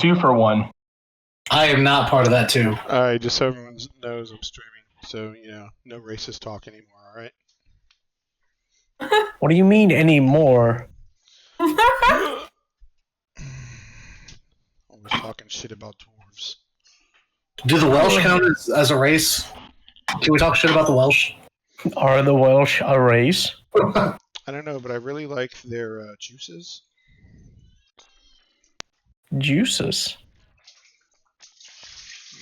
2 for 1. I am not part of that too. Alright, just so everyone knows I'm streaming. So, no racist talk anymore, alright? What do you mean anymore? Always talking shit about dwarves. Do the Welsh count as a race? Can we talk shit about the Welsh? Are the Welsh a race? I don't know, but I really like their juices. Juices.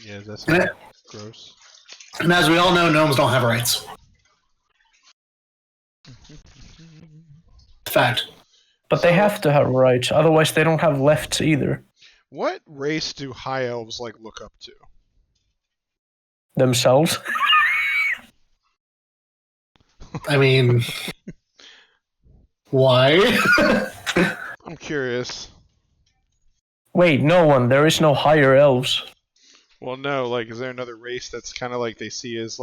Yeah, that's gross. And as we all know, gnomes don't have rights. Fact. But they have to have rights, otherwise they don't have lefts either. What race do high elves look up to? Themselves. I mean, why? I'm curious. Wait, no one. There is no higher elves. Well, no, is there another race that's kind of they see as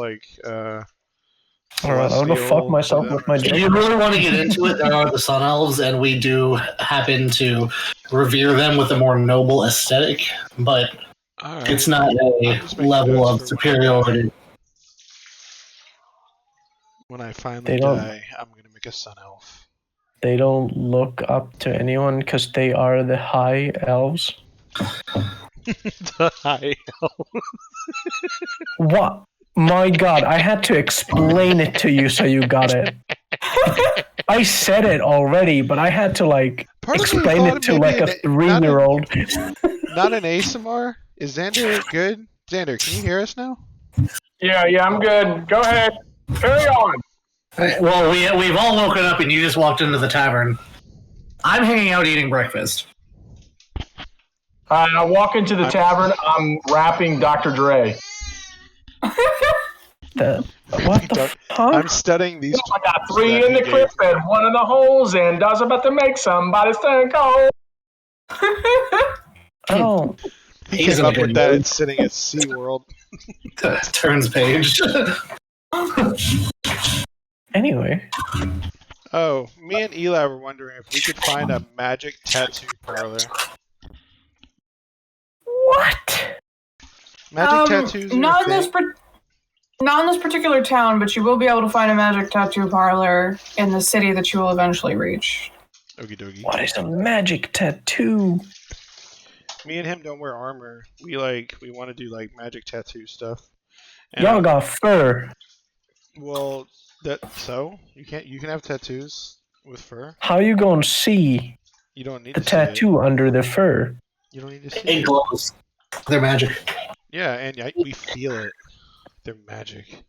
Alright, I'm gonna fuck myself with my If dick. you really want to get into it, there are the Sun Elves, and we do happen to revere them with a more noble aesthetic, but it's not a level of superiority. When I finally die, I'm gonna make a sun elf. They don't look up to anyone because they are the high elves. The high elf. What? My god, I had to explain it to you so you got it. I said it already, but I had to explain it to a 3-year-old. Not an ASMR? Is Xander good? Xander, can you hear us now? Yeah, I'm good. Go ahead. Carry on. Well, we've all woken up and you just walked into the tavern. I'm hanging out eating breakfast. I walk into the tavern. I'm rapping Dr. Dre. What the fuck? I'm studying these. I got 3 in the clip and 1 in the holes, and I was about to make somebody stand cold. Oh. He came up with that sitting at SeaWorld. Turns page. Anyway. Oh, me and Eli were wondering if we could find a magic tattoo parlor. What? Magic tattoos are not in this particular town, but you will be able to find a magic tattoo parlor in the city that you will eventually reach. Okie dokie. What is a magic tattoo? Me and him don't wear armor. We want to do magic tattoo stuff. And Y'all got fur. Well, you can have tattoos with fur. How you gonna see You don't need the to tattoo under the fur? You don't need to see It glows. They're magic. Yeah, and we feel it. They're magic.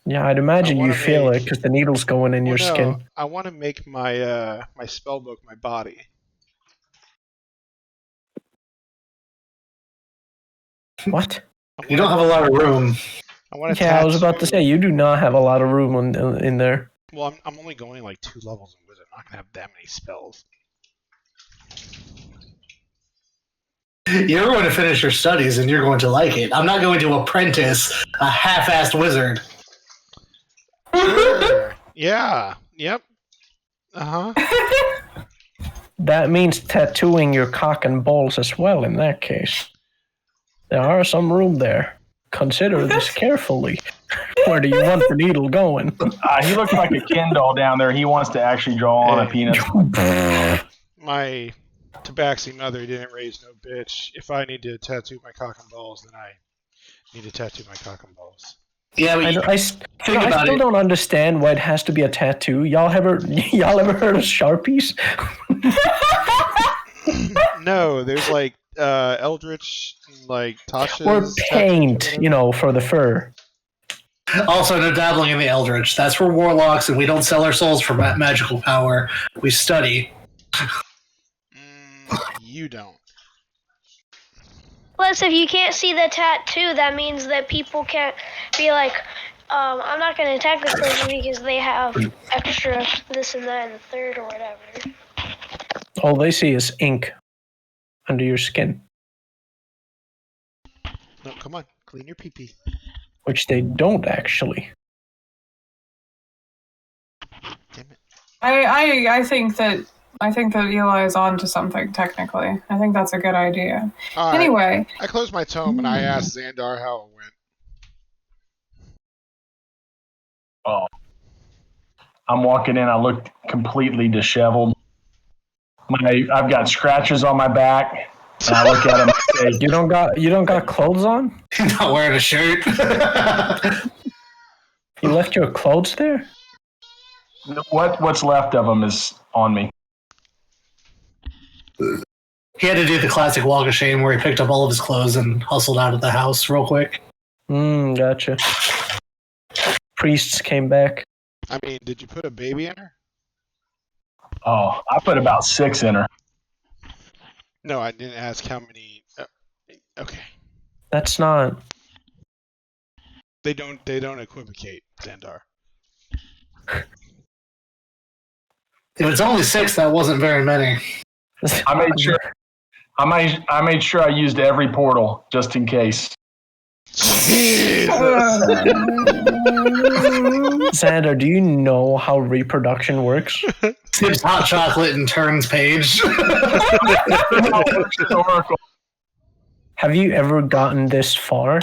Yeah, I'd imagine you feel it because the needle's going in your skin. I want to make my my spell book my body. What? You don't have a lot of room. I was about to say, you do not have a lot of room in there. Well, I'm only going 2 levels in Wizard. I'm not going to have that many spells. You're going to finish your studies and you're going to like it. I'm not going to apprentice a half-assed wizard. Sure. Yeah. Yep. Uh-huh. That means tattooing your cock and balls as well in that case. There are some room there. Consider this carefully. Where do you want the needle going? He looks like a Ken doll down there. He wants to actually draw on a penis. My tabaxi mother didn't raise no bitch. If I need to tattoo my cock and balls, then I need to tattoo my cock and balls. Yeah, but I still don't understand why it has to be a tattoo. Y'all ever heard of Sharpies? No, there's Eldritch, Tasha's. Or paint, for the fur. Also, no dabbling in the Eldritch. That's for warlocks, and we don't sell our souls for magical power. We study. You don't. Plus, if you can't see the tattoo, that means that people can't be like, I'm not going to attack this person because they have extra this and that and the third or whatever. All they see is ink under your skin. No, come on. Clean your pee-pee. Which they don't actually. Damn it. I think that I think that Eli is on to something, technically. I think that's a good idea. Right. Anyway. I closed my tome and I asked Xandar how it went. Oh. I'm walking in, I look completely disheveled. I've got scratches on my back. And I look at him and say, You don't got clothes on? You're not wearing a shirt. You left your clothes there? What's left of them is on me. He had to do the classic walk of shame where he picked up all of his clothes and hustled out of the house real quick. Gotcha. Priests came back. I mean, did you put a baby in her? Oh, I put about 6 in her. No, I didn't ask how many. Okay. That's not. They don't equivocate, Xandar. If it's only 6, that wasn't very many. I made sure I used every portal just in case. Xander, do you know how reproduction works? Sips hot chocolate and turns page. Have you ever gotten this far?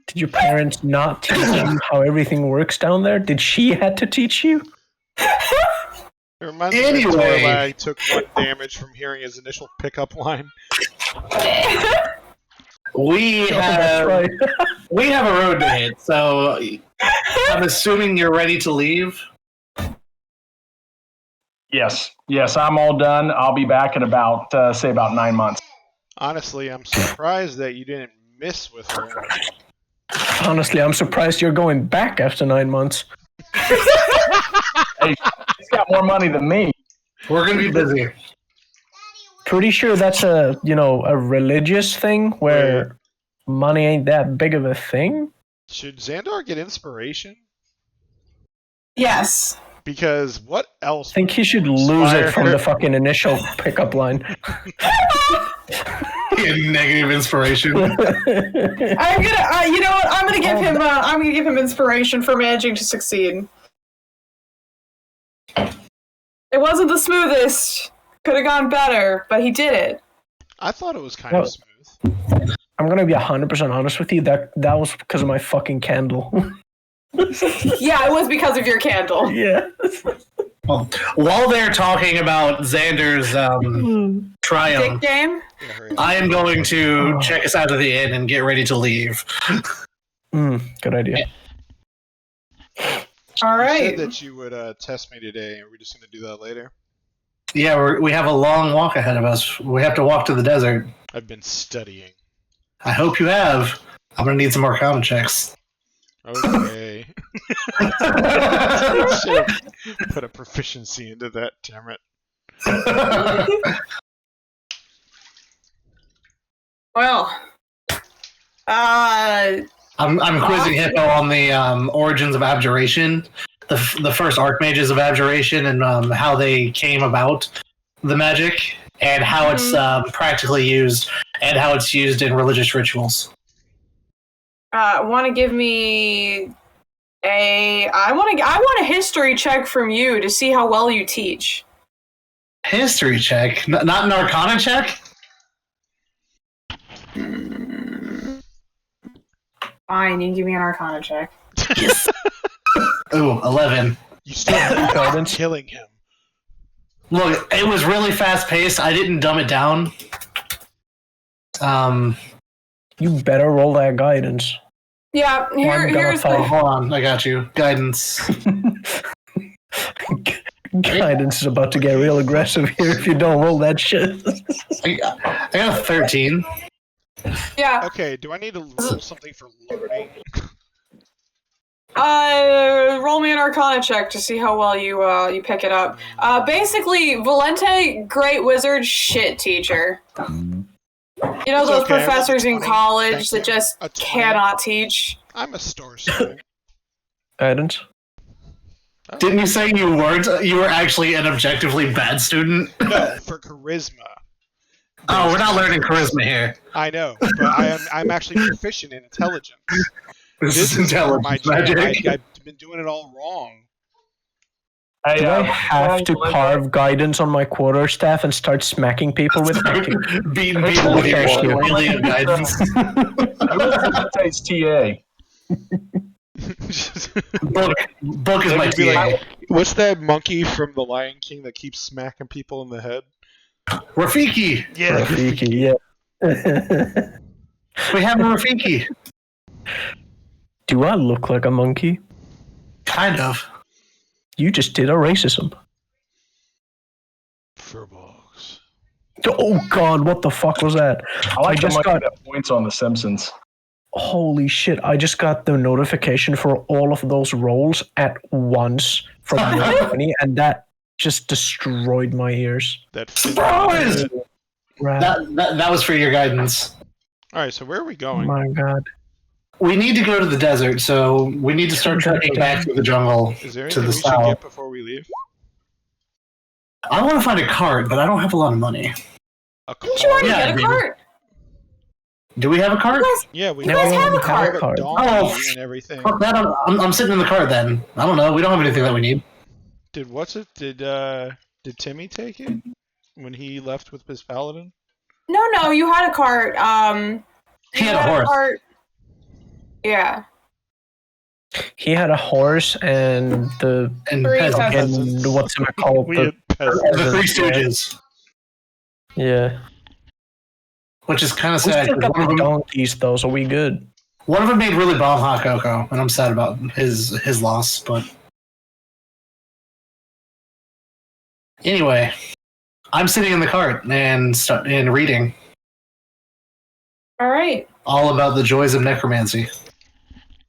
Did your parents not teach you how everything works down there? Did she had to teach you? It reminds me of Torlag took 1 damage from hearing his initial pickup line. We have a road to hit, so I'm assuming you're ready to leave. Yes, I'm all done. I'll be back in about 9 months. Honestly, I'm surprised that you didn't miss with her. Honestly, I'm surprised you're going back after 9 months. Hey, he's got more money than me. We're gonna be busy. Pretty sure that's a religious thing where money ain't that big of a thing. Should Xandar get inspiration? Yes. Because what else? I think he should lose it from the fucking initial pickup line. Negative inspiration. I'm gonna, you know what? I'm gonna give him. I'm gonna give him inspiration for managing to succeed. It wasn't the smoothest. Could have gone better, but he did it. I thought it was kind of smooth. I'm gonna be 100% honest with you. That was because of my fucking candle. Yeah, it was because of your candle. Yeah. Well, while they're talking about Xander's triumph, Dick game? I am going to check us out of the inn and get ready to leave. Good idea. All right. You said that you would test me today, and we're just going to do that later? Yeah, we have a long walk ahead of us. We have to walk to the desert. I've been studying. I hope you have. I'm going to need some more counter checks. Okay. Should put a proficiency into that, damn it. Well, I'm quizzing Hippo on the origins of abjuration, the first archmages of abjuration, and how they came about the magic, and how it's practically used, and how it's used in religious rituals. Want to give me I want a history check from you to see how well you teach. History check, not an arcana check. Fine, you can give me an arcana check. Yes. Ooh, 11. You still have killing him. Look, it was really fast paced. I didn't dumb it down. You better roll that guidance. Yeah, here's the... Hold on, I got you. Guidance. Guidance is about to get real aggressive here if you don't roll that shit. I got a 13. Yeah. Okay, do I need to roll something for learning? Roll me an arcana check to see how well you pick it up. Basically, Valente, great wizard, shit teacher. You know those professors in college that just cannot teach? I'm a star student. Guidance. Didn't you say you weren't? You were actually an objectively bad student? No, for charisma. Oh, we're not learning charisma here. I know, but I'm actually proficient in intelligence. This is intelligence magic. I've been doing it all wrong. Hey, Do I have to carve guidance on my quarterstaff and start smacking people with it? Beating people with your alien guidance. It's TA. Book is my TA. Like, what's that monkey from The Lion King that keeps smacking people in the head? Rafiki. Yeah, Rafiki, yeah. We have a Rafiki. Do I look like a monkey? Kind of. You just did a racism. Furbolgs. Oh God, what the fuck was that? I like just the got that points on The Simpsons. holy shit! I just got the notification for all of those rolls at once from your company, and that just destroyed my ears. That was for your guidance. All right, so where are we Oh going? my God. We need to go to the desert, so we need to start trekking back through the jungle Is there to anything the we should south. get before we leave? I want to find a cart, but I don't have a lot of money. A Didn't you already Yeah, get a maybe. cart? Do you have a cart? Yeah, we You guys have a we cart. a donkey Oh, and everything. Fuck that, I'm sitting in the cart then. I don't know. We don't have anything that we need. Did Timmy take it when he left with his paladin? No, you had a cart. He had a horse. Cart. Yeah. He had a horse and the And Three peasants. peasants. and what's it called? We had peasants. The Three Stooges. Yeah. Which is kind of We sad. still 'cause got One of, the them, donkeys though, so we good. one of them made really bomb hot cocoa, and I'm sad about his loss. But anyway, I'm sitting in the cart and reading All right. all about the joys of necromancy.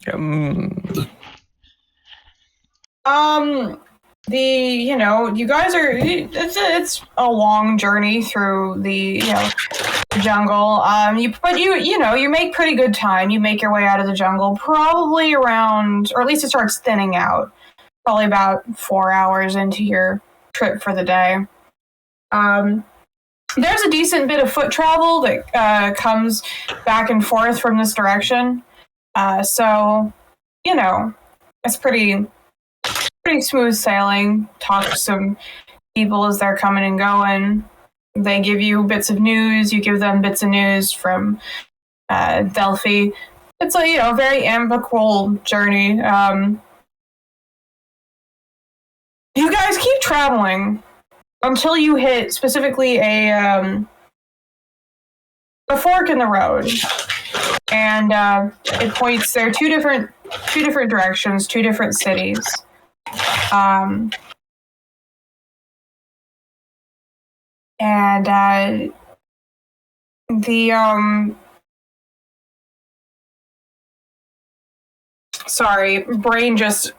You guys are. It's a long journey through the jungle. You make pretty good time. You make your way out of the jungle probably around, or at least it starts thinning out. Probably about 4 hours into your trip for the day. There's a decent bit of foot travel that comes back and forth from this direction. So, it's pretty smooth sailing. Talk to some people as they're coming and going. They give you bits of news. You give them bits of news from Delphi. It's a very amicable journey. You guys keep traveling until you hit specifically a fork in the road, and it points. There are two different directions, two different cities. Sorry, brain just.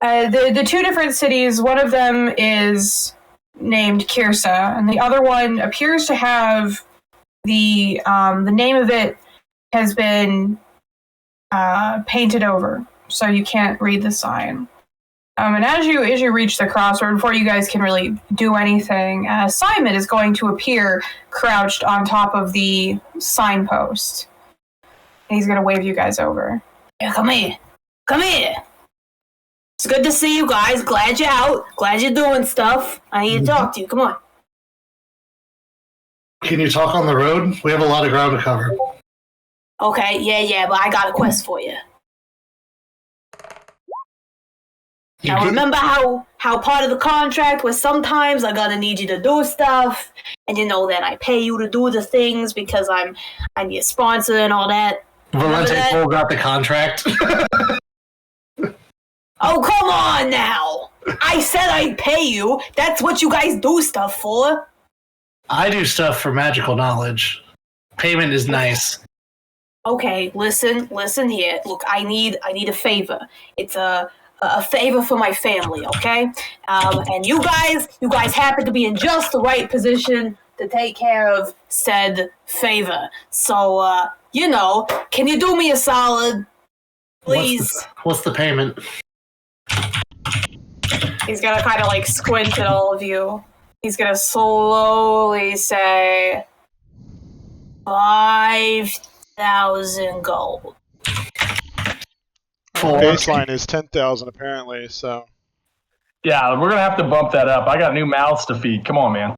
The two different cities, one of them is named Kirsa, and the other one appears to have the name of it has been painted over, so you can't read the sign. And as you reach the crossroad, before you guys can really do anything, Simon is going to appear crouched on top of the signpost. And he's going to wave you guys over. Yeah, come here. Come here. It's good to see you guys. Glad you're out. Glad you're doing stuff. I need to talk to you. Come on. Can you talk on the road? We have a lot of ground to cover. Okay, yeah, but I got a quest for you. Now remember how part of the contract was sometimes I gotta need you to do stuff, and then I pay you to do the things because I'm your sponsor and all that. Valente Cole got the contract. Oh, come on now! I said I'd pay you. That's what you guys do stuff for. I do stuff for magical knowledge. Payment is nice. Okay, listen here. Look, I need a favor. It's a favor for my family, okay? And you guys happen to be in just the right position to take care of said favor. So, can you do me a solid, please? What's the payment? He's gonna kind of squint at all of you. He's gonna slowly say, 5,000 gold. Baseline is 10,000 apparently, so. Yeah, we're gonna have to bump that up. I got new mouths to feed. Come on, man.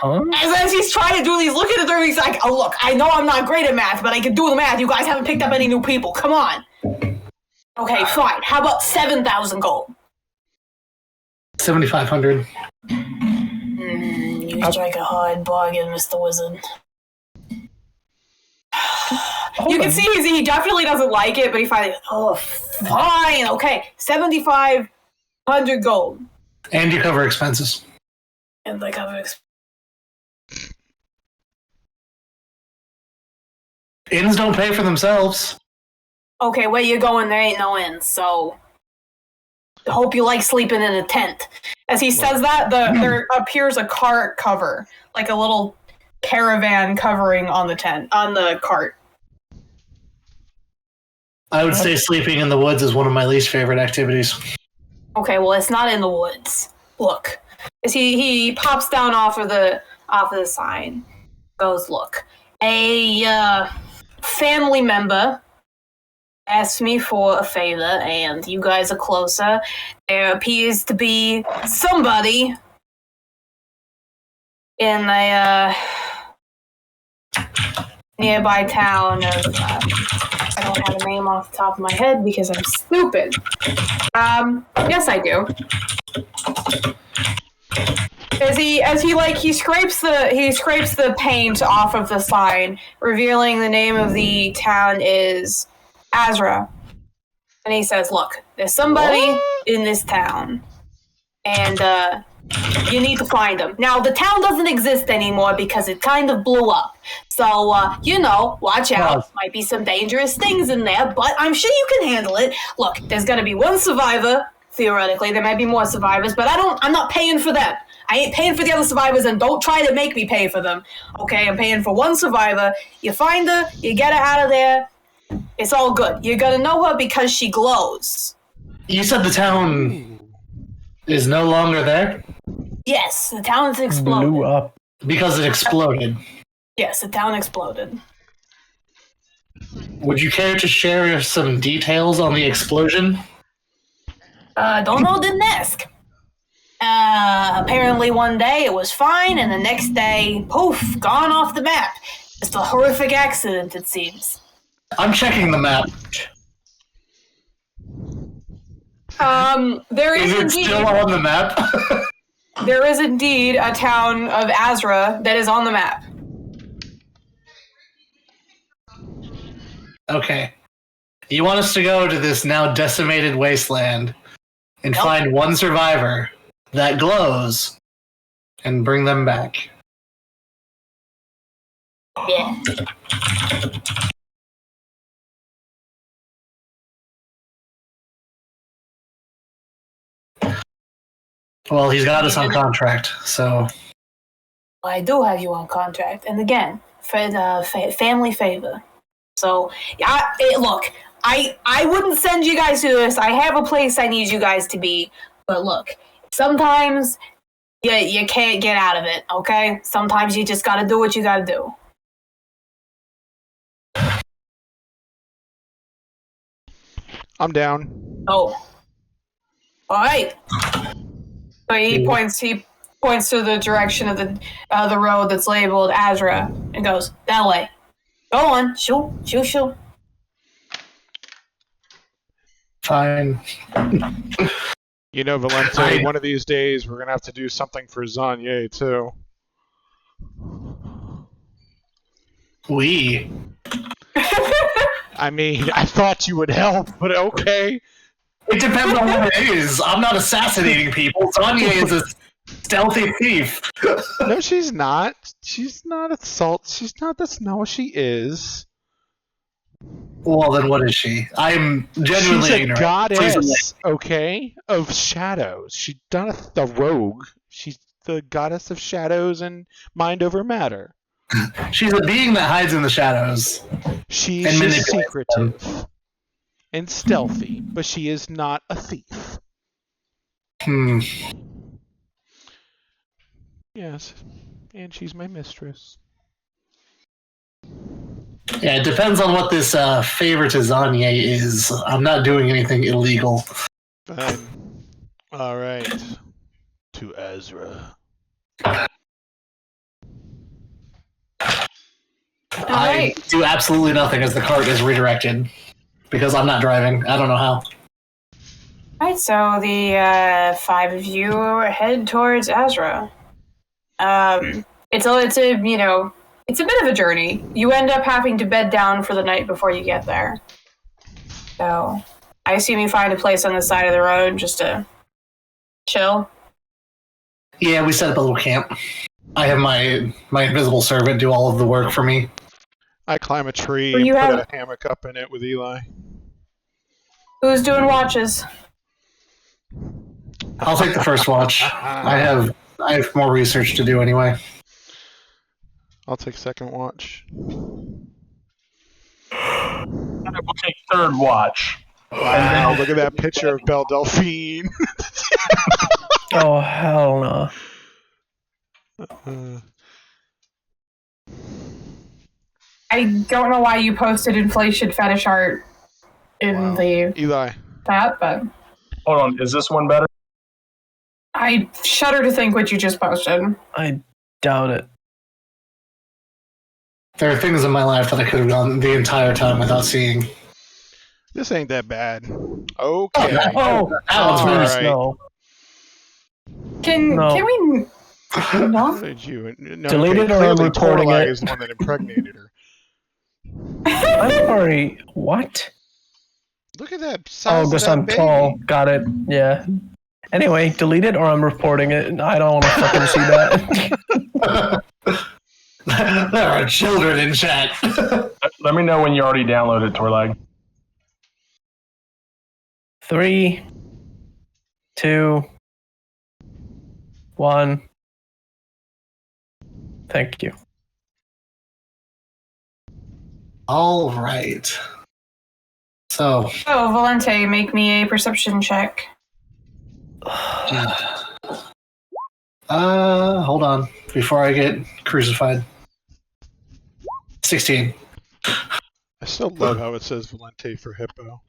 As he's trying to do these, look at it, he's like, oh, look, I know I'm not great at math, but I can do the math. You guys haven't picked up any new people. Come on. Okay, fine. How about 7,000 gold? 7,500. You strike a hard bargain, Mr. Wizard. You can see he definitely doesn't like it, but he finally, fine, okay, 7,500 gold. And you cover expenses. And I cover expenses. Inns don't pay for themselves. Okay, where you going, there ain't no inn, so I hope you like sleeping in a tent. As he says that, there appears a cart cover, like a little caravan covering on the cart. I would say sleeping in the woods is one of my least favorite activities. Okay, well, it's not in the woods. Look, as he pops down off of the sign, goes, look, a family member asked me for a favor, and you guys are closer. There appears to be somebody in a nearby town of, I don't have a name off the top of my head because I'm stupid. Yes, I do. He scrapes the paint off of the sign, revealing the name of the town is Azra. And he says, look, there's somebody in this town, and you need to find them. Now, the town doesn't exist anymore because it kind of blew up. So, watch out. Might be some dangerous things in there, but I'm sure you can handle it. Look, there's going to be one survivor. Theoretically, there might be more survivors, but I'm not paying for them. I ain't paying for the other survivors, and don't try to make me pay for them. Okay, I'm paying for one survivor. You find her, you get her out of there. It's all good. You're gonna know her because she glows. You said the town is no longer there? Yes, the town's exploded. Blew up. Because it exploded. Yes, the town exploded. Would you care to share some details on the explosion? Don't know, didn't ask. Apparently one day it was fine, and the next day, poof, gone off the map. Just a horrific accident, it seems. I'm checking the map. There is it indeed, still on the map? there is indeed a town of Azra that is on the map. Okay. You want us to go to this now decimated wasteland and find one survivor that glows and bring them back. Yeah. Well, he's got us on contract, so... I do have you on contract, and again, family favor. So, look, I wouldn't send you guys to this. I have a place I need you guys to be, but look, sometimes you can't get out of it, okay? Sometimes you just gotta do what you gotta do. I'm down. Oh. All right. So he points to the direction of the road that's labeled Azra and goes, that way. Go on. Shoot. Fine. You know, Valente, one of these days we're going to have to do something for Zanye, too. We? I mean, I thought you would help, but okay. It depends on what it is. I'm not assassinating people. Zanye is a stealthy thief. No, she's not. She's not that's not what she is. Well, then what is she? I'm genuinely ignorant. She's a goddess, okay, of shadows. She's not a rogue. She's the goddess of shadows and mind over matter. She's a being that hides in the shadows. She's secretive and stealthy, but she is not a thief. Yes, and she's my mistress. Yeah, it depends on what this favor to Zanye is. I'm not doing anything illegal. All right. To Ezra. I do absolutely nothing as the cart is redirected because I'm not driving. I don't know how. Alright, so the 5 of you head towards Azra. It's a bit of a journey. You end up having to bed down for the night before you get there. So I assume you find a place on the side of the road just to chill. Yeah, we set up a little camp. I have my invisible servant do all of the work for me. I climb a tree Well, and you put have- a hammock up in it with Eli. Who's doing watches? I'll take the first watch. I have more research to do anyway. I'll take second watch. I will take third watch. Wow, look at that picture of Belle Delphine. Oh, hell no. I don't know why you posted inflation fetish art in the Eli. chat, but Hold on, is this one better? I shudder to think what you just posted. I doubt it. There are things in my life that I could have gone the entire time without seeing. This ain't that bad. Okay. Oh, That one's All nice. right. no. Can we What did you? No, Delete it or I'm clearly reporting Torlag it. is the one that impregnated her. I'm sorry. What? Look at that size Oh, of because that I'm baby. tall. Got it. Yeah. Anyway, delete it or I'm reporting it. I don't want to fucking see that. There are children in chat. Let me know when you already downloaded Torlag. 3, 2, 1. Thank you. All right. So, Oh, Valente, make me a perception check. hold on before I get crucified. 16. I still love how it says Valente for Hippo.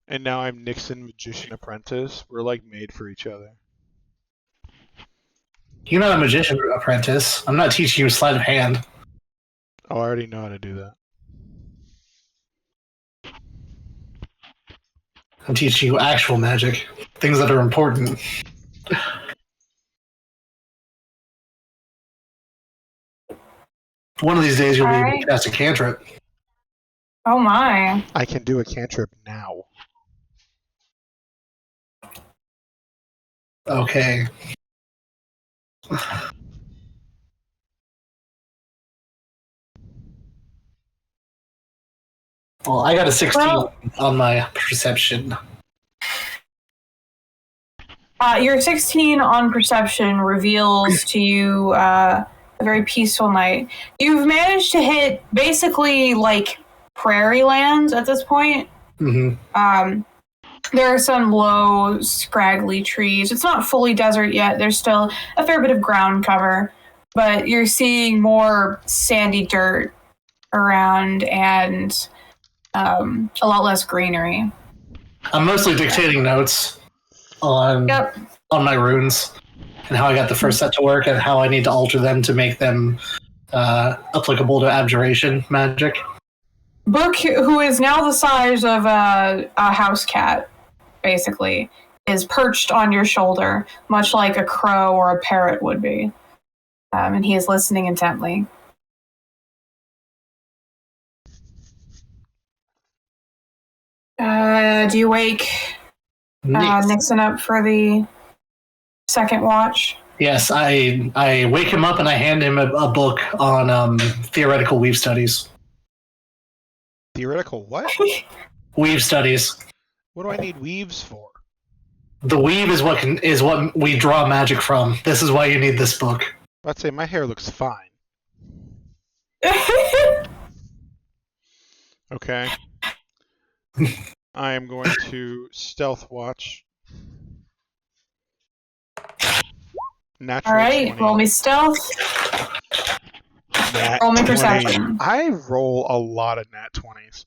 And now I'm Nixon Magician Apprentice. We're like made for each other. You're not a magician apprentice. I'm not teaching you sleight of hand. Oh, I already know how to do that. I'm teaching you actual magic. Things that are important. One of these days you'll be able to cast a cantrip. Oh my. I can do a cantrip now. Okay. Well, I got a 16 on my perception. Your 16 on perception reveals to you a very peaceful night. You've managed to hit basically like prairie lands at this point. Mm-hmm. There are some low, scraggly trees. It's not fully desert yet. There's still a fair bit of ground cover, but you're seeing more sandy dirt around and a lot less greenery. I'm mostly dictating notes on my runes and how I got the first set to work and how I need to alter them to make them applicable to abjuration magic. Book, who is now the size of a house cat, basically, is perched on your shoulder, much like a crow or a parrot would be. And he is listening intently. Do you wake Nixon up for the second watch? Yes, I wake him up and I hand him a book on theoretical weave studies. Theoretical what? Weave studies. What do I need weaves for? The weave is what we draw magic from. This is why you need this book. I'd say my hair looks fine. Okay. I am going to stealth watch. Natural All right, 20. roll me stealth. Nat Roll me 20. perception. I roll a lot of nat 20s.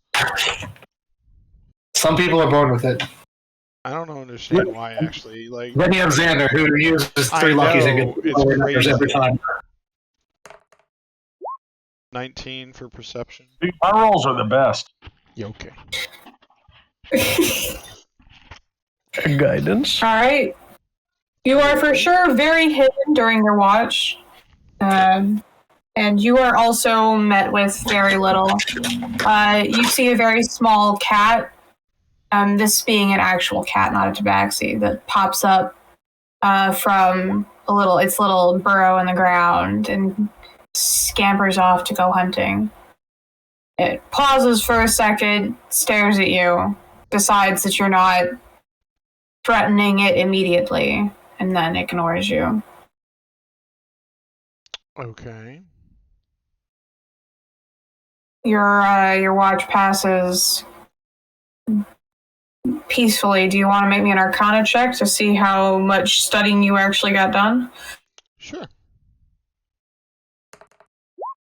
Some people are born with it. I don't understand why, actually. Like, Then you have Xander, who uses 3 luckies and know, gets it's lower numbers crazy. every time. 19 for perception. Dude, my rolls are the best. Yeah, okay. Guidance. All right. You are for sure very hidden during your watch. And you are also met with very little. You see a very small cat, this being an actual cat, not a tabaxi, that pops up from its little burrow in the ground and scampers off to go hunting. It pauses for a second, stares at you, decides that you're not threatening it immediately, and then ignores you. Okay. Your watch passes peacefully. Do you want to make me an Arcana check to see how much studying you actually got done? Sure.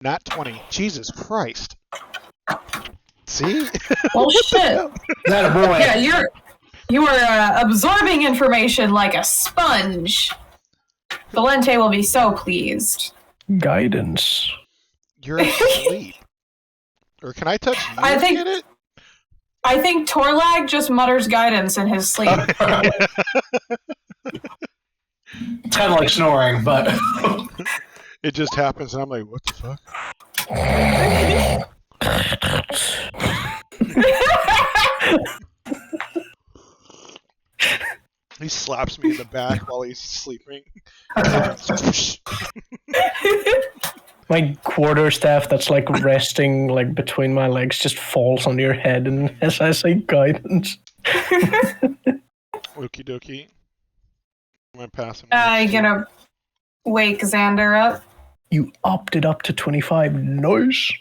Not 20. Jesus Christ. See? Well, shit. That boy. Yeah, you are absorbing information like a sponge. Valente will be so pleased. Guidance. You're asleep. Or can I touch you I think- get it? I think Torlag just mutters guidance in his sleep. Kind of like snoring, but It just happens, and I'm like, what the fuck? He slaps me in the back while he's sleeping. My quarterstaff that's like resting like between my legs just falls on your head, and as I say guidance. Okie dokie. I'm gonna pass him. You gonna wake Xander up? You upped it up to 25. Nice.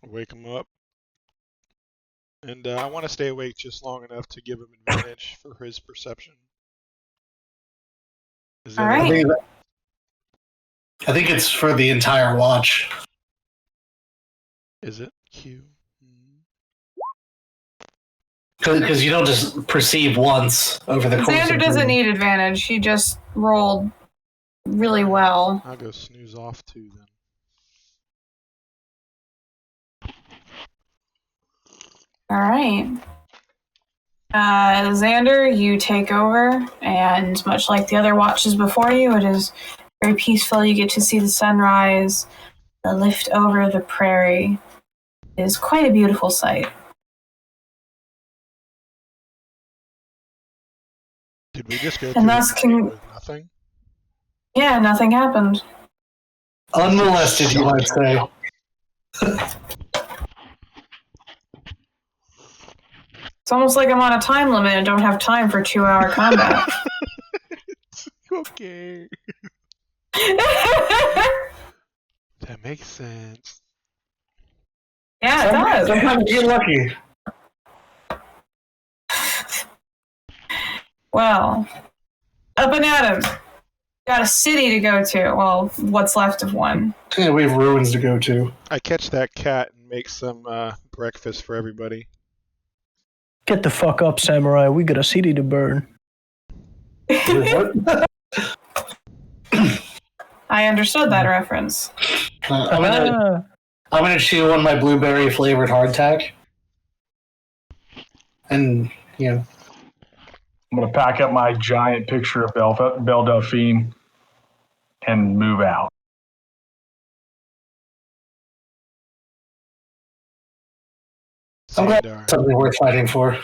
Wake him up. And I want to stay awake just long enough to give him advantage for his perception. Is that All right. I think it's for the entire watch. Is it? Q. Because you don't just perceive once over the course Xander of doesn't need advantage. He just rolled really well. I'll go snooze off too then. All right. Xander, you take over, and much like the other watches before you, it is very peaceful. You get to see the sunrise, the lift over the prairie. It is quite a beautiful sight. Did we just go And through thus the night with nothing? Yeah, nothing happened. Unmolested, you might say. It's almost like I'm on a time limit and don't have time for 2-hour combat. Okay. That makes sense. Yeah, it does. Sometimes you're lucky. Well, up and at 'em. Got a city to go to. Well, what's left of one. Yeah, we have ruins to go to. I catch that cat and make some breakfast for everybody. Get the fuck up, samurai. We got a city to burn. What? I understood that reference. I'm gonna chew on my blueberry flavored hardtack, and I'm going to pack up my giant picture of Belle Delphine and move out. I'm glad Sandar, something worth fighting for.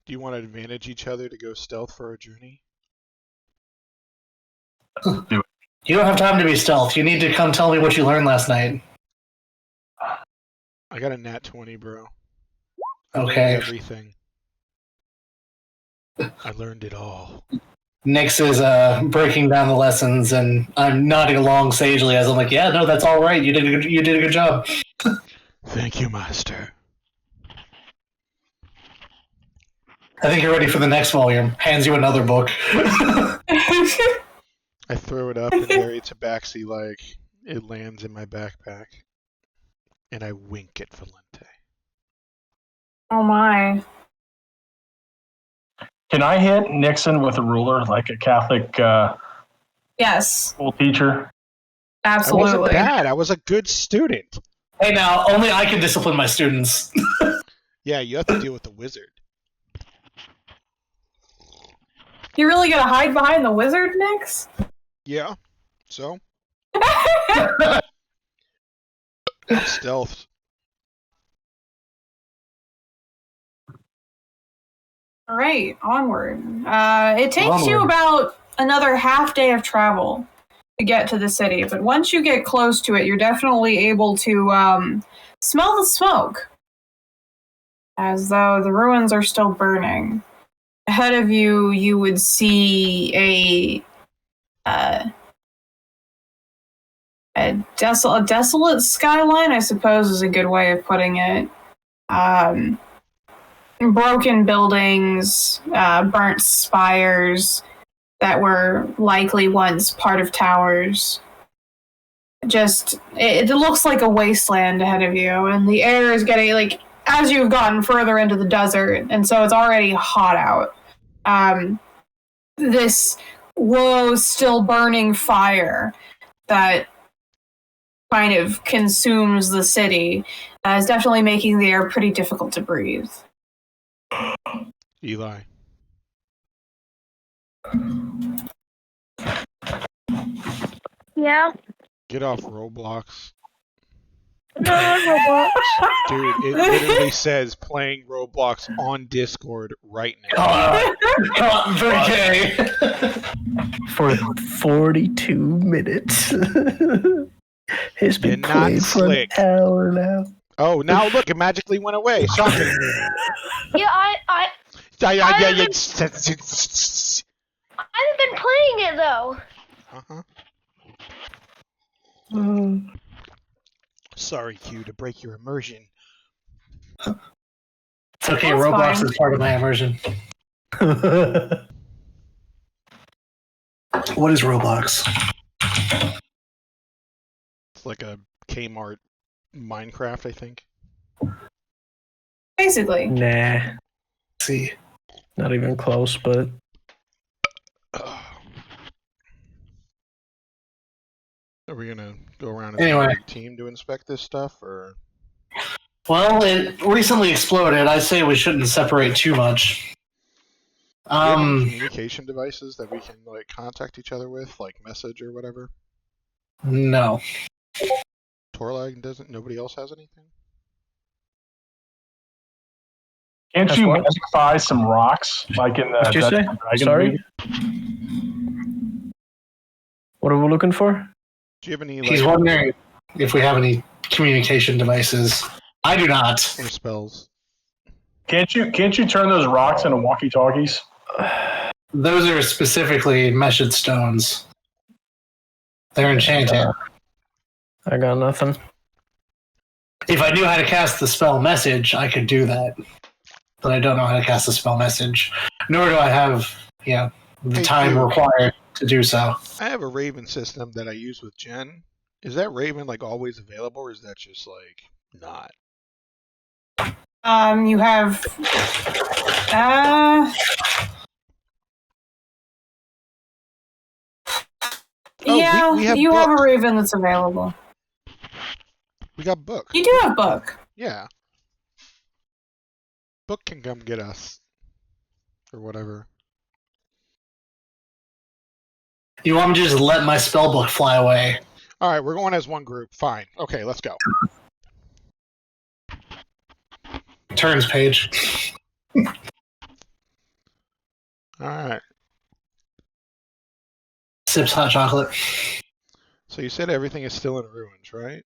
do you want to advantage each other to go stealth for a journey? You don't have time to be stealth. You need to come tell me what you learned last night. I got a nat 20, bro. I learned Okay. everything. I learned it all. Nyx is breaking down the lessons, and I'm nodding along sagely as I'm like, "Yeah, no, that's all right. You did a good job." Thank you, master. I think you're ready for the next volume. Hands you another book. I throw it up and very tabaxi like it lands in my backpack. And I wink at Valente. Oh my. Can I hit Nixon with a ruler like a Catholic Yes, school teacher? I wasn't absolutely. bad. I was a good student. Hey, now only I can discipline my students. Yeah, you have to deal with the wizard. You really gonna hide behind the wizard, Nix? Yeah. So? Stealth. All right, onward. It takes you Onward. about another half day of travel to get to the city, but once you get close to it, you're definitely able to smell the smoke, as though the ruins are still burning. Ahead of you, you would see a desolate skyline, I suppose is a good way of putting it. Broken buildings, burnt spires that were likely once part of towers. Just, it looks like a wasteland ahead of you, and the air is getting, like, as you've gotten further into the desert, and so it's already hot out. This low, still burning fire that kind of consumes the city is definitely making the air pretty difficult to breathe. Eli. Yeah. Get off Roblox. No, Roblox. Dude, it literally says playing Roblox on Discord right now. Okay. For 42 minutes. It's been You're not played for slick. an hour now. Oh, now look, it magically went away. Shocking. Yeah, I Yeah. haven't been playing it though. Uh-huh. Sorry, Q, to break your immersion. It's okay, That's Roblox fine. is part of my immersion. What is Roblox? It's like a Kmart Minecraft, I think. Basically. Nah, Let's see. not even close, but Are we gonna go around as Anyway. a big team to inspect this stuff, or Well, it recently exploded. I say we shouldn't separate too much. do we have any communication devices that we can like contact each other with, like message or whatever? No. Torlag doesn't. Nobody else has anything. Can't That's you what? magify some rocks like in the What'd you Dungeons say? and Dragons Sorry? movie? what are we looking for? Do you have any He's like wondering if we have any communication devices. I do not. or spells? Can't you turn those rocks into walkie-talkies? Those are specifically meshed stones. They're enchanted. I got nothing. If I knew how to cast the spell message, I could do that. But I don't know how to cast the spell message. Nor do I have, the Hey, time dude. required to do so. I have a Raven system that I use with Jen. Is that Raven like always available, or is that just like not? You have Oh, yeah, we have you have a book. raven that's available. We got Book. You do have book. Yeah. Book can come get us. Or whatever. You want me to just let my spell book fly away? Alright, we're going as one group. Fine. Okay, let's go. Turns page. Alright. Sips hot chocolate. So you said everything is still in ruins, right?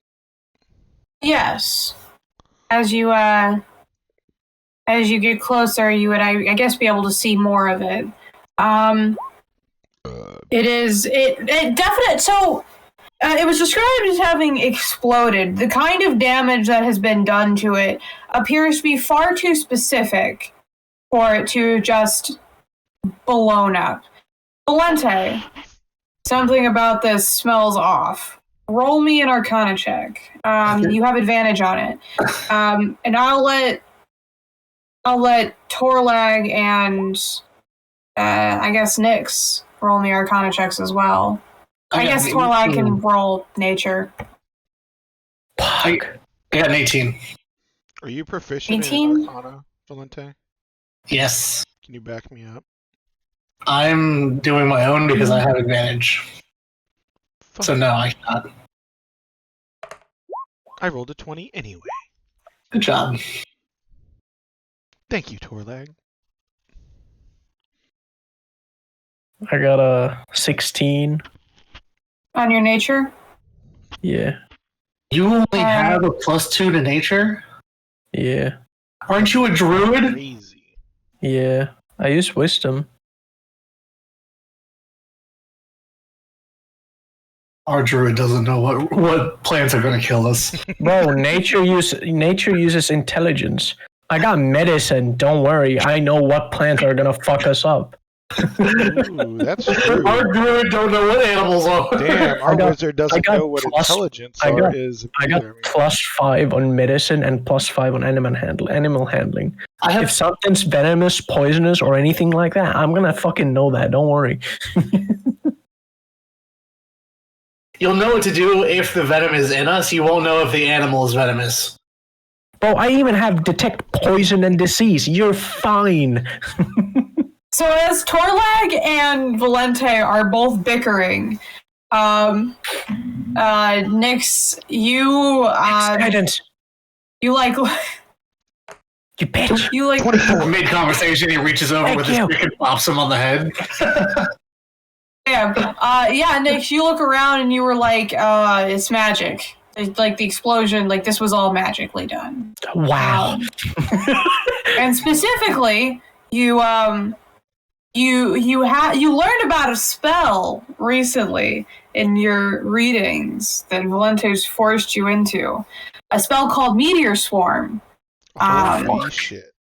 Yes. As you get closer, you would, I guess, be able to see more of it. It definitely. So it was described as having exploded. The kind of damage that has been done to it appears to be far too specific for it to just blown up. Valente, something about this smells off. Roll me an Arcana check. You have advantage on it, and I'll let Torlag and I guess Nyx roll me Arcana checks as well. I guess Torlag can roll nature. I got an 18. Are you proficient 18? in Arcana, Valente? Yes. Can you back me up? I'm doing my own because I have advantage. Fuck. So no, I cannot. I rolled a 20 anyway. Good job. Thank you, Torlag. I got a 16. On your nature? Yeah. You only have a +2 to nature? Yeah. Aren't you a druid? Crazy. Yeah. I use wisdom. Our druid doesn't know what plants are going to kill us. Bro, nature uses intelligence. I got medicine, don't worry. I know what plants are gonna fuck us up. Ooh, that's true. Our druid don't know what animals are. Damn, our wizard doesn't know what intelligence is. I got +5 on medicine and +5 on animal handling. If something's venomous, poisonous, or anything like that, I'm gonna fucking know that. Don't worry. You'll know what to do if the venom is in us. You won't know if the animal is venomous. Bro, I even have detect poison and disease. You're fine. So as Torlag and Valente are both bickering, Nyx, you guidance. You like you bitch. You like mid-conversation, he reaches over with his stick and pops him on the head. Yeah, Nyx, you look around and you were like, it's magic. It's like the explosion, like this was all magically done. Wow. And specifically, you learned about a spell recently in your readings that Valente's forced you into. A spell called Meteor Swarm. Shit.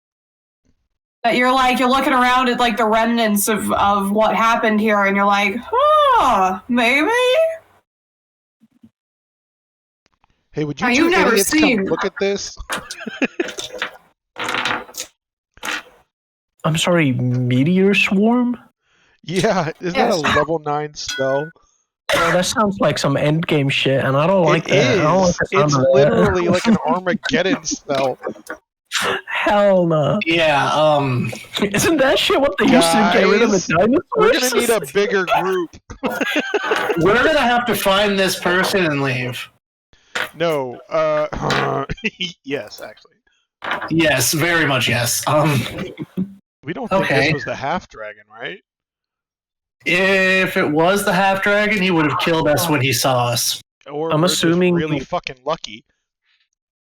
That you're looking around at like the remnants of what happened here, and you're like, maybe. Hey, would you two idiots come look at this? I'm sorry, Meteor Swarm? Yeah, isn't that a level 9 spell? Oh, that sounds like some endgame shit, and I don't like that. It's literally like an Armageddon spell. Hell no. Yeah, Isn't that shit what they used to get rid of the dinosaurs? We're gonna need a bigger group. We're gonna have to find this person and leave. No, yes, actually. Yes, very much yes. We don't think this was the half-dragon, right? If it was the half-dragon, he would have killed us when he saw us. Or I'm assuming just really fucking lucky.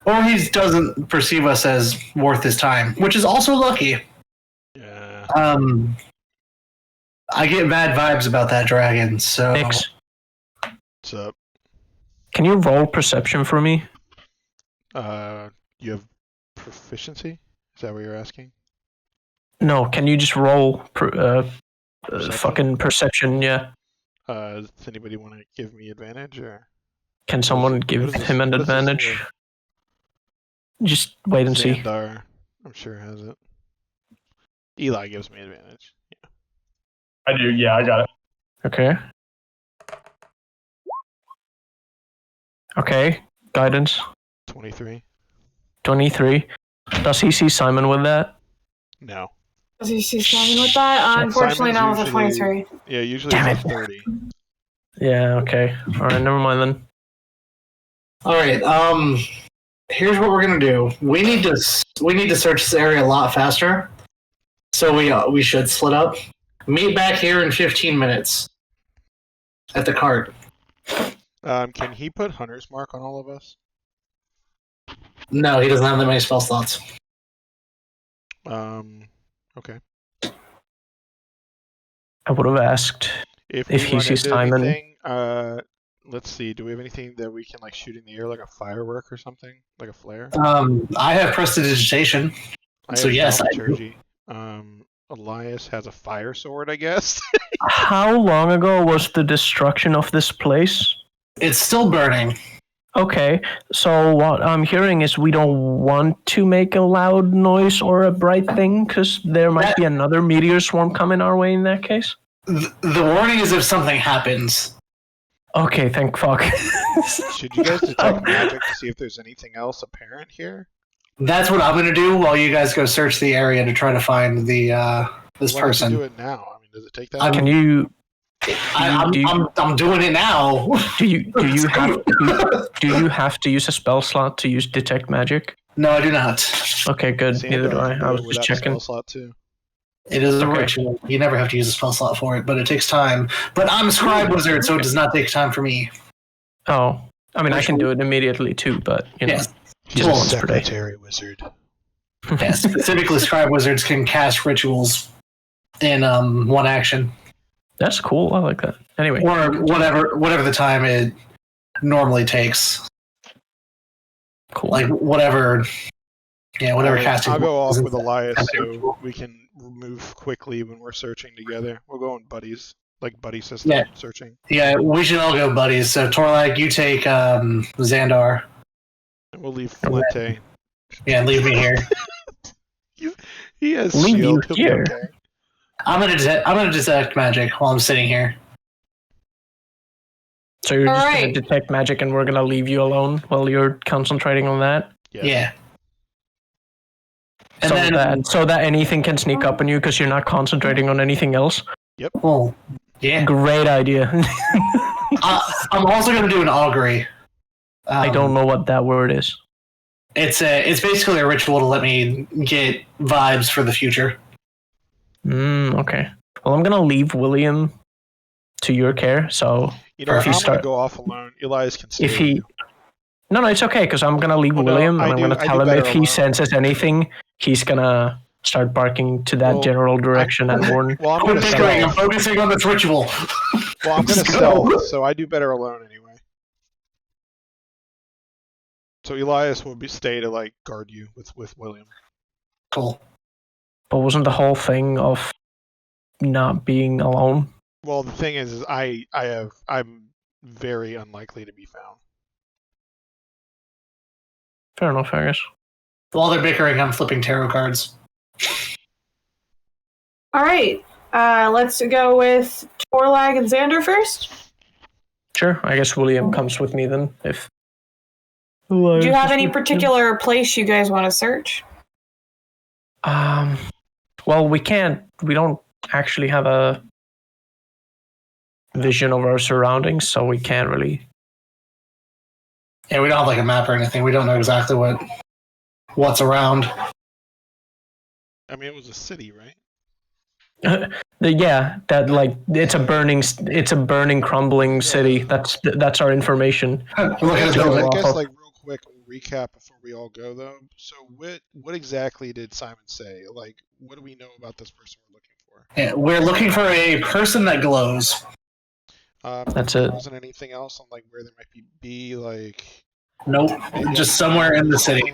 Or he doesn't perceive us as worth his time, which is also lucky. Yeah. I get bad vibes about that dragon, so... Nyx, What's up? can you roll perception for me? You have proficiency? Is that what you're asking? No, can you just roll fucking perception, yeah. Does anybody want to give me advantage, or? Can someone give him an advantage? Just wait and see. Xandar, I'm sure has it. Eli gives me advantage. Yeah. I do, yeah, I got it. Okay. Okay, guidance. 23. 23. Does he see Simon with that? No. Does he see Simon with that? Unfortunately, not with a 23. Yeah, usually it's a 30. Yeah, okay. Alright, never mind then. Alright, here's what we're gonna do. We need to search this area a lot faster. So we should split up. Meet back here in 15 minutes. At the cart. Can he put Hunter's Mark on all of us? No, he doesn't have that many spell slots. Okay. I would have asked if he sees Simon. Anything, let's see. Do we have anything that we can like shoot in the air, like a firework or something, like a flare? I have prestidigitation. So yes, I do. Elias has a fire sword, I guess. How long ago was the destruction of this place? It's still burning. Okay, so what I'm hearing is we don't want to make a loud noise or a bright thing because there might be another meteor swarm coming our way in that case. The warning is if something happens. Okay, thank fuck. Should you guys detect magic to see if there's anything else apparent here? That's what I'm going to do while you guys go search the area to try to find the this Why don't person. you do it now? I mean, does it take that? Can you? I'm doing it now. Do you have to use a spell slot to use detect magic? No, I do not. Okay, good. Sandra Neither do can I. do I it was just without a checking. spell slot too. It is a Okay. ritual. You never have to use a spell slot for it, but it takes time. But I'm a scribe wizard, so it does not take time for me. Oh, I mean, I can do it immediately too, but you know, Yes. just Well, once per day. Secretary wizard. Yeah, specifically, scribe wizards can cast rituals in one action, That's cool. I like that. Anyway, or whatever the time it normally takes. cool. Like whatever casting. I'll go off is with Elias so ritual. we can move quickly when we're searching together. We'll go in buddies, like buddy system Yeah. searching. Yeah, we should all go buddies. So Torlag, you take Xandar. And we'll leave Flinte. Yeah, leave me here. He has Leave you shield. He'll be here. okay. I'm gonna detect magic while I'm sitting here. So you're just Alright. going to detect magic and we're going to leave you alone while you're concentrating on that? Yes. Yeah. And So that anything can sneak up on you because you're not concentrating on anything else? well, yeah. Great idea. I'm also gonna do an augury. I don't know what that word is. It's basically a ritual to let me get vibes for the future. Okay. Well, I'm going to leave William to your care, so You know, Or I'm if you gonna start- go off alone. Elias can stay. if he... No, it's okay, because I'm going to leave Well, no, William, and I I'm do- going to I tell do him better if he alone. senses anything, he's going to start barking to that Well, general direction and warn. Well, I'm I'm gonna bickering. I'm stealth. focusing on this ritual. Well, I'm gonna Let's go. stealth, so I do better alone anyway. So Elias will stay to like guard you with William. Cool. But wasn't the whole thing of not being alone? Well, the thing is I'm very unlikely to be found. Fair enough, I guess. While they're bickering, I'm flipping tarot cards. All right, let's go with Torlag and Xander first. Sure, I guess William comes with me then, if... Do you have any particular place you guys want to search? Well, we don't actually have a vision of our surroundings, so we can't really... Yeah, we don't have like a map or anything. We don't know exactly what's around. I mean, it was a city, right? Yeah, that like it's a burning, crumbling city. That's our information. Look at So the I off guess of- like real quick recap before we all go though. So what exactly did Simon say? Like, what do we know about this person we're looking for? Yeah, we're looking for a person that glows. That's there it. wasn't anything else on like where there might be like Nope, just somewhere in the city.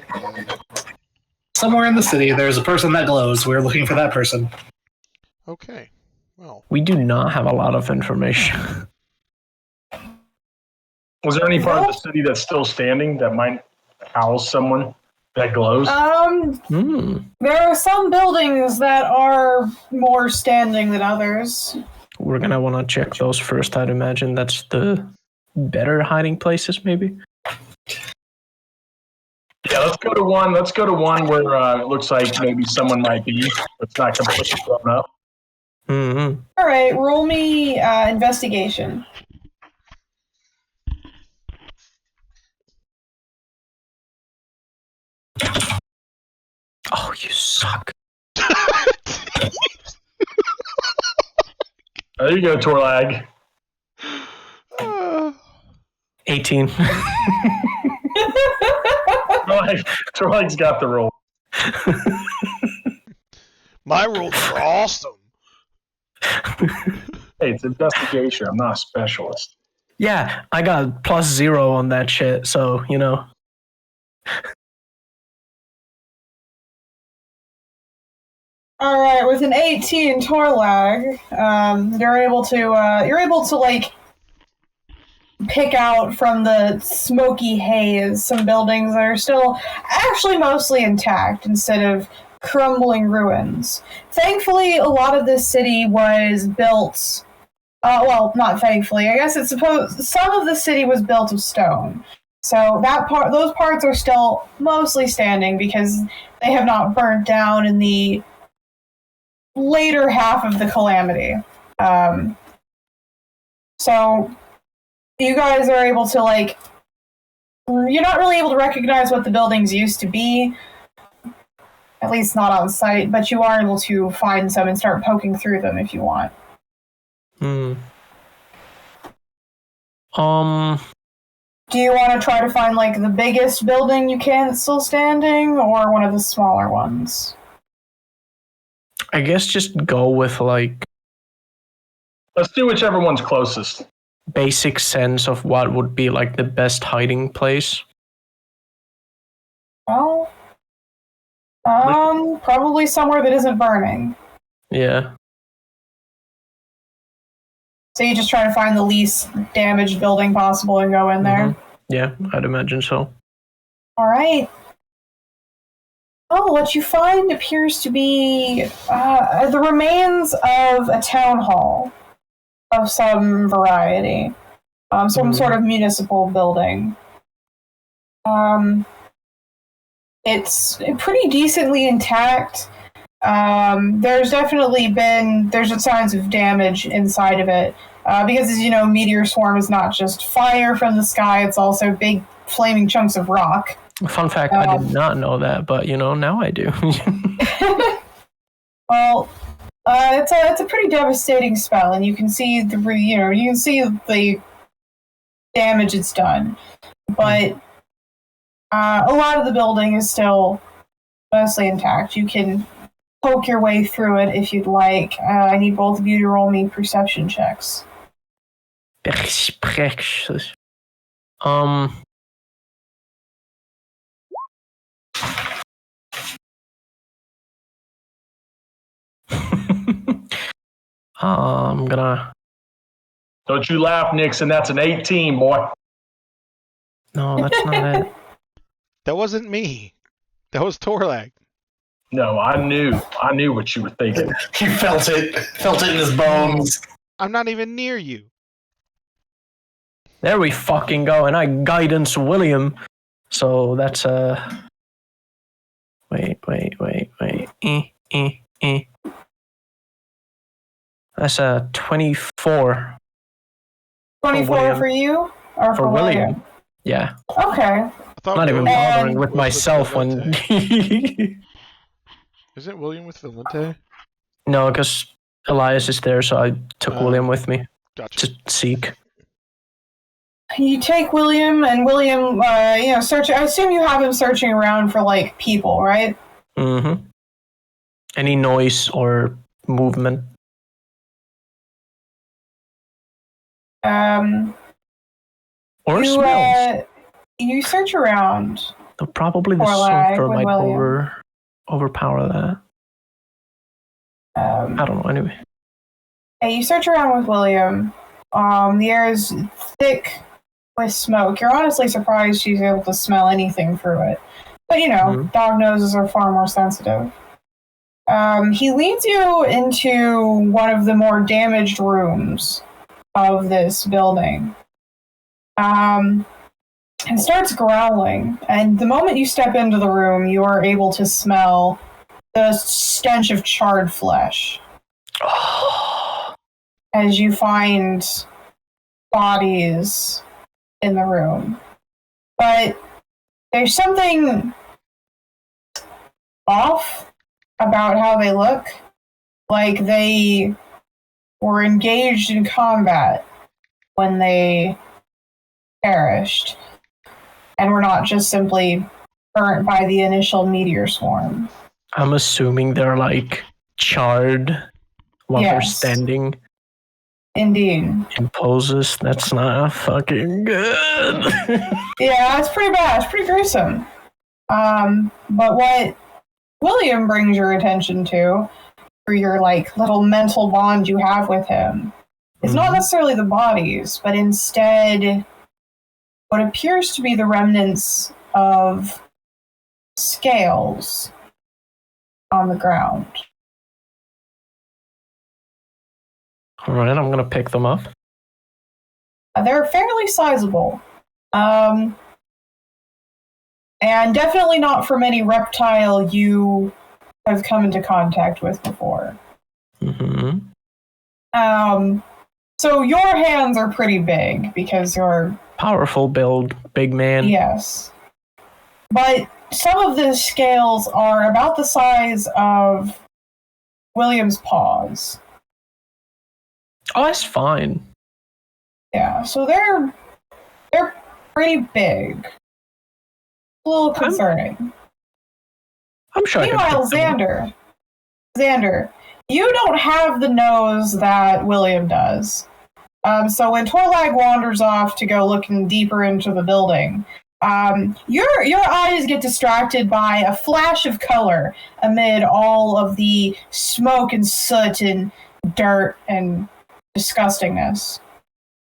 Somewhere in the city, there's a person that glows. We're looking for that person. Okay. Well, We do not have a lot of information. Was there any part of the city that's still standing that might house someone that glows? There are some buildings that are more standing than others. We're gonna want to check those first. I'd imagine that's the better hiding places, maybe. Yeah, let's go to one. Let's go to one where it looks like maybe someone might be. It's not completely blown up. Mm-hmm. All right, roll me investigation. Oh, you suck. There you go, Torlag. 18. Torlag's got the roll. my rolls are awesome. Hey, it's investigation. I'm not a specialist. Yeah, I got +0 on that shit, so, you know. All right, with an 18 Torlag, you're able to like pick out from the smoky haze some buildings that are still actually mostly intact instead of crumbling ruins. Thankfully, a lot of this city was built. Well, not thankfully. I guess it's supposed some of the city was built of stone. So those parts are still mostly standing because they have not burnt down in the later half of the calamity. So you guys are able to, like, you're not really able to recognize what the buildings used to be, at least not on site, but you are able to find some and start poking through them if you want. Do you want to try to find, like, the biggest building you can that's still standing, or one of the smaller ones? I guess just go with, like... Let's do whichever one's closest. Basic sense of what would be, like, the best hiding place. Well, probably somewhere that isn't burning. Yeah. So you just try to find the least damaged building possible and go in there? Mm-hmm. Yeah, I'd imagine so. All right. Oh, what you find appears to be the remains of a town hall of some variety. Some sort of municipal building. It's pretty decently intact. There's signs of damage inside of it. Because, as you know, meteor swarm is not just fire from the sky, it's also big flaming chunks of rock. Fun fact, I did not know that, but, now I do. Well, it's a pretty devastating spell, and you can see the damage it's done. But a lot of the building is still mostly intact. You can poke your way through it if you'd like. I need both of you to roll me perception checks. I'm gonna... Don't you laugh, Nixon. That's an 18, boy. No, that's not it. That wasn't me. That was Torlag. No, I knew what you were thinking. He felt it in his bones. I'm not even near you. There we fucking go, and I guidance William. So that's wait. That's a 24. 24 for you? Or for William? Yeah. Okay. I'm not even bothering with myself when... Isn't William with Valente? No, because Elias is there, so I took William with me. Gotcha. To seek. You take William, and William, search. I assume you have him searching around for, like, people, right? Mm-hmm. Any noise or movement? Or smells. You search around. So probably the sulfur might overpower that. I don't know, anyway. You search around with William. The air is thick with smoke. You're honestly surprised she's able to smell anything through it. But, dog noses are far more sensitive. He leads you into one of the more damaged rooms of this building. And starts growling. And the moment you step into the room, you are able to smell the stench of charred flesh. As you find bodies in the room. But there's something off about how they look. Like they were engaged in combat when they perished. And were not just simply burnt by the initial meteor swarm. I'm assuming they're like charred while they're standing. Indeed. In poses. That's not fucking good. Yeah, it's pretty bad. It's pretty gruesome. But what William brings your attention to, for your like little mental bond you have with him, It's not necessarily the bodies, but instead what appears to be the remnants of scales on the ground. All right, I'm going to pick them up. They're fairly sizable. And definitely not from any reptile you have come into contact with before. Mm-hmm. So your hands are pretty big because you're... Powerful build, big man. Yes. But some of the scales are about the size of William's paws. Oh, that's fine. Yeah, so they're pretty big. A little concerning. I'm sure. Meanwhile, Xander, you don't have the nose that William does. So when Torlag wanders off to go looking deeper into the building, your eyes get distracted by a flash of color amid all of the smoke and soot and dirt and disgustingness.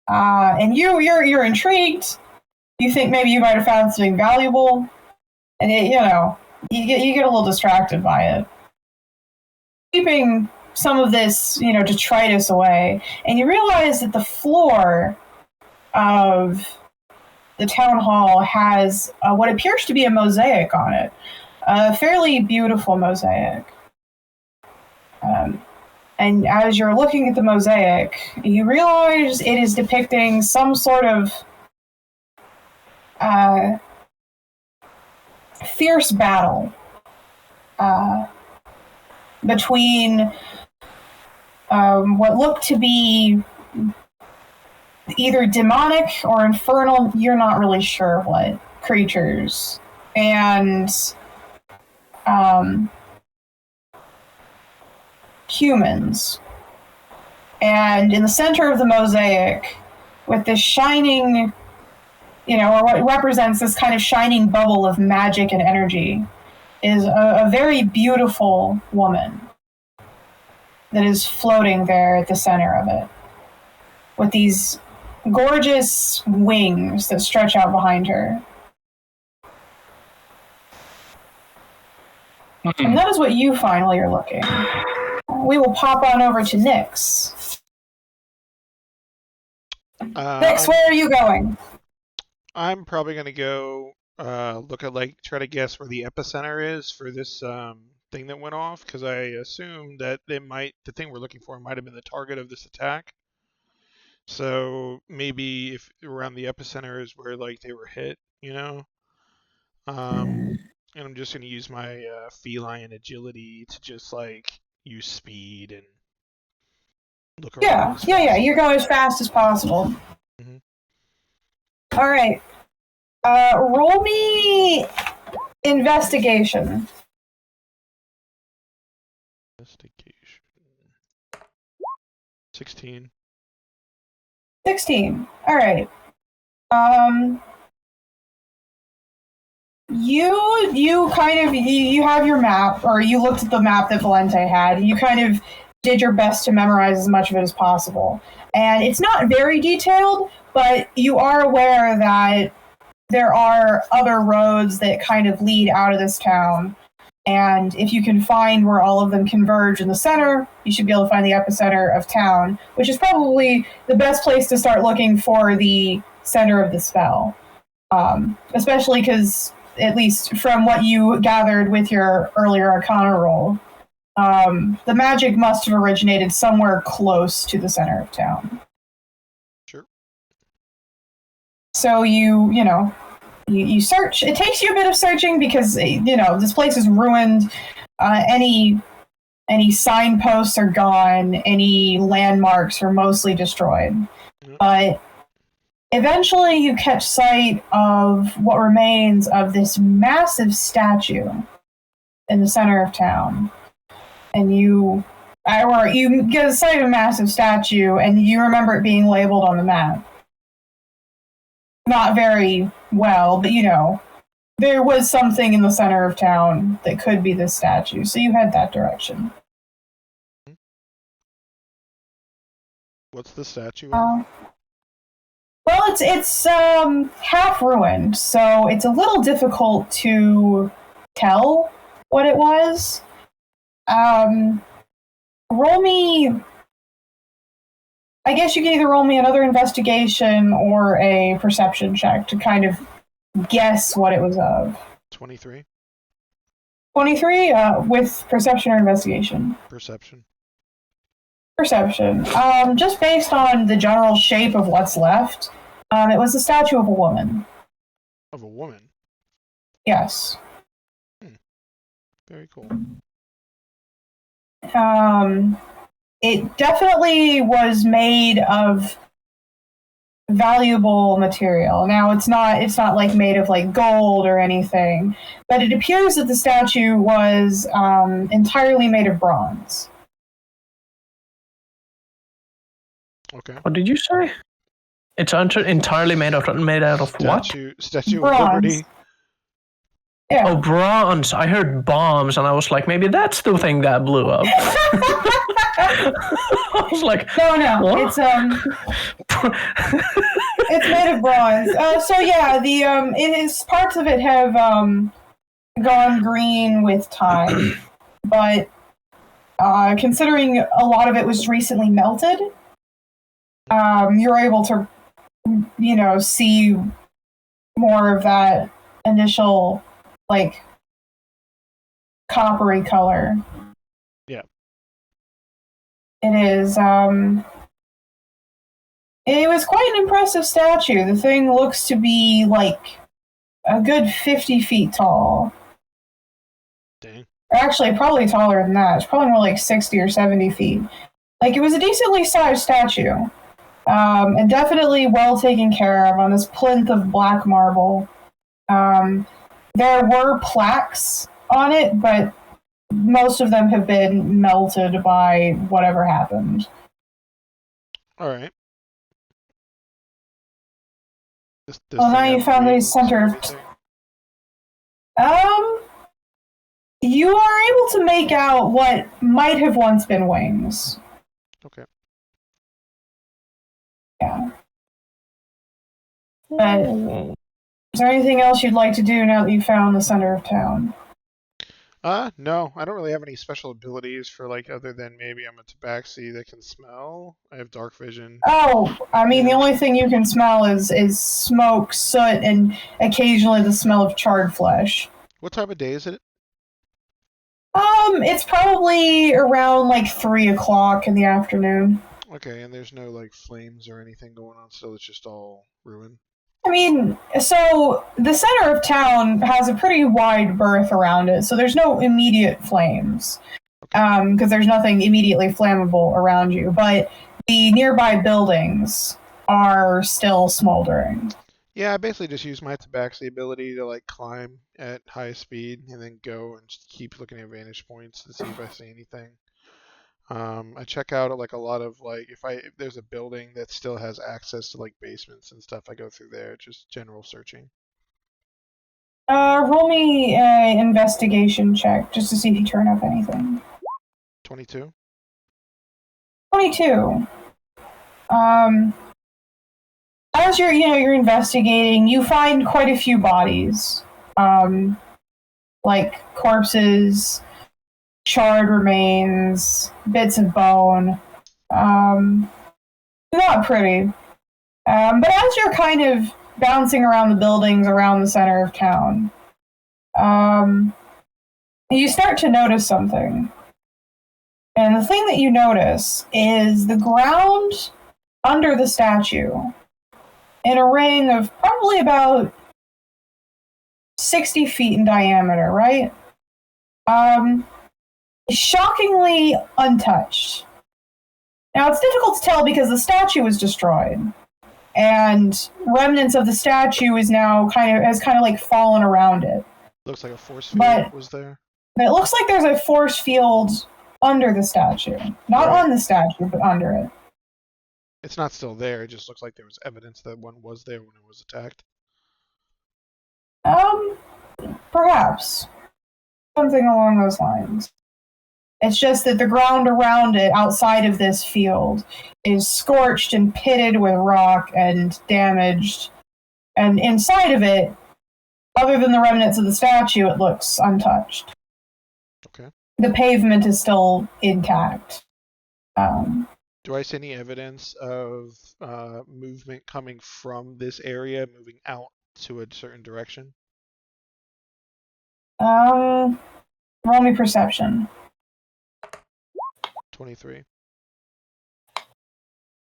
And you're intrigued. You think maybe you might have found something valuable, and you get a little distracted by it. Keeping some of this, detritus away, and you realize that the floor of the town hall has what appears to be a mosaic on it, a fairly beautiful mosaic. And as you're looking at the mosaic, you realize it is depicting some sort of fierce battle between what look to be either demonic or infernal, you're not really sure what, creatures, and humans. And in the center of the mosaic, with this shining, or what represents this kind of shining bubble of magic and energy, is a very beautiful woman that is floating there at the center of it, with these gorgeous wings that stretch out behind her. Mm-hmm. And that is what you find while you're looking. We will pop on over to Nyx. Nyx, where are you going? I'm probably going to go look at, try to guess where the epicenter is for this thing that went off, because I assume that the thing we're looking for might have been the target of this attack. So maybe if around the epicenter is where they were hit, And I'm just going to use my feline agility to just use speed and look around. Yeah. You're going as fast as possible. Mm-hmm. All right. Roll me investigation. 16. 16. All right. You kind of you have your map, or you looked at the map that Valente had, and you kind of did your best to memorize as much of it as possible. And it's not very detailed, but you are aware that there are other roads that kind of lead out of this town. And if you can find where all of them converge in the center, you should be able to find the epicenter of town, which is probably the best place to start looking for the center of the spell. Especially because, at least from what you gathered with your earlier Arcana roll, the magic must have originated somewhere close to the center of town. Sure. So you search. It takes you a bit of searching because, this place is ruined. Any signposts are gone. Any landmarks are mostly destroyed. Mm-hmm. But eventually you catch sight of what remains of this massive statue in the center of town. And you get a sight of a massive statue, and you remember it being labeled on the map. Not very well, but there was something in the center of town that could be this statue, so you head that direction. What's the statue? Well, it's half ruined, so it's a little difficult to tell what it was. Roll me. I guess you can either roll me another investigation or a perception check to kind of guess what it was of. 23. 23 with perception or investigation? Perception. Perception. Just based on the general shape of what's left, it was a statue of a woman. Of a woman? Yes. Very cool. It definitely was made of valuable material. Now it's not like made of like gold or anything, but it appears that the statue was entirely made of bronze. Okay. What did you say? It's entirely made out of what? Statue Bronze. of Liberty. Yeah. Oh, bronze. I heard bombs, and I was like, maybe that's the thing that blew up. I was like, no, what? it's it's made of bronze. So yeah, the it is parts of it have gone green with time, but considering a lot of it was recently melted, you're able to see more of that initial like coppery color. Yeah. It is it was quite an impressive statue. The thing looks to be like a good 50 feet tall. Dang. Actually, probably taller than that. It's probably more like 60 or 70 feet. Like, it was a decently sized statue. And definitely well taken care of on this plinth of black marble. There were plaques on it, but most of them have been melted by whatever happened. All right. This Well, now you found the center of... You are able to make out what might have once been wings. Okay. Yeah. But is there anything else you'd like to do now that you found the center of town? No, I don't really have any special abilities for like other than maybe I'm a tabaxi that can smell. I have dark vision. Oh, I mean, the only thing you can smell is smoke, soot, and occasionally the smell of charred flesh. What time of day is it? It's probably around like 3 o'clock in the afternoon. Okay, and there's no like flames or anything going on still, it's just all ruin. I mean, so the center of town has a pretty wide berth around it, so there's no immediate flames, because there's nothing immediately flammable around you, but the nearby buildings are still smoldering. Yeah, I basically just use my tabaxi ability to like climb at high speed and then go and just keep looking at vantage points to see if I see anything. I check out like a lot of like if there's a building that still has access to like basements and stuff, I go through there, just general searching. Roll me an investigation check just to see if you turn up anything. 22. 22. As you're investigating, you find quite a few bodies, like corpses, charred remains, bits of bone. Not pretty. But as you're kind of bouncing around the buildings around the center of town, you start to notice something. And the thing that you notice is the ground under the statue, in a ring of probably about 60 feet in diameter, right? Shockingly untouched. Now, it's difficult to tell because the statue was destroyed, and remnants of the statue has kind of like fallen around it. Looks like a force field was there. But it looks like there's a force field under the statue. Not on the statue, but under it. It's not still there, it just looks like there was evidence that one was there when it was attacked. Perhaps. Something along those lines. It's just that the ground around it, outside of this field, is scorched and pitted with rock and damaged. And inside of it, other than the remnants of the statue, it looks untouched. Okay. The pavement is still intact. Do I see any evidence of movement coming from this area, moving out to a certain direction? Roll me perception. 23.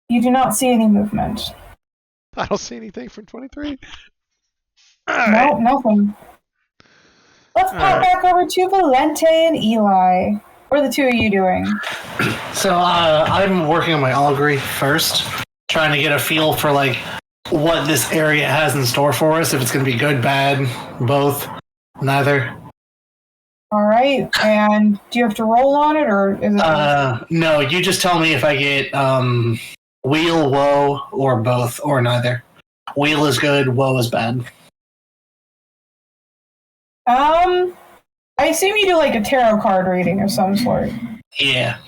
You do not see any movement. I don't see anything from 23. No, nothing. Let's pop back over to Valente and Eli. What are the two of you doing? So I'm working on my augury first, trying to get a feel for like what this area has in store for us. If it's going to be good, bad, both, neither. All right. And do you have to roll on it, or is it? No, you just tell me if I get wheel, woe, or both, or neither. Wheel is good, woe is bad. I assume you do like a tarot card reading of some sort. Yeah.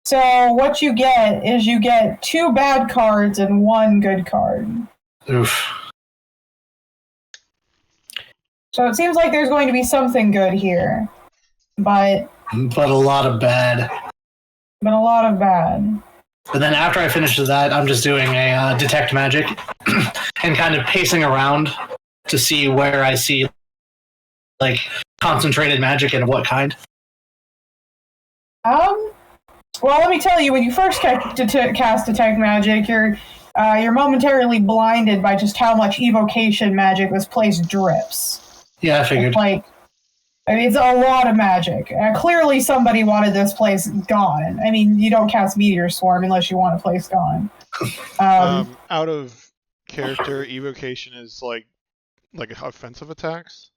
So what you get is you get 2 bad cards and 1 good card. Oof. So it seems like there's going to be something good here, but a lot of bad. But a lot of bad. But then after I finish that, I'm just doing a detect magic and kind of pacing around to see where I see like concentrated magic and what kind. Well, let me tell you, when you first cast detect magic, you're momentarily blinded by just how much evocation magic this place drips. Yeah, I figured. It's a lot of magic. Clearly, somebody wanted this place gone. I mean, you don't cast Meteor Swarm unless you want a place gone. Out of character, evocation is like offensive attacks.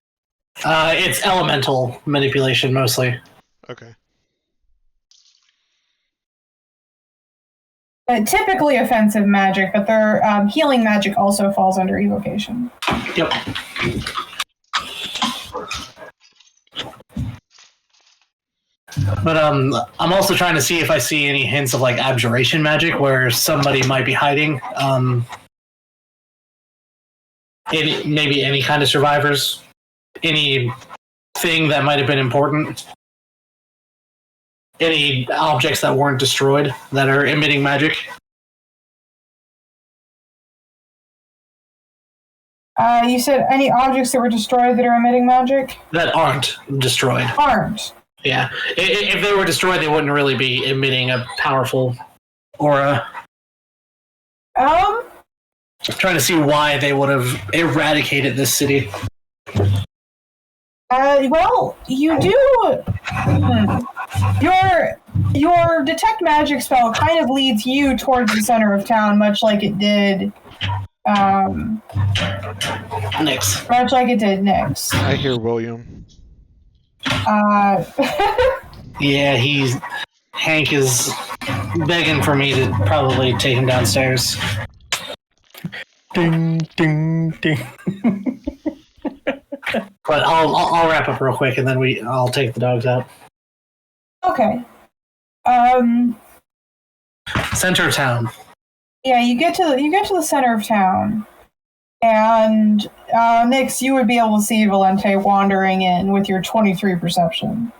It's elemental manipulation mostly. Okay. Typically offensive magic, but their healing magic also falls under evocation. Yep. But I'm also trying to see if I see any hints of like abjuration magic where somebody might be hiding. Maybe any kind of survivors, anything that might have been important, any objects that weren't destroyed that are emitting magic. You said any objects that were destroyed that are emitting magic? That aren't destroyed. Aren't. Yeah. If they were destroyed, they wouldn't really be emitting a powerful aura. I'm trying to see why they would have eradicated this city. Well, you do. Your detect magic spell kind of leads you towards the center of town, much like it did. Nyx. Much like it did Nyx. I hear William. Yeah, Hank is begging for me to probably take him downstairs. Ding, ding, ding. But I'll wrap up real quick and then I'll take the dogs out. Okay. Center of town. Yeah, you get to the center of town, and Nyx, you would be able to see Valente wandering in with your 23 perception.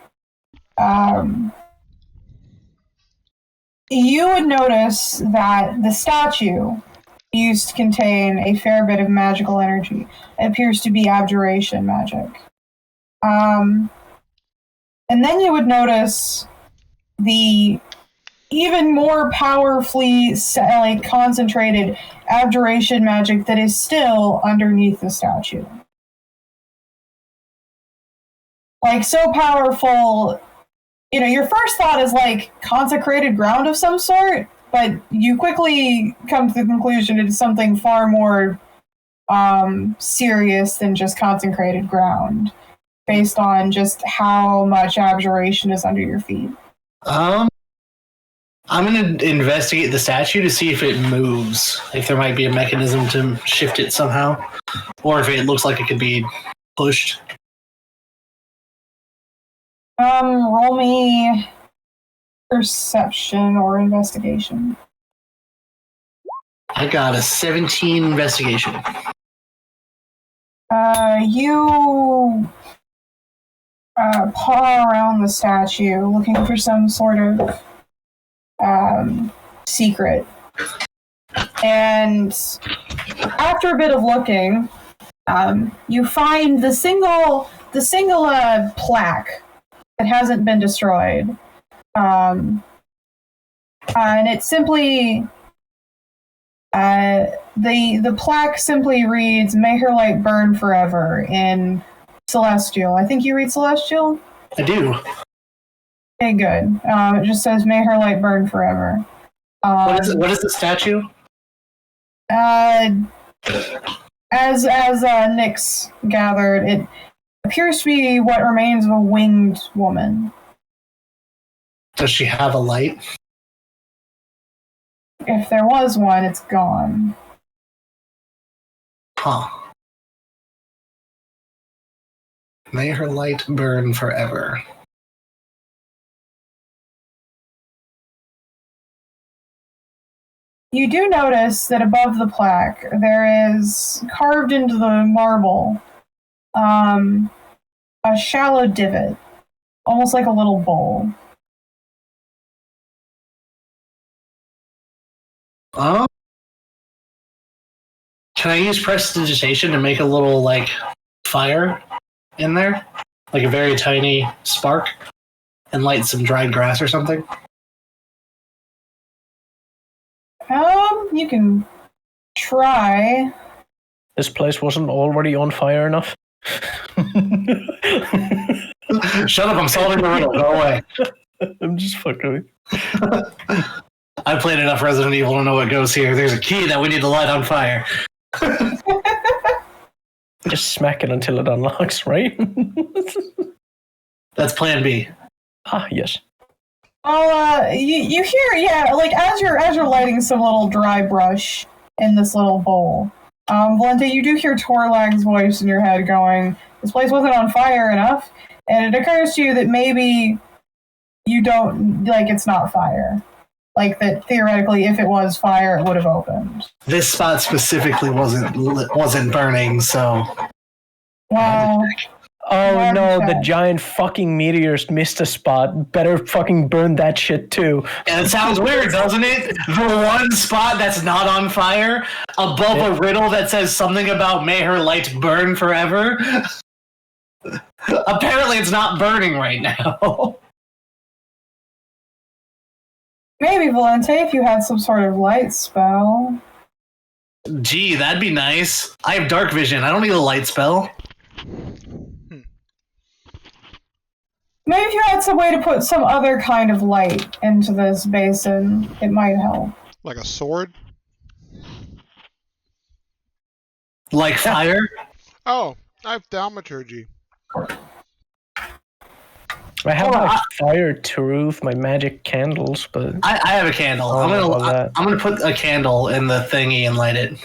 You would notice that the statue used to contain a fair bit of magical energy. It appears to be abjuration magic. And then you would notice the even more powerfully concentrated abjuration magic that is still underneath the statue. Like, so powerful, your first thought is like consecrated ground of some sort, but you quickly come to the conclusion it is something far more serious than just consecrated ground, based on just how much abjuration is under your feet. I'm going to investigate the statue to see if it moves, if there might be a mechanism to shift it somehow, or if it looks like it could be pushed. Roll me perception or investigation. I got a 17 investigation. You paw around the statue looking for some sort of secret. And after a bit of looking, you find the single plaque that hasn't been destroyed. And it simply the plaque simply reads, "May her light burn forever" in Celestial. I think you read Celestial? I do. Okay, good. It just says, "May her light burn forever." What is the statue? As Nyx gathered, it appears to be what remains of a winged woman. Does she have a light? If there was one, it's gone. Huh. May her light burn forever. You do notice that above the plaque, there is carved into the marble a shallow divot, almost like a little bowl. Can I use prestidigitation to make a little, like, fire in there? Like a very tiny spark? And light some dried grass or something? You can try. This place wasn't already on fire enough. Shut up, I'm solving the riddle. Go away. I'm just fucking with you. I played enough Resident Evil to know what goes here. There's a key that we need to light on fire. Just smack it until it unlocks, right? That's plan B. Ah, yes. You hear, yeah, like as you're lighting some little dry brush in this little bowl, Valente, you do hear Torlag's voice in your head going, "This place wasn't on fire enough," and it occurs to you that maybe you don't, like, it's not fire. Like, that theoretically, if it was fire, it would have opened. This spot specifically wasn't burning, so... Well... Oh no, the giant fucking meteors missed a spot. Better fucking burn that shit too. And it sounds weird, doesn't it? The one spot that's not on fire, above a riddle that says something about "May her light burn forever." Apparently it's not burning right now. Maybe, Valente, if you had some sort of light spell. Gee, that'd be nice. I have dark vision. I don't need a light spell. Maybe if you had some way to put some other kind of light into this basin, it might help. Like a sword? Like fire? Oh, I have thaumaturgy. I have fire truth, my magic candles, but I have a candle. I'm gonna put a candle in the thingy and light it.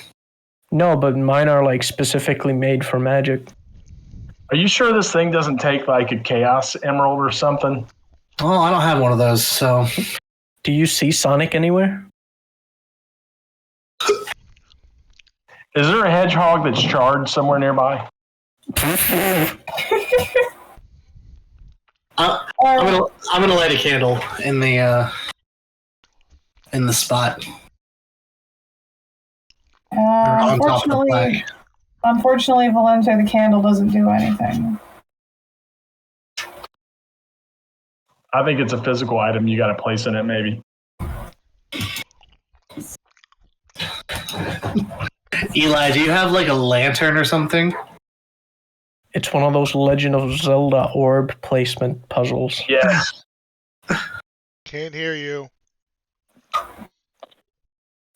No, but mine are like specifically made for magic. Are you sure this thing doesn't take like a chaos emerald or something? Oh, I don't have one of those, so... Do you see Sonic anywhere? Is there a hedgehog that's charred somewhere nearby? I'm gonna light a candle in the spot. On top of the flag. Unfortunately, Valente, the candle doesn't do anything. I think it's a physical item you got to place in it, maybe. Eli, do you have like a lantern or something? It's one of those Legend of Zelda orb placement puzzles. Yes. Can't hear you.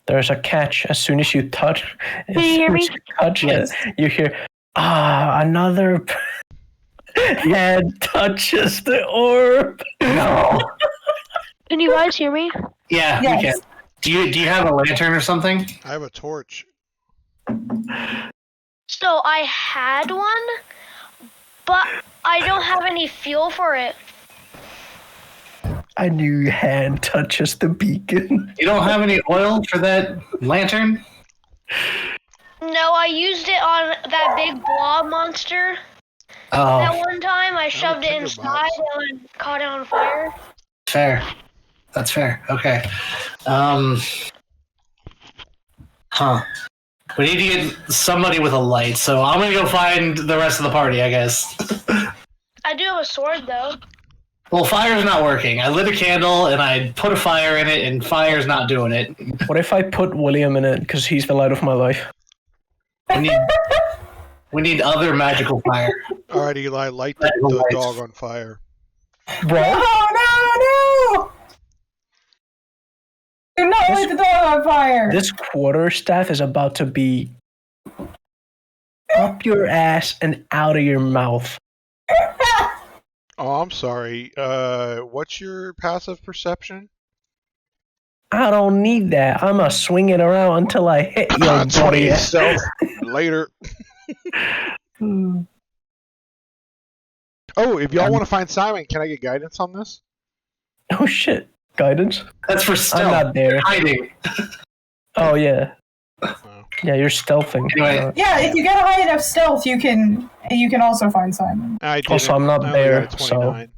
There's a catch. As soon as you touch, Can you hear me? Yes. You hear, another head touches the orb. No. Can you guys hear me? Yeah, Yes. we can. Do you have a lantern or something? I have a torch. So I had one, but I don't have any fuel for it. A new hand touches the beacon. You don't have any oil for that lantern? No, I used it on that big blob monster. Oh, That one time I shoved it inside tinderbox. and caught it on fire. fair. That's fair. Okay. Huh. We need to get somebody with a light, so I'm gonna go find the rest of the party, I guess. I do have a sword though. Well, fire's not working. I lit a candle and I put a fire in it, and fire's not doing it. What if I put William in it because he's the light of my life? We need other magical fire. All right, Eli, light the dog on fire. Bro, No! Do not light the dog on fire! this quarterstaff is about to be up your ass and out of your mouth. Oh, I'm sorry. What's your passive perception? I don't need that. I'm gonna swing it around until I hit your 20 body. stealth. Later. Oh, if y'all want to find Simon, can I get guidance on this? Oh shit. Guidance? That's for stealth. I'm not there. Hiding. Oh yeah. Oh. Yeah, you're stealthing. Anyway. Yeah, if you get a high enough stealth, you can also find Simon. I didn't. Also, I'm not I only there, got a so- 29.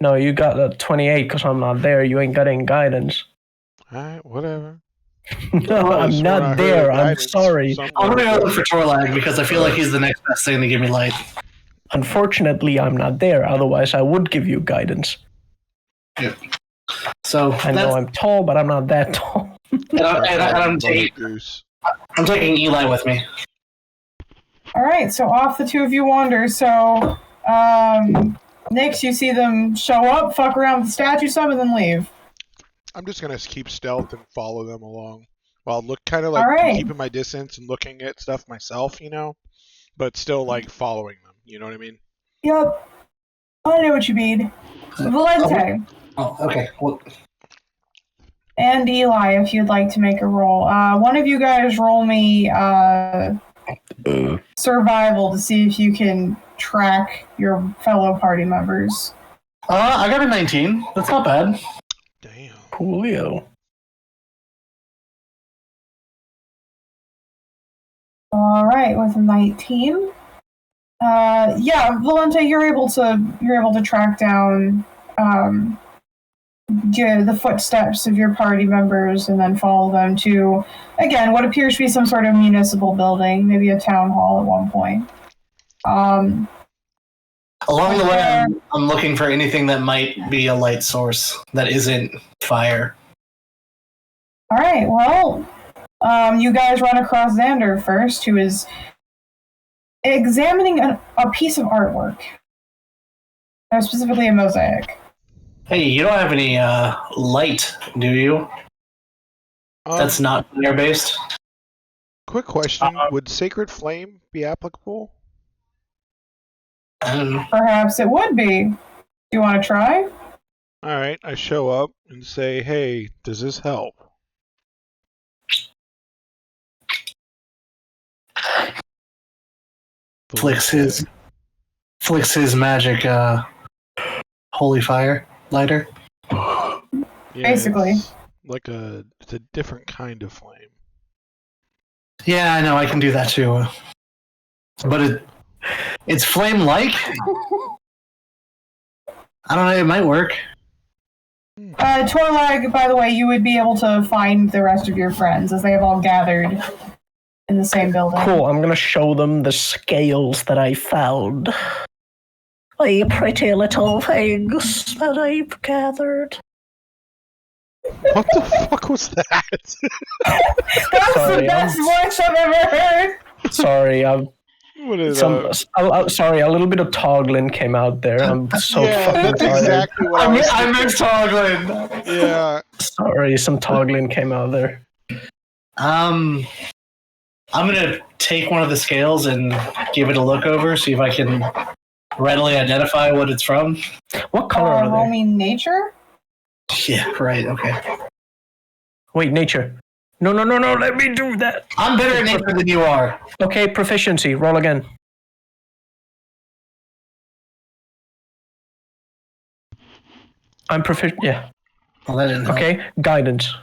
No, you got a 28 because I'm not there. You ain't got any guidance. Alright, whatever. No, I I'm swear I not heard there. I'm guidance sorry. somewhere. I'm gonna go look for Torlag because I feel like he's the next best thing to give me light. Unfortunately, I'm not there. Otherwise, I would give you guidance. So I know I'm tall, but I'm not that tall. I'm taking Goose. Eli with me. Alright, so off the two of you wander. So, Nix, you see them show up, fuck around with the statue some, and then leave. I'm just gonna keep stealth and follow them along. While look kind of like Alright. keeping my distance and looking at stuff myself, you know, but still like following them. You know what I mean? Yup. I know what you mean. Valente. Oh, okay. Well, And Eli, if you'd like to make a roll. One of you guys roll me survival to see if you can track your fellow party members. I got a 19. That's not bad. Damn. Coolio. All right, with a 19. Yeah, Valente, you're able to track down the footsteps of your party members and then follow them to, again, what appears to be some sort of municipal building, maybe a town hall at one point. Along the way, I'm looking for anything that might be a light source that isn't fire. All right, well, you guys run across Xander first, who is examining a piece of artwork, specifically a mosaic. Hey, you don't have any light, do you? That's not fire-based? Quick question: would Sacred Flame be applicable? Perhaps it would be. Do you want to try? All right, I show up and say, "Hey, does this help?" Flicks his magic holy fire lighter. Yeah, Basically. it's a different kind of flame. Yeah, I know, I can do that too. But it's flame-like? I don't know, it might work. Torlag, by the way, you would be able to find the rest of your friends as they have all gathered in the same building. Cool, I'm gonna show them the scales that I found. The pretty little things that I've gathered. What the fuck was that? That's Sorry, the best voice I've ever heard! Sorry, What is sorry, a little bit of Toglin came out there. I'm so yeah, fucking that's tired. exactly what I was I thinking. missed Toglin! Yeah. Sorry, some Toglin came out there. I'm gonna take one of the scales and give it a look over, see if I can readily identify what it's from. What color are Roll they? me nature? Yeah, right, okay. Wait, nature. No, let me do that. I'm better at nature than you are. Okay, proficiency. Roll again. I'm proficient. Yeah. Well, that didn't help. Okay. Guidance.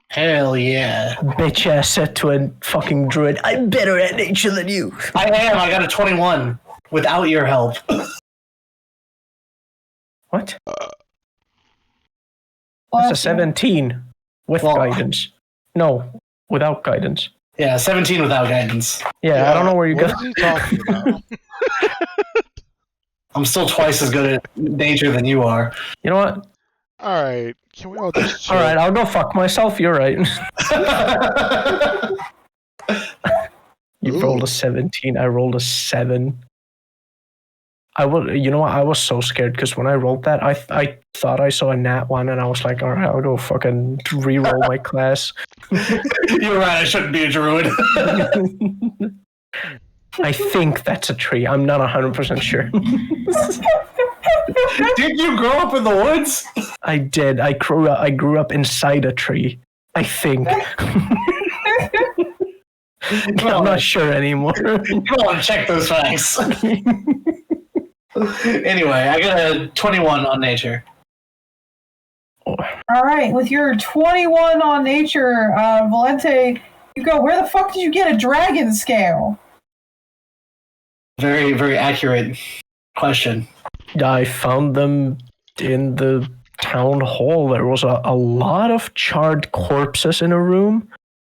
Hell yeah. Bitch ass said to a fucking druid, I'm better at nature than you. I am. I got a 21 without your help. What? That's a 17 with guidance. No, without guidance. Yeah, 17 without guidance. Yeah, I don't know where you what got. is he talking about? I'm still twice as good at nature than you are. You know what? All right, can we all just chill? All right, I'll go fuck myself. You're right. You rolled a 17. I rolled a 7. You know what? I was so scared because when I rolled that, I thought I saw a nat 1, and I was like, all right, I'll go fucking re-roll my class. You're right. I shouldn't be a druid. I think that's a tree. I'm not 100% sure. Did you grow up in the woods? I did. I grew up inside a tree. I think. I'm not sure anymore. Come on, check those facts. Anyway, I got a 21 on nature. All right, with your 21 on nature, Valente, you go, where the fuck did you get a dragon scale? Very, very accurate question. I found them in the town hall. There was a lot of charred corpses in a room.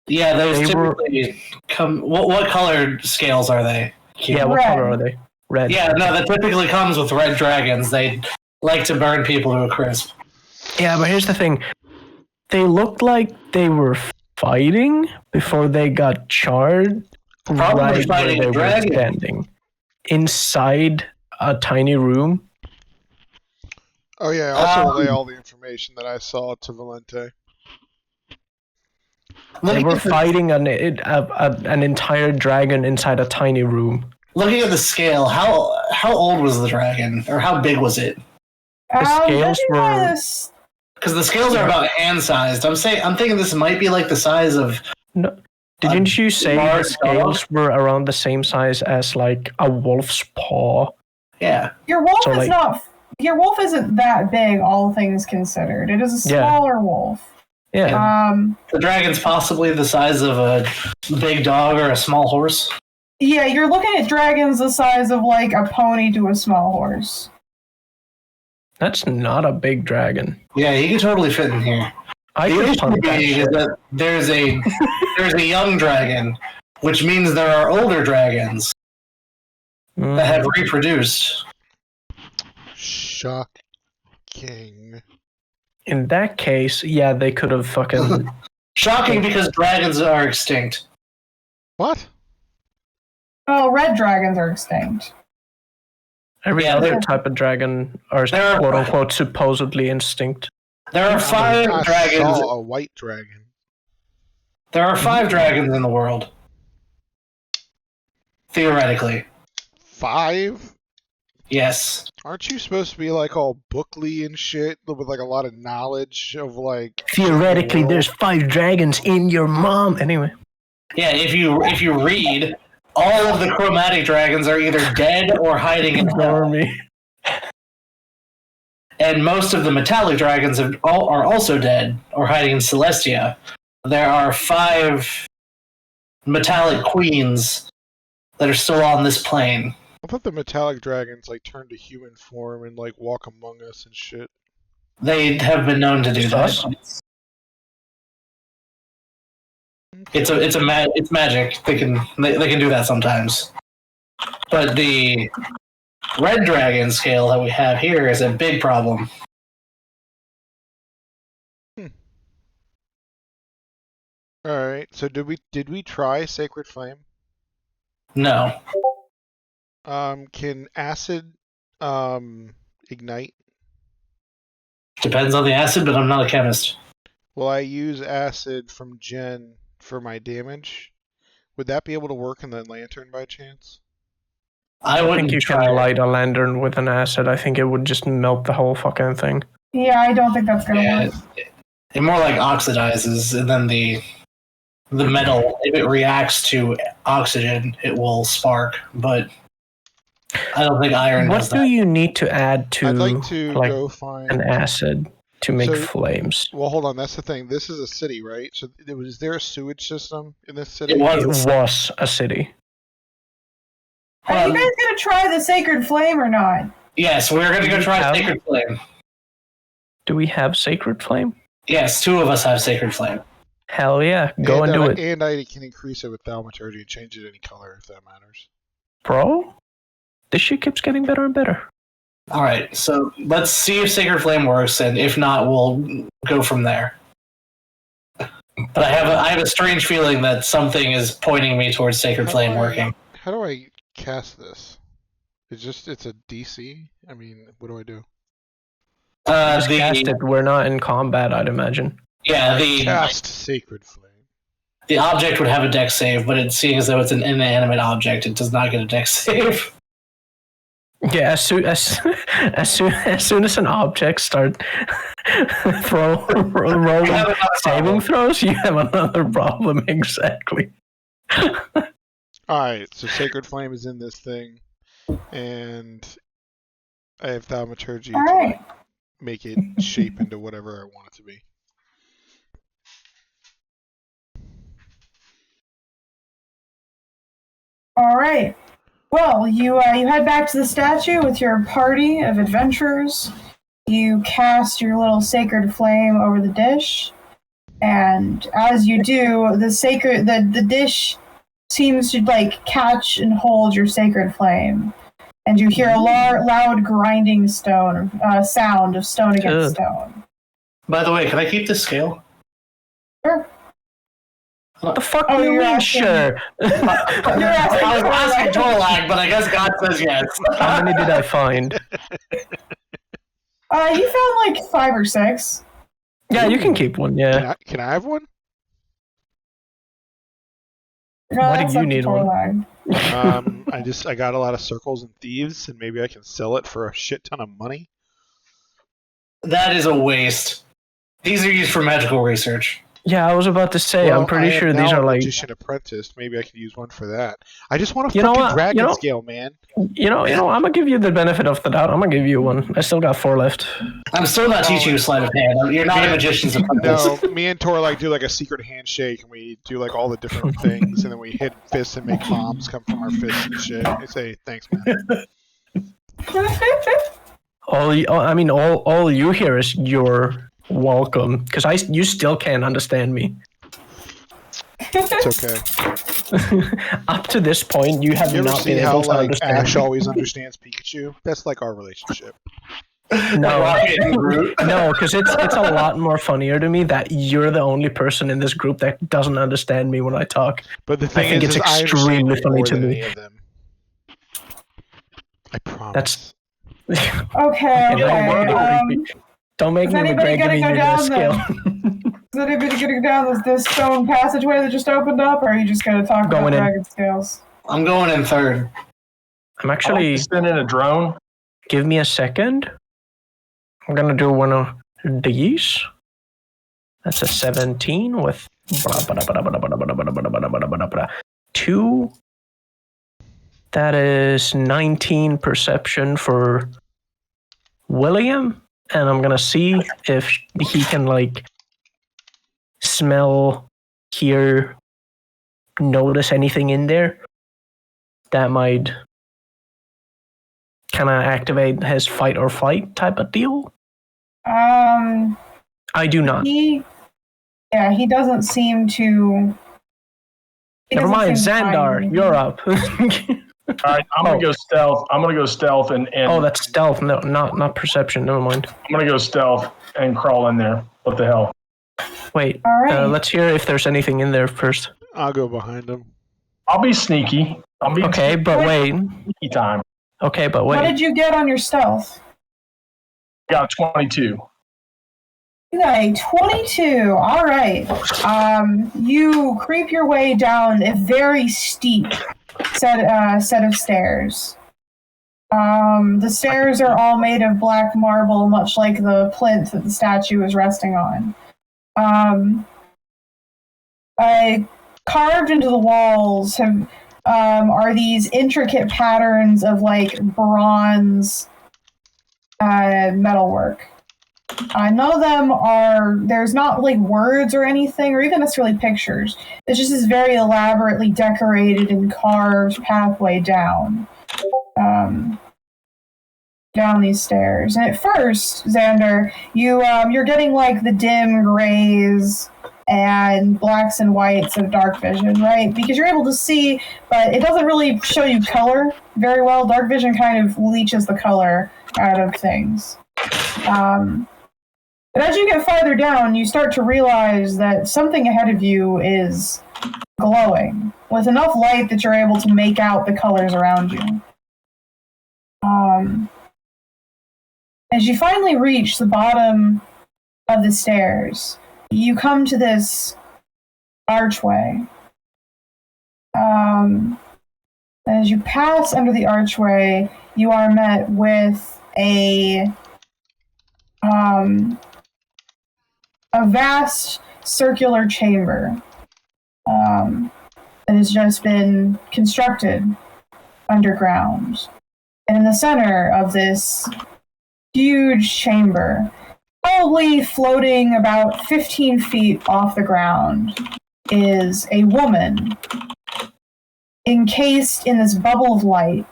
Yeah, those typically come. What colored scales are they? Yeah, what color are they? Red. Yeah, no, that typically comes with red dragons. They like to burn people to a crisp. Yeah, but here's the thing. They looked like they were fighting before they got charred. Probably right fighting where a they were dragon. standing. Inside a tiny room. Oh yeah, I also relay all the information that I saw to Valente. They were fighting an entire dragon inside a tiny room. Looking at the scale, how old was the dragon, or how big was it? The scales were. Because the scales are about hand-sized. I'm thinking this might be like the size of. No, didn't you say the scales were around the same size as like a wolf's paw? Yeah. Your wolf is not. Your wolf isn't that big, all things considered. It is a smaller wolf. Yeah. The dragon's possibly the size of a big dog or a small horse. Yeah, you're looking at dragons the size of like a pony to a small horse. That's not a big dragon. Yeah, he could totally fit in here. The issue being is that there's a young dragon, which means there are older dragons that have reproduced. Shocking. In that case, yeah, they could have fucking. Shocking because dragons are extinct. What? Oh, red dragons are extinct. Every other type of dragon are quote unquote supposedly extinct. There are 5 dragons. I saw a white dragon. There are 5 dragons in the world. Theoretically. 5? Yes. Aren't you supposed to be like all bookly and shit with like a lot of knowledge of like? Theoretically, there's 5 dragons in your mom. Anyway. Yeah, if you read, all of the chromatic dragons are either dead or hiding in hell. And most of the metallic dragons are also dead or hiding in Celestia. There are 5 metallic queens that are still on this plane. I thought the metallic dragons like turn to human form and like walk among us and shit. They have been known to do that. It's magic. They can do that sometimes. But the red dragon scale that we have here is a big problem. All right. So did we try Sacred Flame? No. Can acid ignite? Depends on the acid, but I'm not a chemist. Will I use acid from Jen for my damage? Would that be able to work in the lantern by chance? I think you can light a lantern with an acid. I think it would just melt the whole fucking thing. Yeah, I don't think that's gonna work. It more like oxidizes, and then the metal, if it reacts to oxygen, it will spark. But I don't think iron What does do that. you need to add to I'd like to go find an acid to make flames? Well, hold on. That's the thing. This is a city, right? So, is there a sewage system in this city? It It was. was a city. Are you guys gonna try the sacred flame or not? Yes, we're going to go try Sacred Flame. Do we have Sacred Flame? Yes, 2 of us have Sacred Flame. Hell yeah, go and do it. And I can increase it with thaumaturgy and change it any color if that matters. Bro, this shit keeps getting better and better. All right, so let's see if Sacred Flame works, and if not, we'll go from there. But I have a strange feeling that something is pointing me towards Sacred Flame working. How do I cast this? It's a DC? I mean, what do I do? Just cast it. We're not in combat, I'd imagine. Yeah, cast Sacred Flame. The object would have a dex save, but seeing as though it's an inanimate object, it does not get a dex save. Yeah, as soon as an object starts rolling saving throws, you have another problem. Exactly. Alright, so Sacred Flame is in this thing, and I have thaumaturgy to make it shape into whatever I want it to be. All right. Well, you head back to the statue with your party of adventurers. You cast your little sacred flame over the dish, and as you do, the dish seems to catch and hold your sacred flame, and you hear a loud grinding sound of stone against stone. By the way, can I keep this scale? Sure. What the fuck do you mean, sure? I was asking Torlag, but I guess God says yes. How many did I find? You found 5 or 6. Yeah, you can keep one, yeah. Can I have one? No, why do you need one? I got a lot of circles and thieves, and maybe I can sell it for a shit ton of money. That is a waste. These are used for magical research. Yeah, I was about to say, I'm pretty sure these are Magician Apprentice. Maybe I could use one for that. I just want a fucking dragon scale, man. You know, I'm gonna give you the benefit of the doubt. I'm gonna give you one. I still got 4 left. I'm still not teaching you sleight of hand. You're not a magician's apprentice. No, me and Tor do a secret handshake, and we do all the different things, and then we hit fists and make bombs come from our fists and shit. I say thanks, man. All you hear is you're welcome, because you still can't understand me. It's okay. Up to this point, you have not been able to understand Ash me. always understands Pikachu? That's our relationship. No, because it's a lot more funnier to me that you're the only person in this group that doesn't understand me when I talk. But the thing I think it's extremely funny to me. I promise. Okay. Don't make me regret giving you this skill. Is anybody gonna go down this stone passageway that just opened up, or are you just gonna talk about dragon scales? I'm going in third. I'm actually sending a drone. Give me a second. I'm gonna do one of these. That's a 17 with 2. That is 19 perception for William. And I'm gonna see if he can smell, hear, notice anything in there that might kind of activate his fight or flight type of deal. I do not. He doesn't seem to. Never mind, Xandar, you're up. All right, I'm gonna go stealth. And oh, that's stealth. No, not perception. Never mind. I'm gonna go stealth and crawl in there. What the hell? Wait. All right. Let's hear if there's anything in there first. I'll go behind him. I'll be sneaky. Okay, but wait. Sneaky time. Okay, but wait. What did you get on your stealth? Got 22. You got a 22. All right. You creep your way down a very steep set of stairs. The stairs are all made of black marble, much like the plinth that the statue is resting on. Carved into the walls are these intricate patterns of like bronze metalwork. None of them are, there's not like words or anything, or even necessarily pictures. It's just this very elaborately decorated and carved pathway down these stairs. And at first, Xander, you're getting like the dim grays and blacks and whites of dark vision, right? Because you're able to see, but it doesn't really show you color very well. Dark vision kind of leaches the color out of things. But as you get farther down, you start to realize that something ahead of you is glowing with enough light that you're able to make out the colors around you. As you finally reach the bottom of the stairs, you come to this archway. As you pass under the archway, you are met with a vast circular chamber that has just been constructed underground. And in the center of this huge chamber, probably floating about 15 feet off the ground, is a woman encased in this bubble of light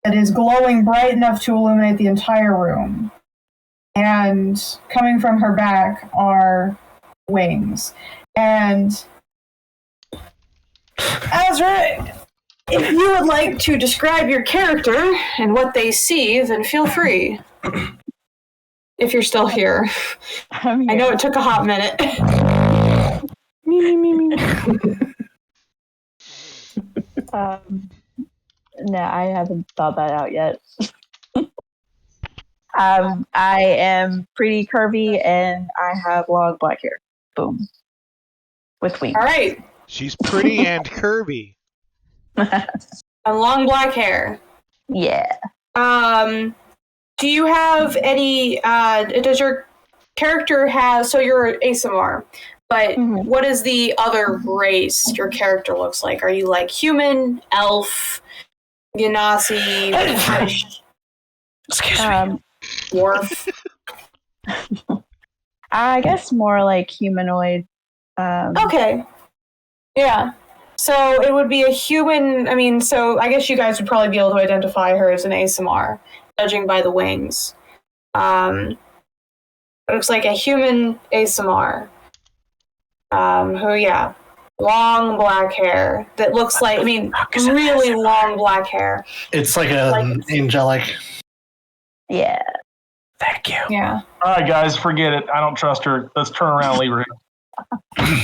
that is glowing bright enough to illuminate the entire room. And coming from her back are wings. And Azra, if you would like to describe your character and what they see, then feel free. If you're still here. I know it took a hot minute. No, I haven't thought that out yet. I am pretty curvy and I have long black hair. Boom. With wings. All right. She's pretty and curvy. And long black hair. Yeah. Do you have any, does your character have, so you're ASMR, but what is the other race your character looks like? Are you like human, elf, Genasi, Excuse me. Dwarf? I guess more like humanoid. Okay. Yeah. So it would be a human, so I guess you guys would probably be able to identify her as an ASMR, judging by the wings. It looks like a human ASMR. Long black hair that looks like, really long black hair. It's like angelic. Yeah. Thank you. Yeah. All right, guys, forget it. I don't trust her. Let's turn around and leave her here.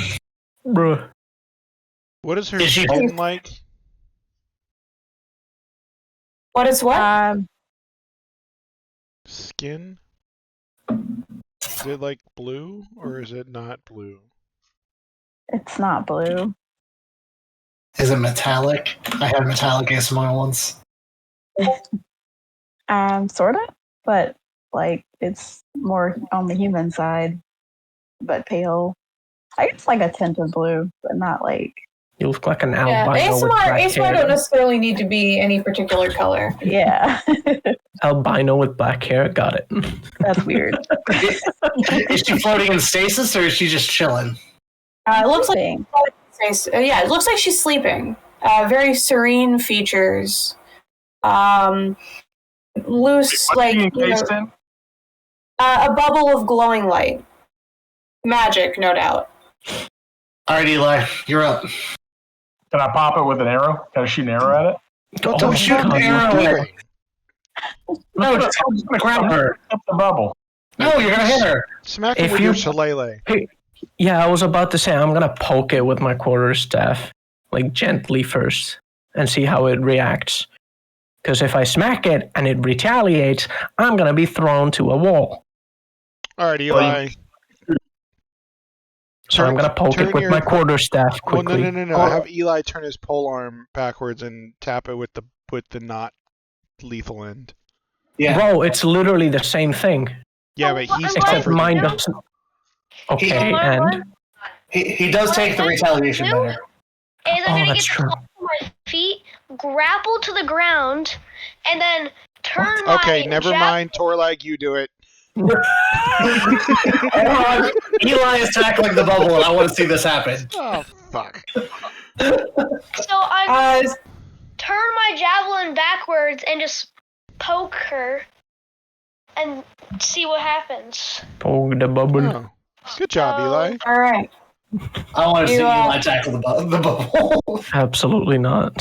Bruh. What is her Is she- skin like? What is what? Skin? Is it like blue or is it not blue? It's not blue. Is it metallic? I had metallic ASMR once. Sort of, but like it's more on the human side, but pale. I guess like a tint of blue, but not like. You look like an Yeah, albino with black ASMR hair. don't necessarily need to be any particular color. Yeah. Albino with black hair. Got it. That's weird. Is she floating in stasis or is she just chilling? It looks like Thing. it looks like she's sleeping. Very serene features. Loose, like a bubble of glowing light. Magic, no doubt. All right, Eli, you're up. Can I pop it with an arrow? Can I shoot an arrow at it? Don't shoot an arrow at her. No, just gonna grab her. Up the bubble. No, you're gonna hit her. Smack him If with you- your shillelagh. Yeah, I was about to say I'm gonna poke it with my quarterstaff, like gently first, and see how it reacts. Because if I smack it and it retaliates, I'm gonna be thrown to a wall. All right, Eli. So I'm gonna poke it with my quarterstaff Well, quickly. no. Have Eli turn his pole arm backwards and tap it with the not lethal end. Yeah. Bro, it's literally the same thing. Yeah, but he's Except different. mine doesn't. Okay, and He does take the retaliation better. Is I'm Oh, gonna that's get true. the claws on my feet grapple to the ground and then turn my Okay, never mind. Torlag, you do it. Eli is tackling the bubble, and I want to see this happen. Oh, fuck. So I turn my javelin backwards and just poke her and see what happens. Poke the bubble. Oh. Good job, Eli. All right. I want to see Eli tackle the bubble. Absolutely not.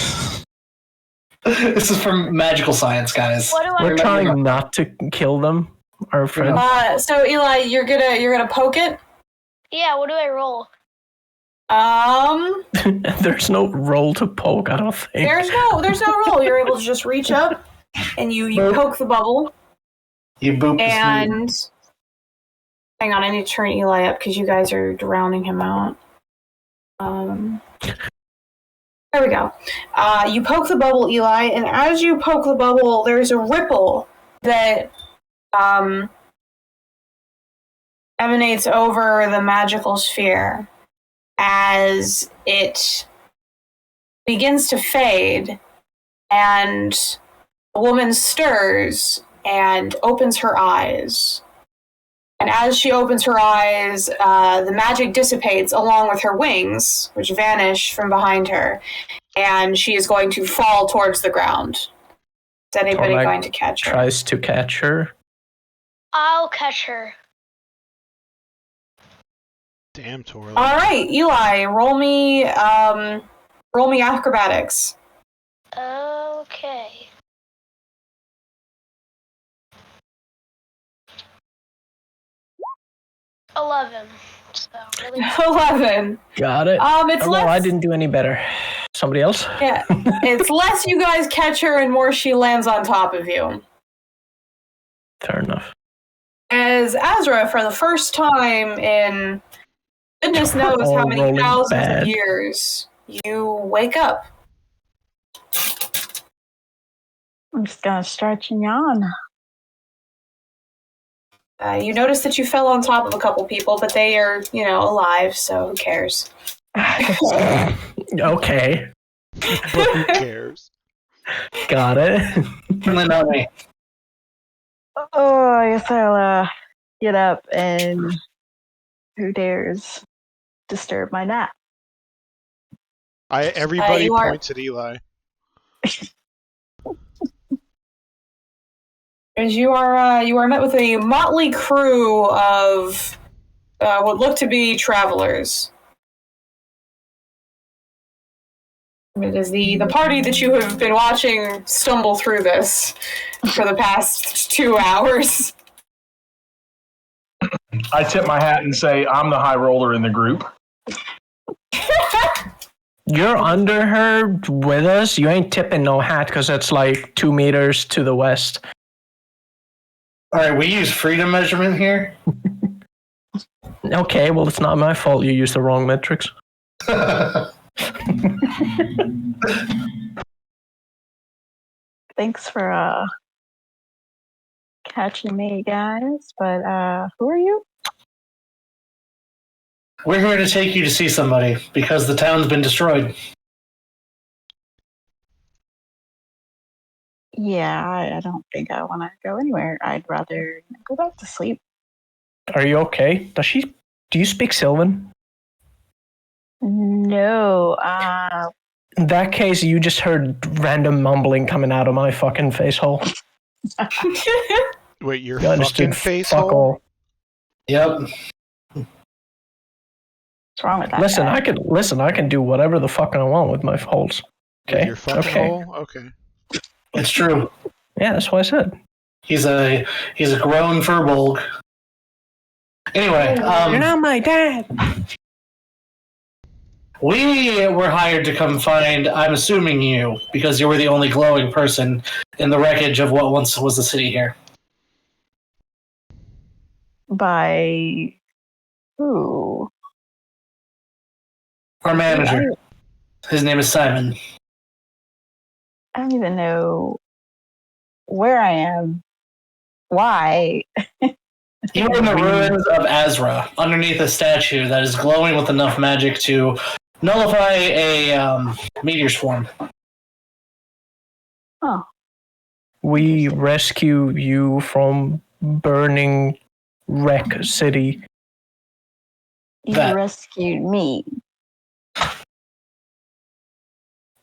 This is from magical science, guys. What do I We're trying not to kill them, our friends. So Eli, you're gonna poke it. Yeah, what do I roll? There's no roll to poke, I don't think. There's no roll. You're able to just reach up and you poke the bubble. You boop and hang on, I need to turn Eli up because you guys are drowning him out. There we go. You poke the bubble, Eli, and as you poke the bubble, there's a ripple that emanates over the magical sphere as it begins to fade, and a woman stirs and opens her eyes. And as she opens her eyes, the magic dissipates along with her wings, which vanish from behind her, and she is going to fall towards the ground. Is anybody going to catch her? Tries to catch her. I'll catch her. Damn, Torlag. All right, Eli, roll me acrobatics. Okay. $11. So really 11. Got it. It's well, less. I didn't do any better. Somebody else? Yeah, it's less you guys catch her and more she lands on top of you. Fair enough. As Azra, for the first time in goodness knows how many thousands of years, you wake up. I'm just gonna stretch and yawn. You notice that you fell on top of a couple people, but they are, alive, so who cares? Okay. Who cares? Got it. Really not me. Oh, I guess I'll get up and who dares disturb my nap? Everybody points at Eli. As you are met with a motley crew of what look to be travelers. It is the party that you have been watching stumble through this for the past 2 hours. I tip my hat and say, I'm the high roller in the group. You're under her with us? You ain't tipping no hat because it's like 2 meters to the west. All right, we use freedom measurement here. Okay, well, it's not my fault you used the wrong metrics. Thanks for catching me, guys. But who are you? We're here to take you to see somebody because the town's been destroyed. Yeah, I don't think I want to go anywhere. I'd rather go back to sleep. Are you okay? Do you speak Sylvan? No. In that case, you just heard random mumbling coming out of my fucking face hole. Wait, your You understood fucking face fuck hole? all. Yep. What's wrong with that? Listen, guy? I can do whatever the fuck I want with my holes. Okay. Your fucking Okay. hole? Okay. It's true. Yeah, that's what I said. He's a grown furbolg. Anyway, You're not my dad. we were hired to come find, I'm assuming you, because you were the only glowing person in the wreckage of what once was the city here. By who? Our manager. His name is Simon. I don't even know where I am. Why? You are in the ruins of Azra, underneath a statue that is glowing with enough magic to nullify a meteor swarm. Oh. We rescue you from burning wreck city. You That- rescued me.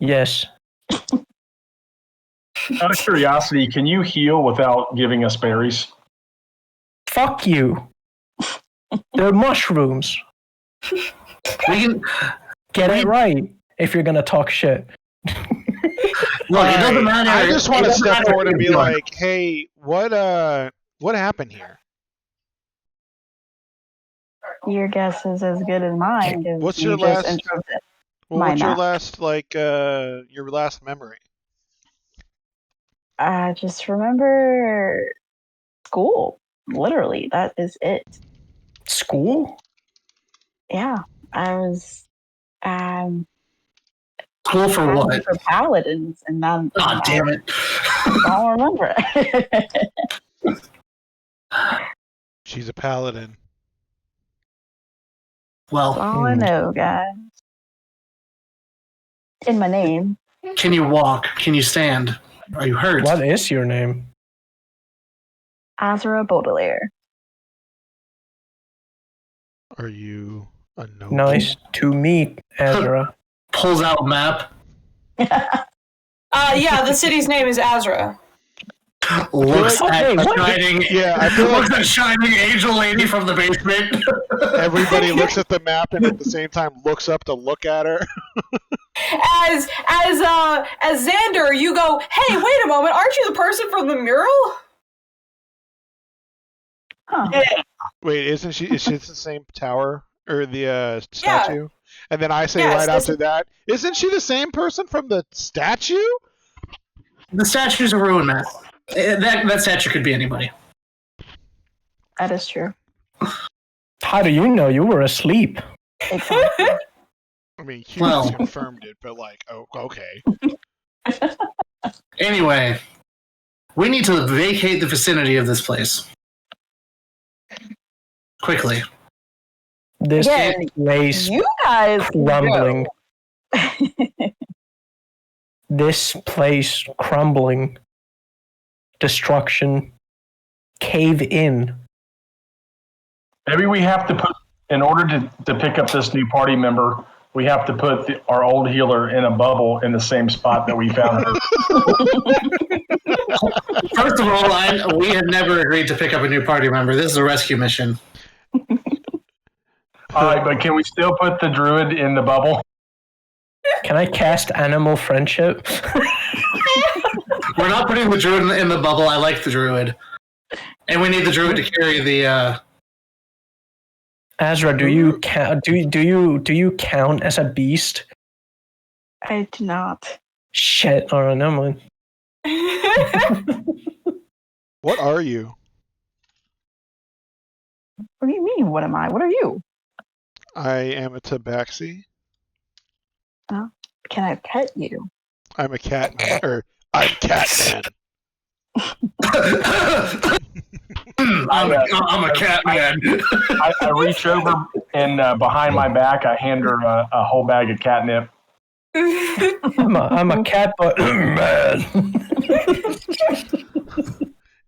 Yes. Out of curiosity, can you heal without giving us berries? Fuck you. They're mushrooms. We can Get it right if you're gonna talk shit. look. It doesn't matter. I just want it to doesn't step matter forward if and be you're drunk. like, "Hey, what happened here? Your guess is as good as mine. 'Cause What's you your just last- introed it. Well, Mine what's your not. last your last memory?" I just remember school. Literally, that is it. School? Yeah, I was Cool for what? for paladins, and then God damn it! I don't remember it. She's a paladin. Well, all I know, guys. In my name. can you walk? Can you stand? Are you hurt? What is your name? Azra Baudelaire. Are you a noble? Nice to meet, Ezra. Pulls out a map. Yeah, the city's name is Azra. Looks like- at Hey, the what? shining. Yeah, I feel like Looks at shining angel lady from the basement. everybody looks at the map and at the same time looks up to look at her. As Xander, you go, hey, wait a moment, aren't you the person from the mural? Huh. Wait, isn't she? Is she the same tower or the statue? And then I say Yes, right this- after that, isn't she the same person from the statue? The statue's a ruin map. That statue could be anybody. That is true. How do you know you were asleep? Exactly. I mean, humans Well- confirmed it, but like, oh, okay. Anyway, we need to vacate the vicinity of this place. Quickly. This Yeah, place you guys crumbling. This place crumbling. Destruction. Cave in. Maybe we have to put, in order to pick up this new party member, we have to put our old healer in a bubble in the same spot that we found her. First of all, we have never agreed to pick up a new party member. This is a rescue mission. All right, but can we still put the druid in the bubble? Can I cast animal friendship? We're not putting the druid in the bubble. I like the druid. And we need the druid to carry the Azra, do you count? Do you count as a beast? I do not. Shit! All right, never mind. What are you? What do you mean? What am I? What are you? I am a tabaxi. Can I pet you? I'm a cat man, or I'm Catman. I'm a cat man. I reach over and behind my back, I hand her a whole bag of catnip. I'm a cat, but man.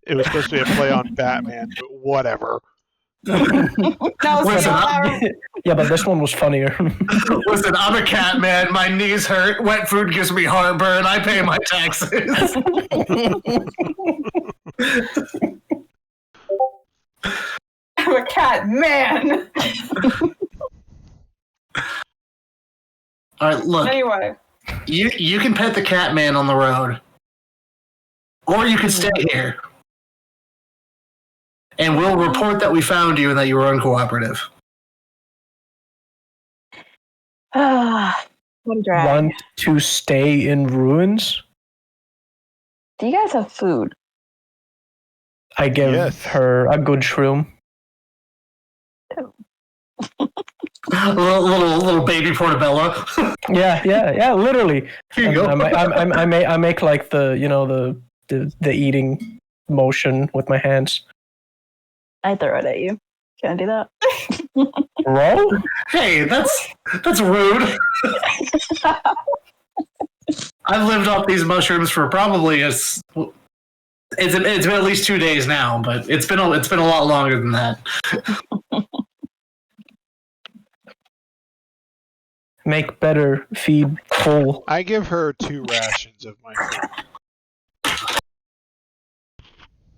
It was supposed to be a play on Batman, but whatever. That was Listen, Yeah, but this one was funnier. Listen, I'm a cat man. My knees hurt. Wet food gives me heartburn. I pay my taxes. I'm a cat man. All right, look. Anyway. You can pet the cat man on the road. Or you can stay here. And we'll report that we found you and that you were uncooperative. What a drag. Want to stay in ruins? Do you guys have food? I give Yes. her a good shroom. little baby portobello. Yeah, literally. Here you go. I make like the eating motion with my hands. I throw it at you. Can I do that? Roll? Hey, that's rude. I've lived off these mushrooms for probably it's been at least 2 days now, but it's been a lot longer than that. Make better, feed full. I give her 2 rations of my food.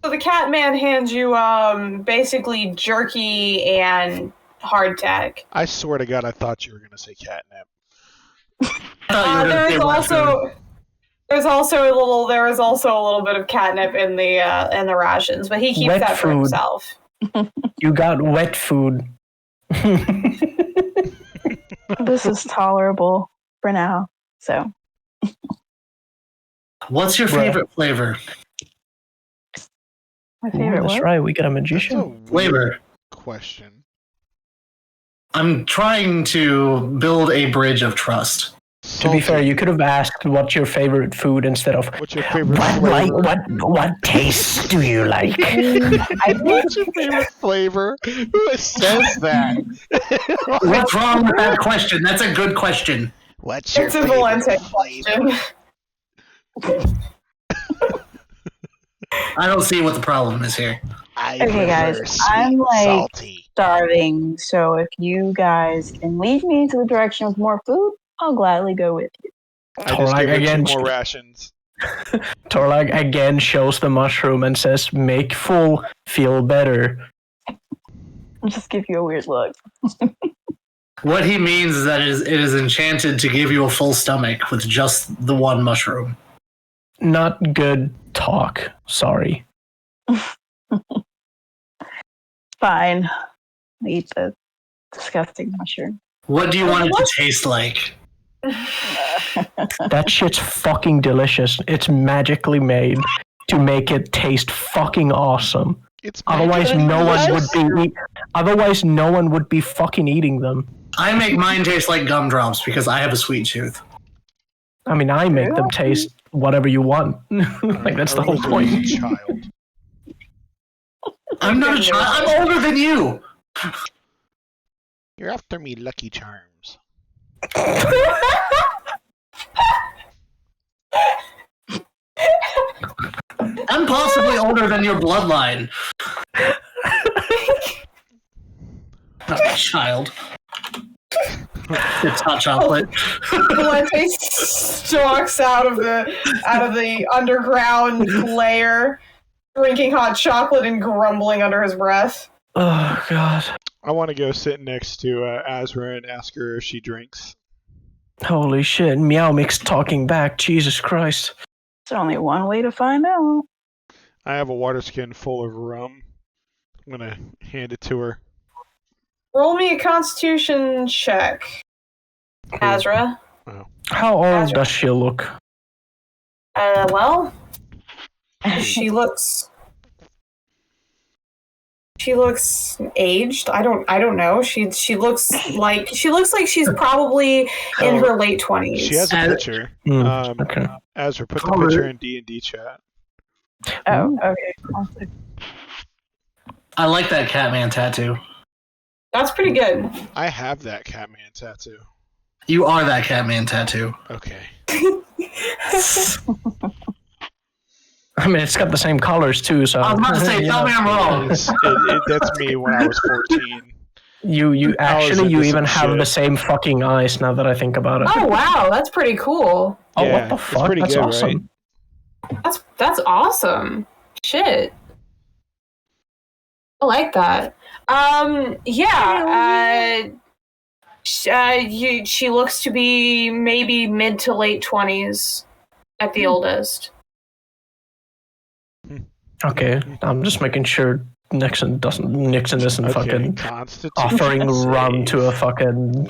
So the cat man hands you basically jerky and hardtack. I swear to God, I thought you were gonna say catnip. There is also a little bit of catnip in the rations, but he keeps Wet that for food. himself. You got wet food. This is tolerable for now. So, What's your favorite flavor? my favorite That's what? right. We got a That's a magician. weird Flavor. question. I'm trying to build a bridge of trust. To be fair, you could have asked what's your favorite food instead of What's your favorite flavor? what taste do you like? What's your favorite flavor? Who says that? What's wrong with that question? That's a good question. What's your It's a favorite Valente flavor? question. I don't see what the problem is here. Okay, guys, I'm like salty. starving. So if you guys can lead me to the direction with more food, I'll gladly go with you. I just Torlag give her 2 again. more rations. Torlag again shows the mushroom and says, "Make full, feel better." I'll just give you a weird look. What he means is that it is enchanted to give you a full stomach with just the one mushroom. Not good talk. Sorry. Fine. I'll eat the disgusting mushroom. What do you want it to taste like? That shit's fucking delicious. It's magically made to make it taste fucking awesome. Otherwise, no one would be fucking eating them. I make mine taste like gumdrops because I have a sweet tooth. I mean, I make them taste whatever you want. Like, that's the whole point. Child. I'm not a child. I'm older than you. You're after me, Lucky Charms. I'm possibly older than your bloodline. Not a child. It's hot chocolate. Valente stalks out of the underground lair, drinking hot chocolate and grumbling under his breath. Oh, God. I want to go sit next to Azra and ask her if she drinks. Holy shit. Meow Mix talking back. Jesus Christ. There's only one way to find out. I have a water skin full of rum. I'm going to hand it to her. Roll me a Constitution check, Azra. Oh. How old Azra. does she look? Well, she looks aged. I don't know. She looks like she's probably in her late 20s. She has a picture. Okay. Azra, put the picture in D&D chat. Oh, okay. I like that Catman tattoo. That's pretty good. I have that Catman tattoo. You are that Catman tattoo. Okay. I mean, it's got the same colors, too, so... I was about to say, tell me I'm wrong. That's me when I was 14. You even have the same fucking eyes now that I think about it. Oh wow, that's pretty cool. Oh, Yeah, what the it's fuck? pretty That's good, awesome. That's awesome. Shit. I like that. She looks to be maybe mid to late 20s at the oldest. Okay, I'm just making sure Nixon isn't fucking offering rum to a fucking...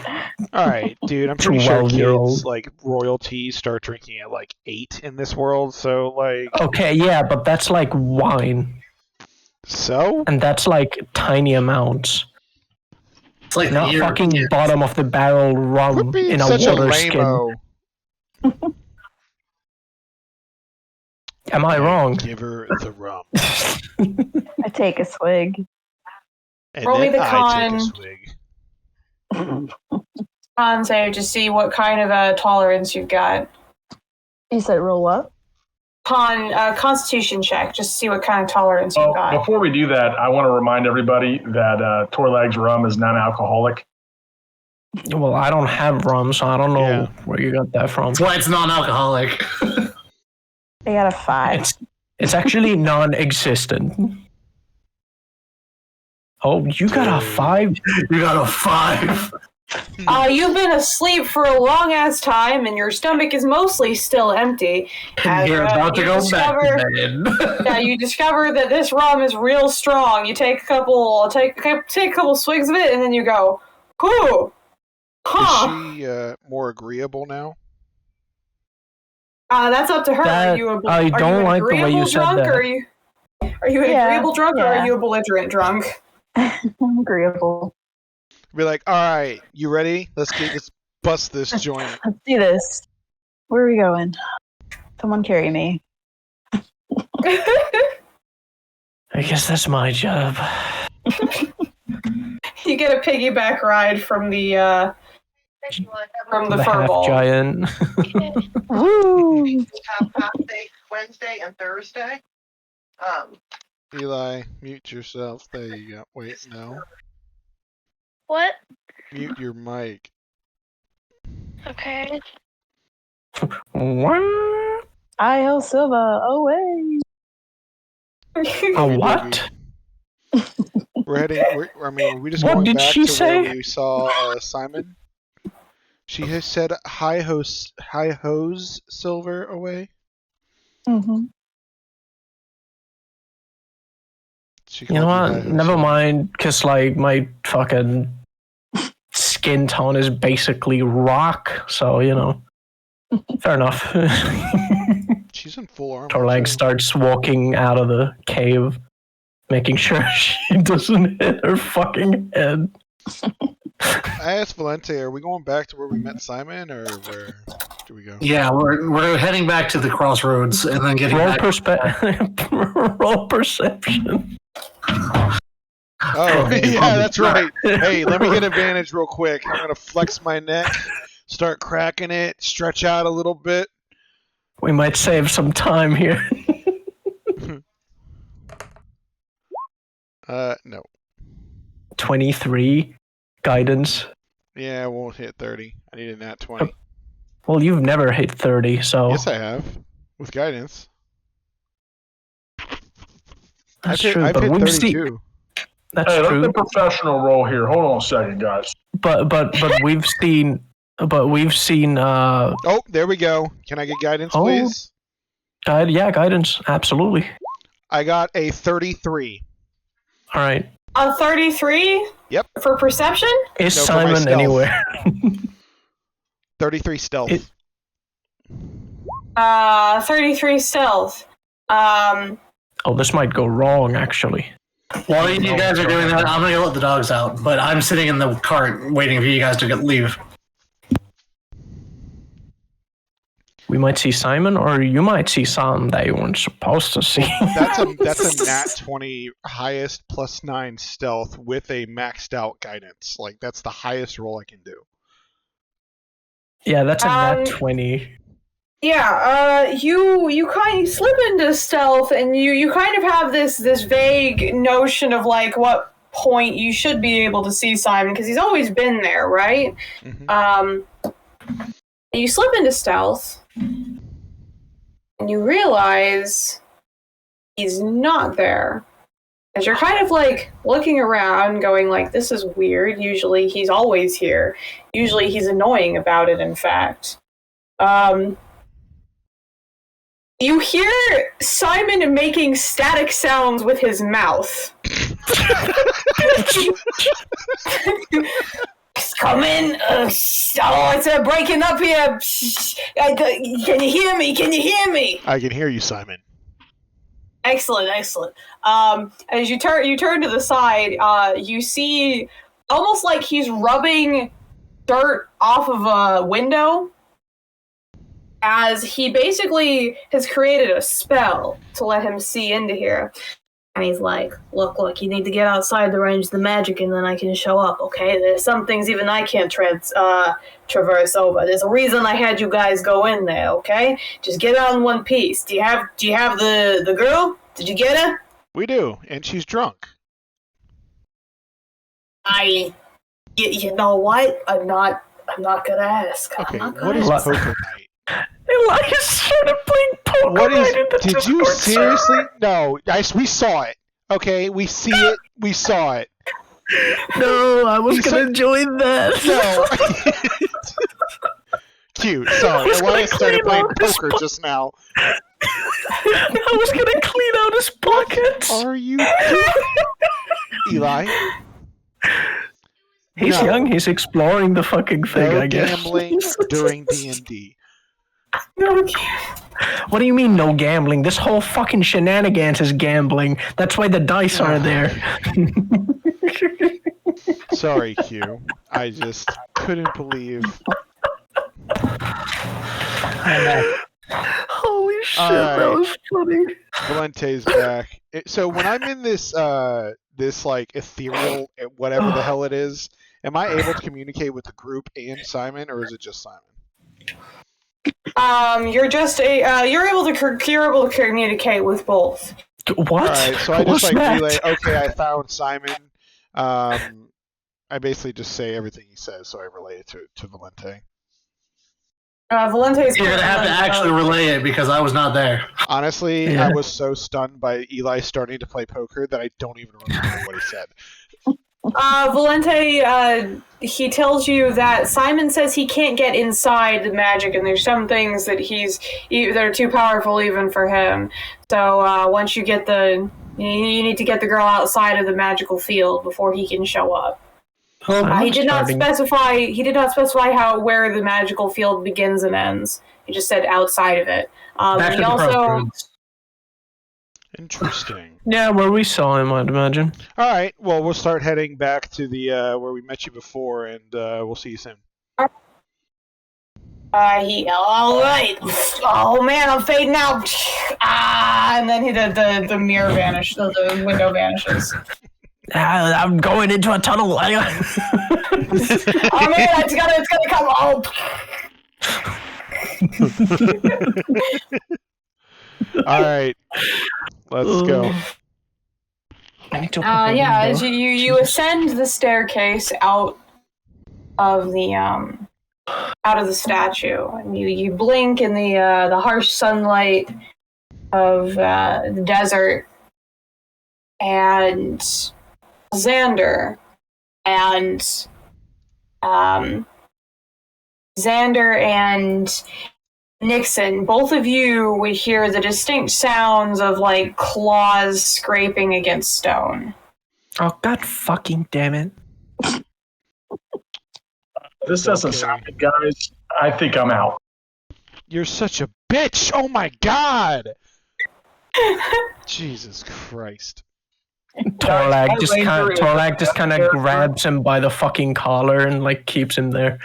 Alright, dude, I'm pretty sure 12-year-old. kids, like, royalty start drinking at, like, 8 in this world, so, like... Okay, yeah, but that's like wine. So? And that's like tiny amounts. It's like Not fucking bottom of the barrel rum in a such water a skin. lame-o. Am I wrong? Give her the rum. I take a swig. And Roll me then the I take a con. swig. On save to see what kind of a tolerance you've got. You said roll what? Constitution check, just to see what kind of tolerance you got. Before we do that, I want to remind everybody that Torleg's rum is non-alcoholic. Well, I don't have rum, so I don't know where you got that from. That's why it's non-alcoholic. They got a 5. It's actually non-existent. Oh, you got a 5? You got a 5. You've been asleep for a long ass time, and your stomach is mostly still empty. And you're about to go back to bed. Yeah, you discover that this rum is real strong. You take a couple swigs of it, and then you go, "Whew, huh?" Is she more agreeable now? That's up to her. I don't like the way you said that. Are you an agreeable drunk, or are you a belligerent drunk? I'm agreeable. Be like, all right, you ready? Let's bust this joint. Let's do this. Where are we going? Someone carry me. I guess that's my job. You get a piggyback ride from the half furball giant. Woo! Wednesday and Thursday. Eli, mute yourself. There you go. Wait, no. What? Mute your mic. Okay. What? I.O. Silva, away. A what? We're heading. We just What going did back she to say? where we saw Simon. She has said hi hose Silver away. Mm-hmm. You know what? Never mind, because like my fucking skin tone is basically rock, so you know. Fair enough. She's in full armor. Torlag starts walking out of the cave, making sure she doesn't hit her fucking head. I asked Valente, are we going back to where we met Simon, or where do we go? Yeah, we're heading back to the crossroads and then getting roll back. roll perception. Oh, yeah, that's right. Hey, let me get advantage real quick. I'm going to flex my neck, start cracking it, stretch out a little bit. We might save some time here. No. 23 guidance. Yeah, I won't hit 30. I need a nat 20. Well, you've never hit 30, so... Yes, I have. With guidance. That's true, I've but hit we've 32. seen... That's Hey, true. let the professional roll here. Hold on a second, guys. But we've seen... Oh, there we go. Can I get guidance, please? Guidance. Absolutely. I got a 33. All right. A 33? Yep. For perception? Is No, for my Simon stealth. anywhere? 33 stealth. 33 stealth. Oh, this might go wrong, actually. While you guys are doing that, I'm gonna go let the dogs out, but I'm sitting in the cart waiting for you guys to leave. We might see Simon, or you might see something that you weren't supposed to see. That's a nat 20 highest +9 stealth with a maxed out guidance. Like, that's the highest roll I can do. Yeah, that's a nat 20. Yeah, you kind of slip into stealth, and you kind of have this vague notion of like what point you should be able to see Simon, because he's always been there, right? Mm-hmm. You slip into stealth, and you realize he's not there. As you're kind of like looking around, going like, this is weird. Usually he's always here. Usually he's annoying about it, in fact. You hear Simon making static sounds with his mouth. Come in. It's breaking up here. Can you hear me? Can you hear me? I can hear you, Simon. Excellent. As you turn to the side, you see almost like he's rubbing dirt off of a window, as he basically has created a spell to let him see into here. And he's like, look, you need to get outside the range of the magic and then I can show up, okay? There's some things even I can't traverse over. There's a reason I had you guys go in there, okay? Just get out in one piece. Do you have the girl? Did you get her? We do, and she's drunk. You know what? I'm not gonna ask. Okay, what is poker night? Elias started playing poker night in the Did Discord you seriously? server. No, guys, we saw it. Okay, we see it. We saw it. No, I was gonna join that. No. Cute. Sorry, Elias started playing poker just now. I was gonna clean out his pockets. What are you doing? Eli? He's young. He's exploring the fucking thing, No I guess. gambling during D&D. What do you mean no gambling? This whole fucking shenanigans is gambling. That's why the dice are there. Sorry, Q. I just couldn't believe. Holy shit, Alright. that was funny. Valente's back. So when I'm in this this like ethereal whatever the hell it is, am I able to communicate with the group and Simon, or is it just Simon? You're just you're able to communicate with both. What? Alright, so I What's just like that? relay, okay, I found Simon. I basically just say everything he says, so I relay it to Valente. Valente's You're gonna have to actually relay it because I was not there. Honestly, Yeah. I was so stunned by Eli starting to play poker that I don't even remember what he said. Valente, he tells you that Simon says he can't get inside the magic, and there's some things that that are too powerful even for him. So once you get you need to get the girl outside of the magical field before he can show up. He did not specify. He did not specify where the magical field begins and ends. He just said outside of it. Back to He the also. crossroads. Interesting. Yeah, where we saw him, I'd imagine. All right. Well, we'll start heading back to the where we met you before, and we'll see you soon. All right. Oh man, I'm fading out. And then the mirror vanished. The window vanishes. I'm going into a tunnel. Oh man, it's gonna come out. All right. Let's go. As you ascend the staircase out of the statue, and you blink in the harsh sunlight of the desert, and Xander and Nixon, both of you would hear the distinct sounds of like claws scraping against stone. Oh, god fucking damn it. This doesn't sound good, guys. I think I'm out. You're such a bitch. Oh my god. Jesus Christ. Torlag just kind of grabs him by the fucking collar and like keeps him there.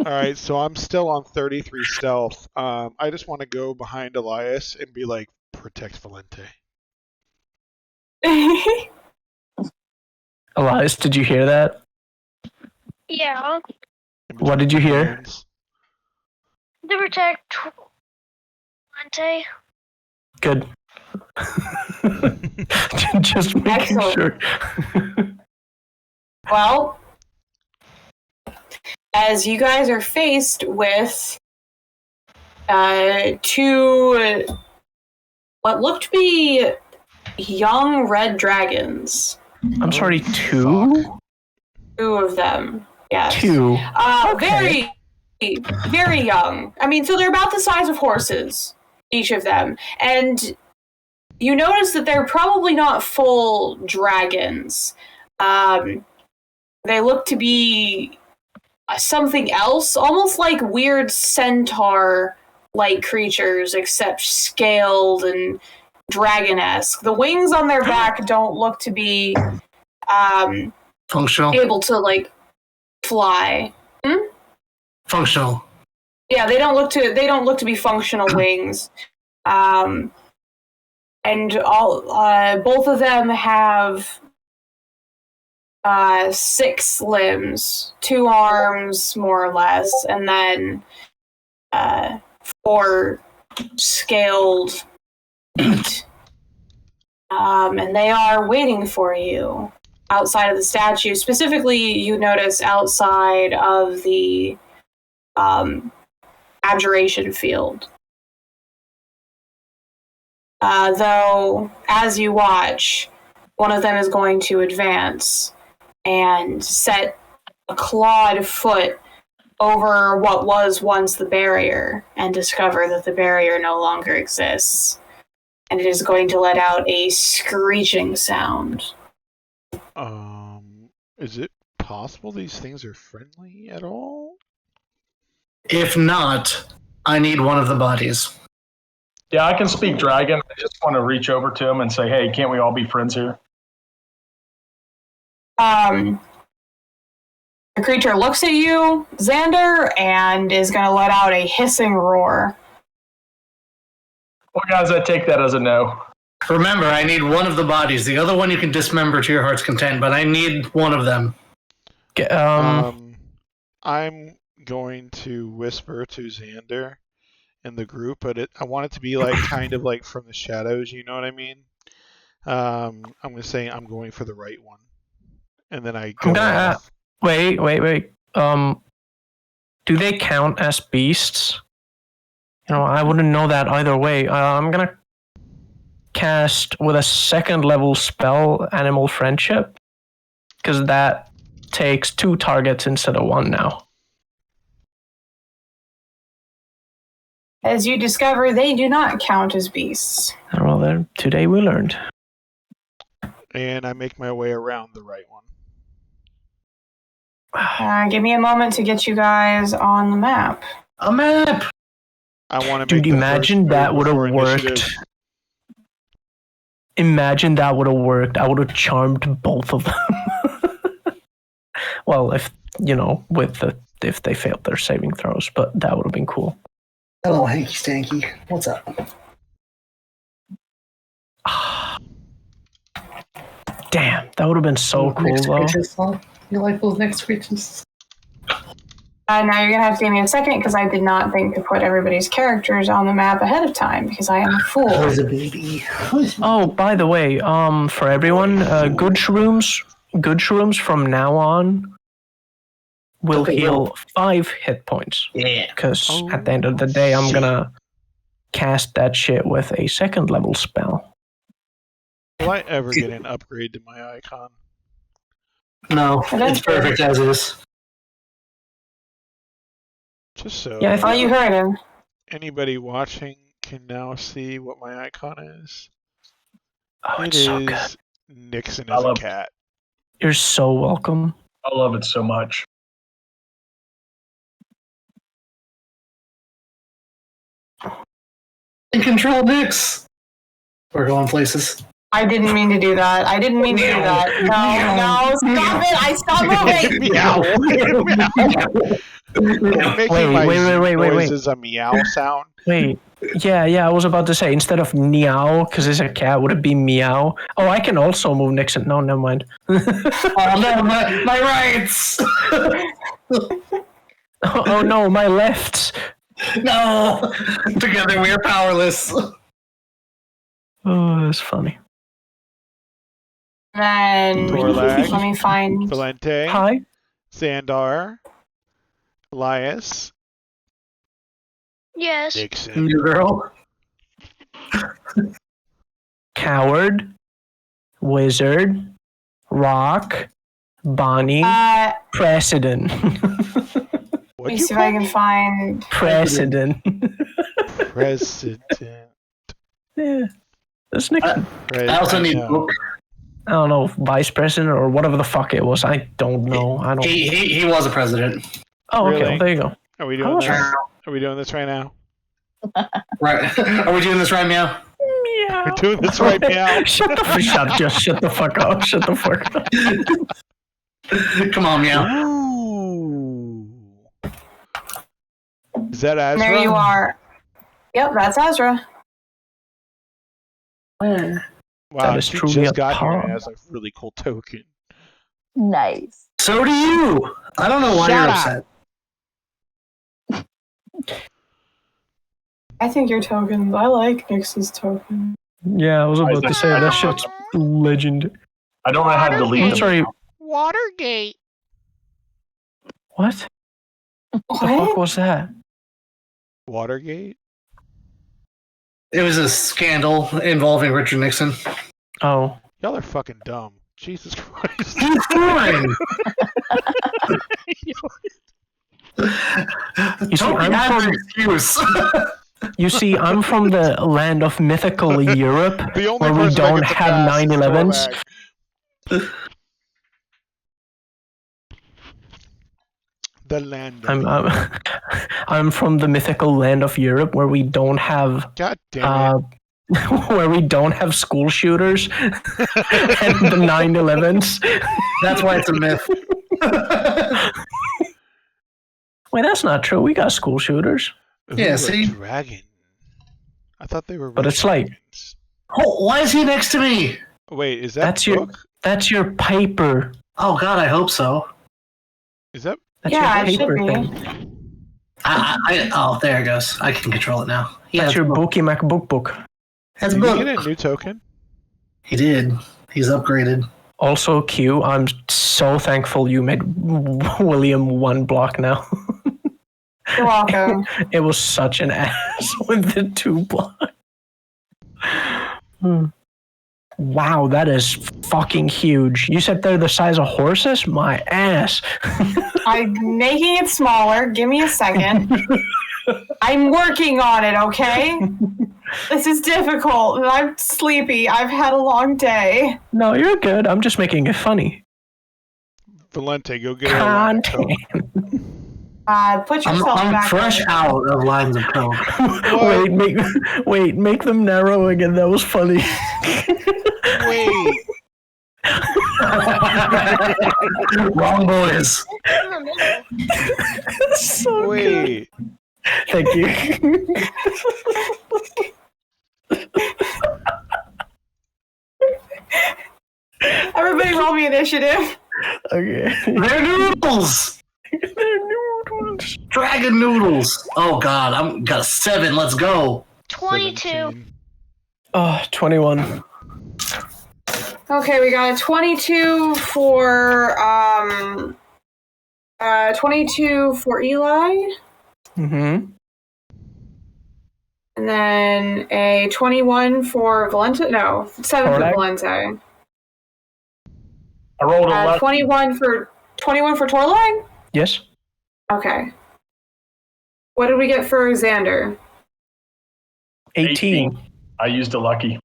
All right, so I'm still on 33 stealth. I just want to go behind Elias and be like, protect Valente. Elias, did you hear that? Yeah. What did you hear? To protect Valente. Good. Just making sure. Well, as you guys are faced with two what looked to be young red dragons. I'm sorry, two? Two of them, yes. Two. Okay. Very young. I mean, so they're about the size of horses, each of them. And you notice that they're probably not full dragons. They look to be something else, almost like weird centaur-like creatures, except scaled and dragon-esque. The wings on their back don't look to be functional. Able to like fly. Functional. Yeah, they don't look to be functional wings. And and both of them have 6 limbs, 2 arms, more or less, and then 4 scaled feet. And they are waiting for you outside of the statue. Specifically, you notice outside of the abjuration field. Though, as you watch, one of them is going to advance and set a clawed foot over what was once the barrier and discover that the barrier no longer exists. And it is going to let out a screeching sound. Is it possible these things are friendly at all? If not, I need one of the bodies. Yeah, I can speak dragon. I just want to reach over to him and say, hey, can't we all be friends here? The creature looks at you, Xander, and is going to let out a hissing roar. Well, guys, I take that as a no. Remember, I need one of the bodies. The other one you can dismember to your heart's content, but I need one of them. I'm going to whisper to Xander in the group, but I want it to be like kind of like from the shadows, you know what I mean? I'm going to say I'm going for the right one. And then I go off. Wait. Do they count as beasts? I wouldn't know that either way. I'm gonna cast with a 2nd level spell, Animal Friendship, because that takes 2 targets instead of 1 now. As you discover, they do not count as beasts. Well, then today we learned. And I make my way around the right one. Give me a moment to get you guys on the map. A map! I want to Dude, imagine that would have worked. Imagine that would have worked. I would have charmed both of them. Well, if they failed their saving throws, but that would have been cool. Hello, Hanky Stanky. What's up? Damn, that would have been so cool, though. You like those next screeches? Now you're going to have to give me a second because I did not think to put everybody's characters on the map ahead of time because I am a fool. Who's a baby? Oh, by the way, for everyone, good shrooms from now on will heal 5 hit points. Yeah. Because at the end of the day, I'm going to cast that shit with a 2nd level spell. Will I ever get an upgrade to my icon? No, it's perfect as is. Just so I thought you heard him. Anybody watching can now see what my icon is. Oh, it's so good. Nixon as a cat. You're so welcome. I love it so much. And control Nix. We're going places. I didn't mean to do that. No, stop it! I stopped moving! Wait. Noises a meow sound. Wait. Yeah, I was about to say, instead of meow, because it's a cat, would it be meow? Oh, I can also move Nixon. No, never mind. Oh, no, my rights! Oh, no, my lefts. No! Together we are powerless. Oh, that's funny. Then, Torlag, let me find... Valente. Hi. Xandar. Elias. Yes. Nixon. New girl. Coward. Wizard. Rock. Bonnie. President. Let me see if I can find... President. President. Yeah. That's Nixon. I also need book. I don't know, vice president or whatever the fuck it was. I don't know. He was a president. Oh, okay. Really? Well, there you go. Are we doing this? Are we doing this right now? Right. Are we doing this right now? Meow. We're doing this right now. Shut the fuck up. Shut the fuck up. Come on, meow. Ooh. Is that Azra? There you are. Yep, that's Azra. Where? Wow, That is she truly just a got here and pog. has a really cool token. Nice. So do you. I don't know why Shut you're up. upset. I think your token. I like Nix's token. Yeah, I was about to say that shit's legend. I don't know how to delete I'm them. sorry. Watergate. What? The fuck What? was that? Watergate? It was a scandal involving Richard Nixon. Oh. Y'all are fucking dumb. Jesus Christ. He's fine. You see, Don't have an excuse. You see, I'm from the land of mythical Europe, The only where we person that don't gets a have pass is 9/11s. Torlag. The land of I'm from the mythical land of Europe, where we don't have God damn it. where we don't have school shooters and the 9/11s. That's why it's a myth. Wait, that's not true. We got school shooters. Yeah, Ooh, see? a dragon. I thought they were But red it's like- dragons. Oh, why is he next to me? Wait, is that That's your book? that's your paper. Oh God, I hope so. Is that That's Yeah, your it should paper be. thing. Oh, there it goes. I can control it now. Yeah, That's your Bookie MacBook book. That's a did book. you get a new token? He did. He's upgraded. Also, Q, I'm so thankful you made William one block now. You're welcome. It was such an ass with the 2 block. Wow, that is fucking huge. You said they're the size of horses? My ass. I'm making it smaller. Give me a second. I'm working on it, okay? This is difficult. I'm sleepy. I've had a long day. No, you're good. I'm just making it funny. Valente, go get a line of Content. coke. Put yourself I'm back. fresh out of lines of coke. Make them narrow again. That was funny. Wait. Wrong boys. So Wait. good. Thank you. Everybody roll me initiative. Okay. They're noodles. They're noodles. Dragon noodles. Oh God, I'm got a 7. Let's go. 22. 17. Oh, 21. Okay, we got a 22 for 22 for Eli, Mm-hmm. and then a 21 for Valente. No, 7 Torlag? for Valente. I rolled a 11. 21 for Torlag. Yes. Okay. What did we get for Xander? 18. I used a lucky.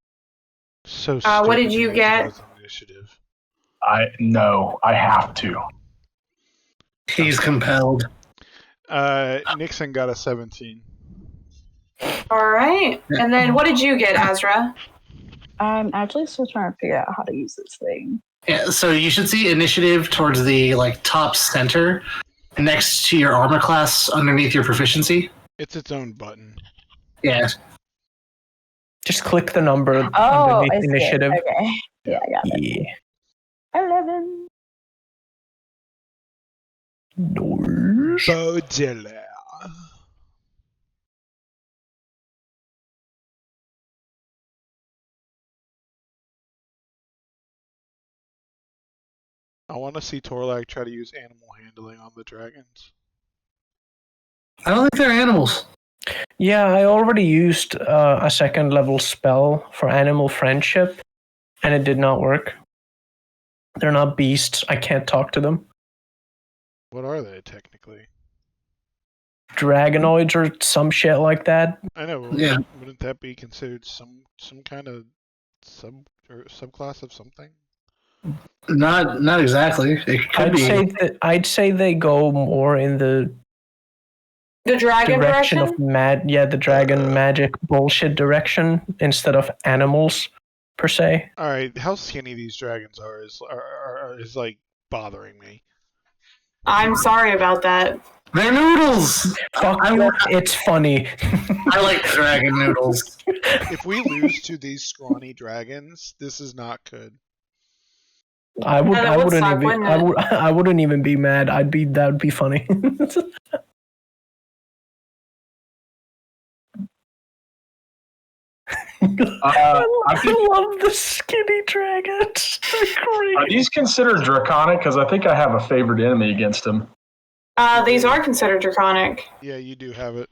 So what did stupid you to get? use initiative. I have to. He's compelled. Nixon got a 17. All right. And then what did you get, Azra? I'm actually still trying to figure out how to use this thing. Yeah, so you should see initiative towards the top center, next to your armor class, underneath your proficiency. It's its own button. Yeah. Just click the number Oh, underneath I see initiative. it. Okay. Yeah, I got it. Yeah. 11. Nice. Baudelaire. I want to see Torlag try to use animal handling on the dragons. I don't think they're animals. Yeah, I already used a 2nd level spell for animal friendship, and it did not work. They're not beasts. I can't talk to them. What are they technically? Dragonoids or some shit like that. I know. Yeah. Wouldn't that be considered some kind of subclass of something? Not exactly. It could be. I'd say they go more in the Dragon direction direction? of the dragon magic bullshit direction instead of animals per se. All right, how skinny these dragons are is like bothering me. I'm sorry about that. They're noodles! Fuck you, it's funny. I like dragon noodles. If we lose to these scrawny dragons, this is not good. I That would wouldn't suck, even. wouldn't it? I wouldn't even be mad. That would be funny. I love the skinny dragons. They're great. Are these considered draconic? Because I think I have a favorite enemy against them. These are considered draconic. Yeah, you do have it.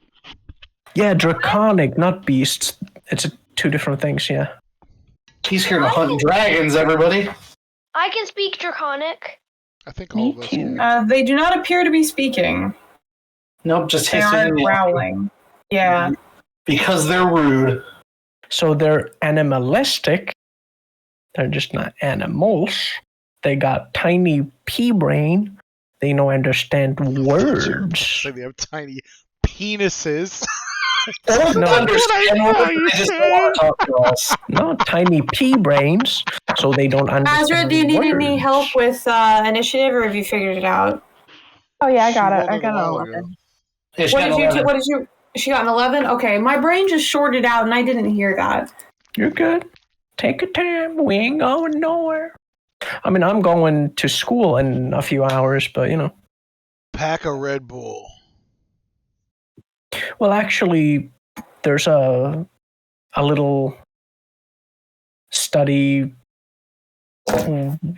Yeah, draconic, not beasts. It's two different things. Yeah. He's here to hunt dragons, everybody. I can speak Draconic. I think all Me of us too. can. They do not appear to be speaking. Nope, just They hissing are and yelling. growling. Yeah. Because they're rude. So they're animalistic. They're just not animals. They got tiny pea brain. They don't understand words. So they have tiny penises. They don't No, understand what I words, thought you they just said. don't want to talk to us. No, tiny pea brains. So they don't understand Azra, do you need words. any help with initiative, or have you figured it out? Oh yeah, I She got it. rolled I a got while an ago. 11. Yeah, she What got did you? 11. What did you? She got an 11. Okay, my brain just shorted out, and I didn't hear that. You're good. Take your time. We ain't going nowhere. I mean, I'm going to school in a few hours, but you know. Pack a Red Bull. Well, actually, there's a little study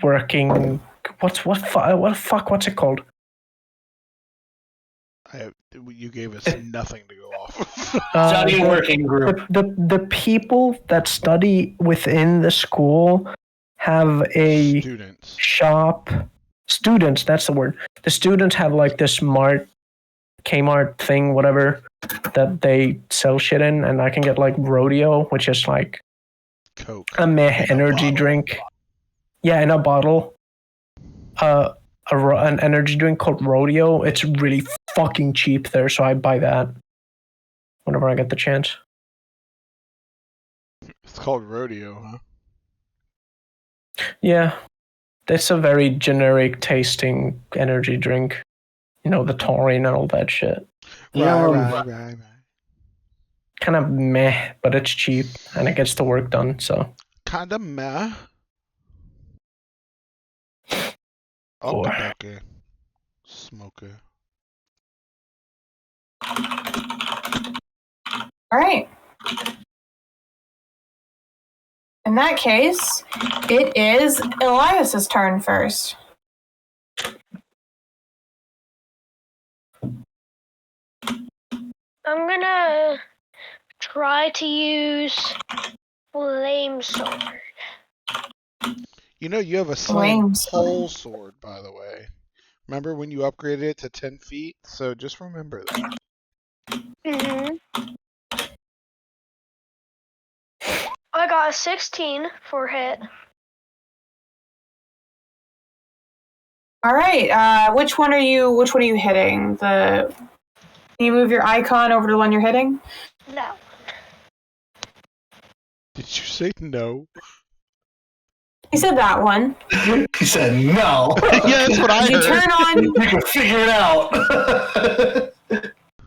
working. What's it called? You gave us nothing to go off of. Study working group. The people that study within the school have a Students. shop. Students, that's the word. The students have like this Kmart thing, whatever, that they sell shit in, and I can get like Rodeo, which is like Coke. a meh energy bottle. drink. Yeah, in a bottle. An energy drink called Rodeo. It's really fucking cheap there, so I buy that whenever I get the chance. It's called Rodeo, huh? Yeah, it's a very generic tasting energy drink. You know, the taurine and all that shit. Right. Kind of meh, but it's cheap and it gets the work done. So Kinda meh. Or- Okie Smoker. All right. In that case, it is Elias's turn first. I'm gonna try to use Flame Sword. You know, you have a Flame slam pole sword, by the way. Remember when you upgraded it to 10 feet? So just remember that. Mm-hmm. I got a 16 for hit. All right. Which one are you hitting? Can you move your icon over to the one you're hitting? No. Did you say no? He said that one. He said no. Yeah, that's what I You heard. turn on You can figure it out.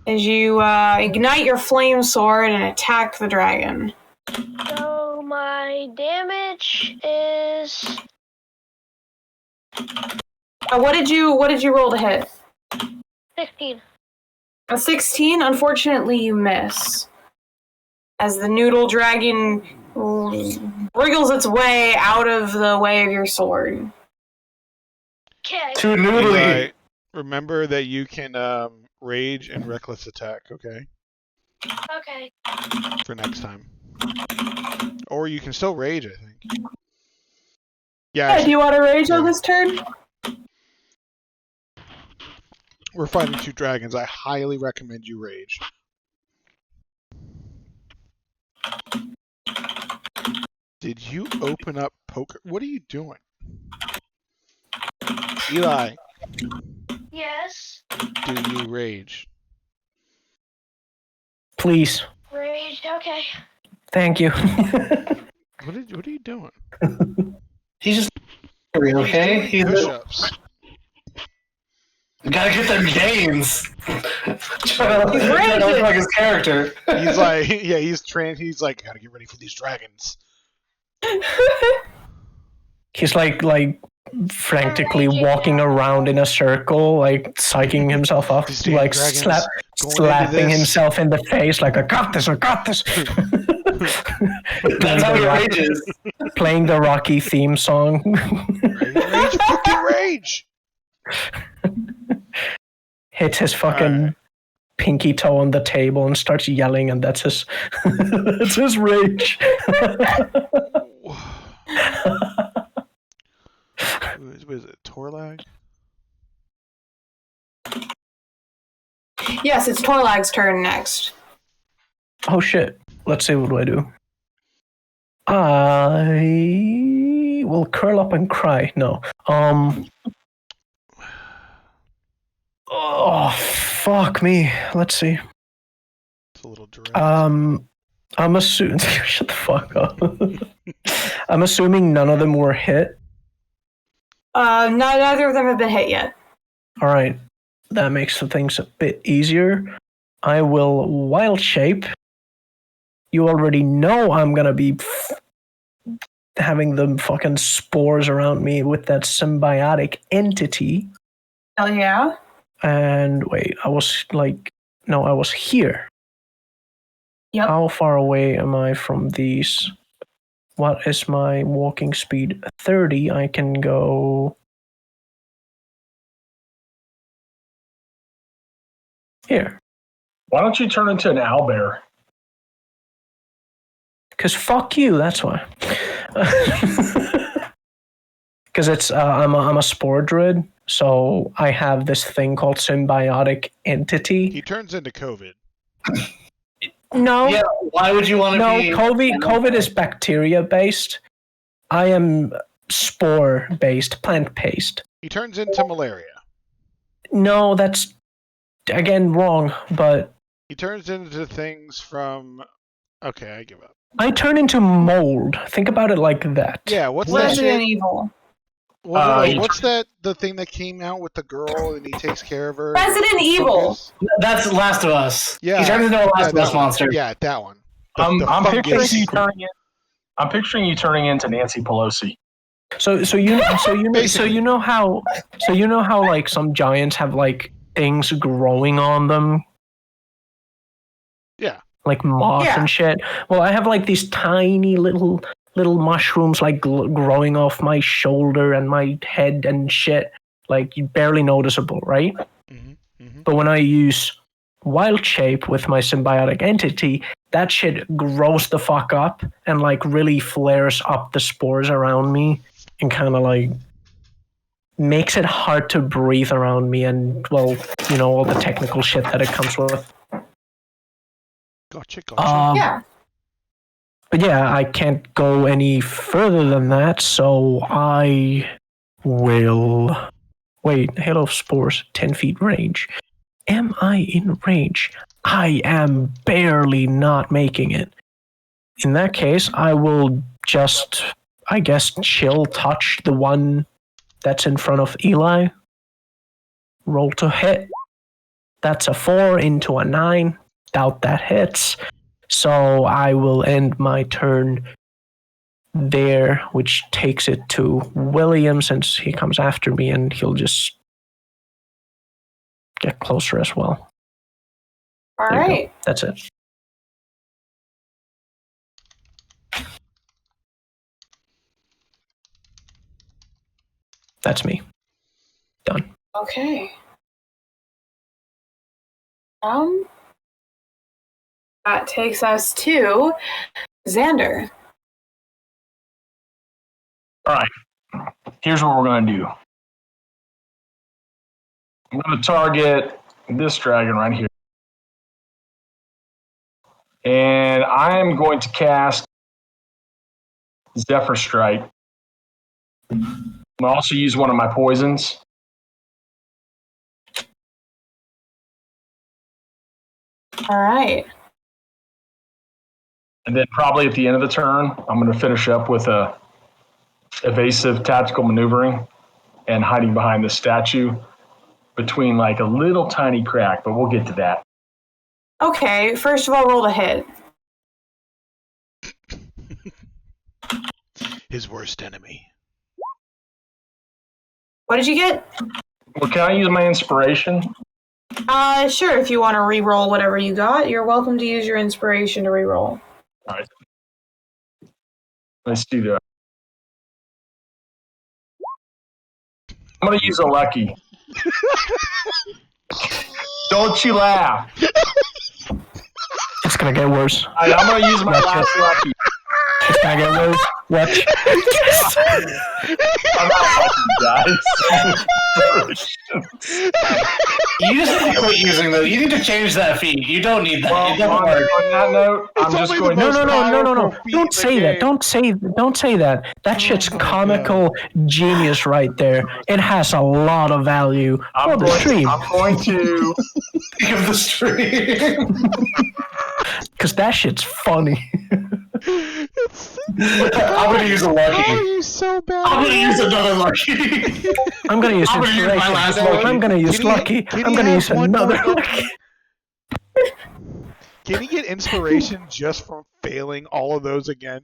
as you ignite your flame sword and attack the dragon. So my damage is What did you roll to hit? 16. A 16. Unfortunately, you miss. As the noodle dragon wriggles its way out of the way of your sword. Okay. Too noodly. Eli, remember that you can rage and reckless attack, okay? Okay. For next time. Or you can still rage, I think. Yeah, Do you want to rage on this turn? we're fighting two dragons. I highly recommend you rage. Did you open up poker? What are you doing? Eli, Yes. do you rage? please, Rage. Okay. thank you. What are you doing? He's just okay. He's Push-ups. Gotta get them gains. Trying to look like his character. He's like, yeah, he's like, gotta get ready for these dragons. He's like frantically walking around in a circle, like psyching himself up, like slapping himself in the face, like I got this. That's how he rages. Playing the Rocky theme song. Rage, fucking rage! Hits his fucking pinky toe on the table and starts yelling, and that's his that's his rage. What is it, Torlag? Yes, it's Torlag's turn next. Oh shit. Let's see, what do I do? I will curl up and cry. No. Oh, fuck me. Let's see. It's a little direct. I'm assuming. Shut the fuck up. I'm assuming none of them were hit. Neither of them have been hit yet. All right. That makes the things a bit easier. I will wild shape. You already know I'm gonna be having the fucking spores around me with that symbiotic entity. Hell yeah. And wait, I was here. Yep. How far away am I from these? What is my walking speed? 30. I can go here. Why don't you turn into an owlbear? Because fuck you, that's why. Because it's I'm a spore druid, so I have this thing called symbiotic entity. He turns into COVID. No. Yeah, why would you want to be... No, COVID is bacteria based. I am spore based, plant based. He turns into malaria. No, that's again wrong, but He turns into things from... Okay, I give up. I turn into mold. Think about it like that. Yeah, what's that Resident shit? Evil. What's that? The thing that came out with the girl and he takes care of her. Resident Evil. That's Last of Us. Yeah, he turns into a Last of Us monster. Yeah, that one. I'm picturing you turning into Nancy Pelosi. So you know how like some giants have like things growing on them. Yeah. Like moss and shit. Well, I have like these tiny little mushrooms like growing off my shoulder and my head and shit. Like barely noticeable, right? Mm-hmm. Mm-hmm. But when I use wild shape with my symbiotic entity, that shit grows the fuck up and like really flares up the spores around me and kind of like makes it hard to breathe around me and, well, you know, all the technical shit that it comes with. Gotcha. Yeah. But yeah, I can't go any further than that, so I will... Wait, Halo Spores, 10 feet range. Am I in range? I am barely not making it. In that case, I will just, I guess, chill touch the one that's in front of Eli. Roll to hit. That's a 4 into a 9. Doubt that hits. So I will end my turn there, which takes it to William since he comes after me and he'll just get closer as well. All right. That's it. That's me. Done. Okay. That takes us to Xander. All right. Here's what we're going to do. I'm going to target this dragon right here. And I am going to cast Zephyr Strike. I'm going to also use one of my poisons. All right. And then probably at the end of the turn, I'm going to finish up with a evasive tactical maneuvering and hiding behind the statue between like a little tiny crack, but we'll get to that. Okay, first of all, roll to hit. His worst enemy. What did you get? Well, can I use my inspiration? Sure, if you want to re-roll whatever you got, you're welcome to use your inspiration to re-roll. All right. Let's do that. I'm going to use a lucky. Don't you laugh. It's gonna get worse. All right, I'm going to use my last lucky. It's gonna get worse. Watch. I'm not lucky, guys. You just need to quit using those. You need to change that feat. You don't need that. Well, It doesn't work. on that note, I'm It's just only going the to... most No. feat in Don't the say that. game. Don't say that. That shit's comical genius right there. It has a lot of value for the stream. I'm going to... Think of the stream. Because that shit's funny. I'm gonna use a lucky. Oh, you're so bad. I'm gonna use another lucky. I'm gonna use I'm gonna use my inspiration. last lucky. I'm gonna use lucky. I'm gonna use another lucky. Can he get inspiration just from failing all of those again?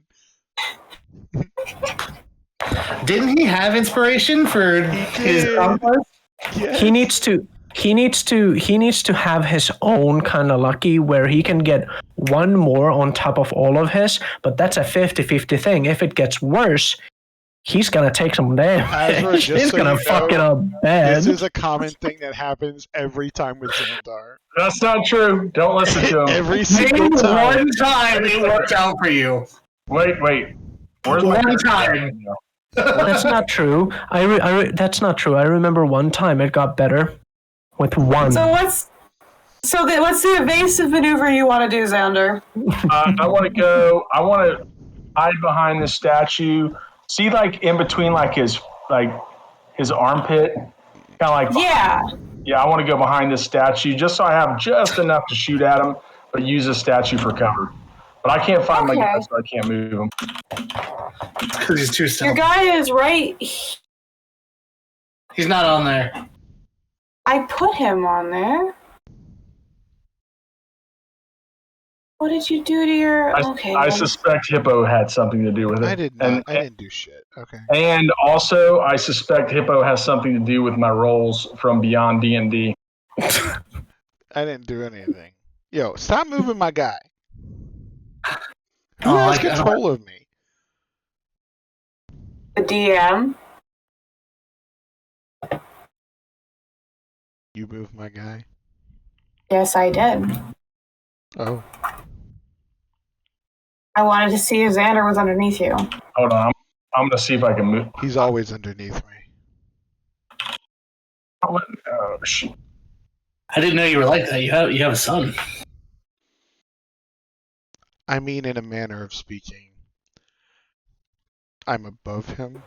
Didn't he have inspiration for his did. conquest? Yes. He needs to have his own kind of lucky where he can get one more on top of all of his, but that's a 50-50 thing. If it gets worse, he's gonna take some Azra, damage. just He's so gonna you fuck know, it up bad. This is a common thing that happens every time with Xandar. That's not true. Don't listen to him. Every single Maybe time. one time it worked out for you. Wait. Where's my... One time. That's not true. That's not true. I remember one time it got better with one. So what's the evasive maneuver you want to do, Xander? I want to hide behind the statue. See, like, in between, like, his armpit? Kind of like... Yeah. Yeah, I want to go behind this statue just so I have just enough to shoot at him, but use the statue for cover. But I can't find my guy, so I can't move him. Because he's too Your stealthy. guy is right. He's not on there. I put him on there. What did you do to your... I suspect Hippo had something to do with it. I didn't do shit. Okay. And also, I suspect Hippo has something to do with my roles from Beyond D&D. I didn't do anything. Yo, stop moving my guy. Who has control of me? The DM. You moved my guy? Yes, I did. Oh. I wanted to see if Xander was underneath you. Hold on. I'm going to see if I can move. He's always underneath me. Oh, shit. I didn't know you were like that. You have a son. I mean, in a manner of speaking, I'm above him.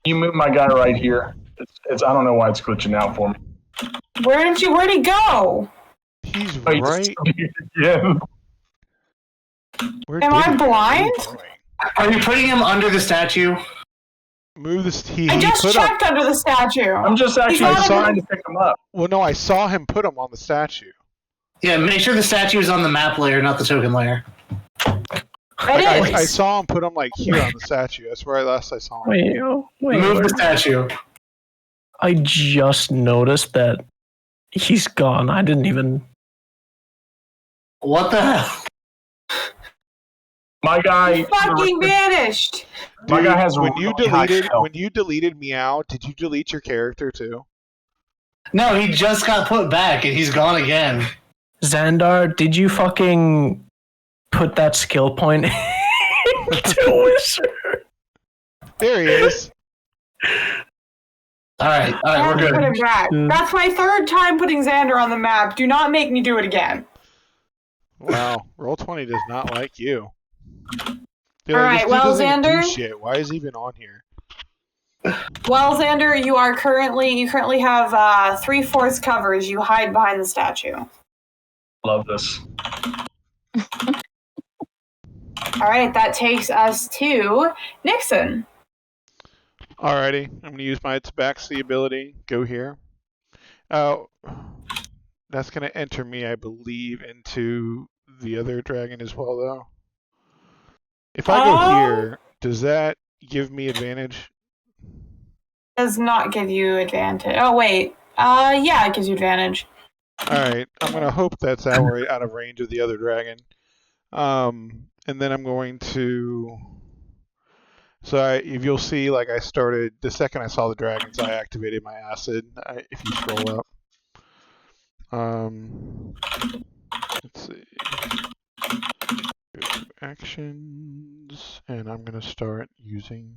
You move my guy right here. It's I don't know why it's glitching out for me. Where'd he go? He's Oh, he right. Yeah. Where Am did I he blind? go? Are you putting him under the statue? Move this. I just checked under the statue. I'm just actually trying to pick him up. Well, no, I saw him put him on the statue. Yeah, make sure the statue is on the map layer, not the token layer. I saw him put him like here on the statue. That's where last I saw him. Wait. Move the statue. I just noticed that he's gone. I didn't even... What the hell? My guy... He fucking vanished! My guy has when really high health. you deleted Meow, did you delete your character too? No, he just got put back and he's gone again. Xandar, did you fucking put that skill point into Wizard? There he is. Alright, we're good. Put him back. That's my third time putting Xander on the map. Do not make me do it again. Wow, Roll20 does not like you. Alright, well, Xander. Shit. Why is he even on here? Well, Xander, you currently have 3/4 coverage. You hide behind the statue. Love this. Alright, that takes us to Nixon. Alrighty, I'm gonna use my Tabaxi ability. Go here. Oh, that's going to enter me, I believe, into the other dragon as well, though. If I go here, does that give me advantage? Does not give you advantage. Oh, wait. Yeah, it gives you advantage. Alright, I'm going to hope that's out of range of the other dragon. And then I'm going to... So if you'll see, like I started, the second I saw the dragons, I activated my acid, if you scroll up. Let's see. Go to actions, and I'm going to start using...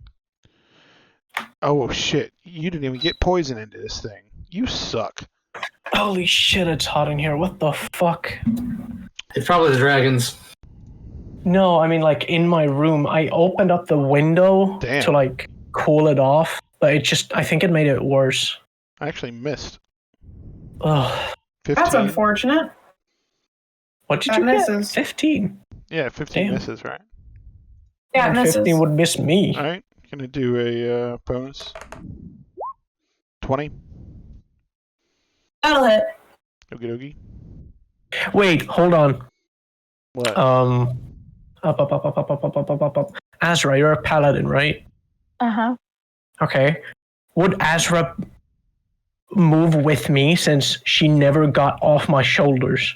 Oh, shit. You didn't even get poison into this thing. You suck. Holy shit, it's hot in here. What the fuck? It's probably the dragons. No, I mean, like, in my room, I opened up the window to, like, cool it off, but I think it made it worse. I actually missed. Ugh. 15. That's unfortunate. What did you get? 15. Yeah, 15 misses, right? Yeah, it misses. 15 would miss me. Alright, gonna do a bonus. 20. That'll hit. Okie dokie. Wait, hold on. What? Up. Azra, you're a paladin, right? Uh-huh. Okay. Would Azra move with me since she never got off my shoulders?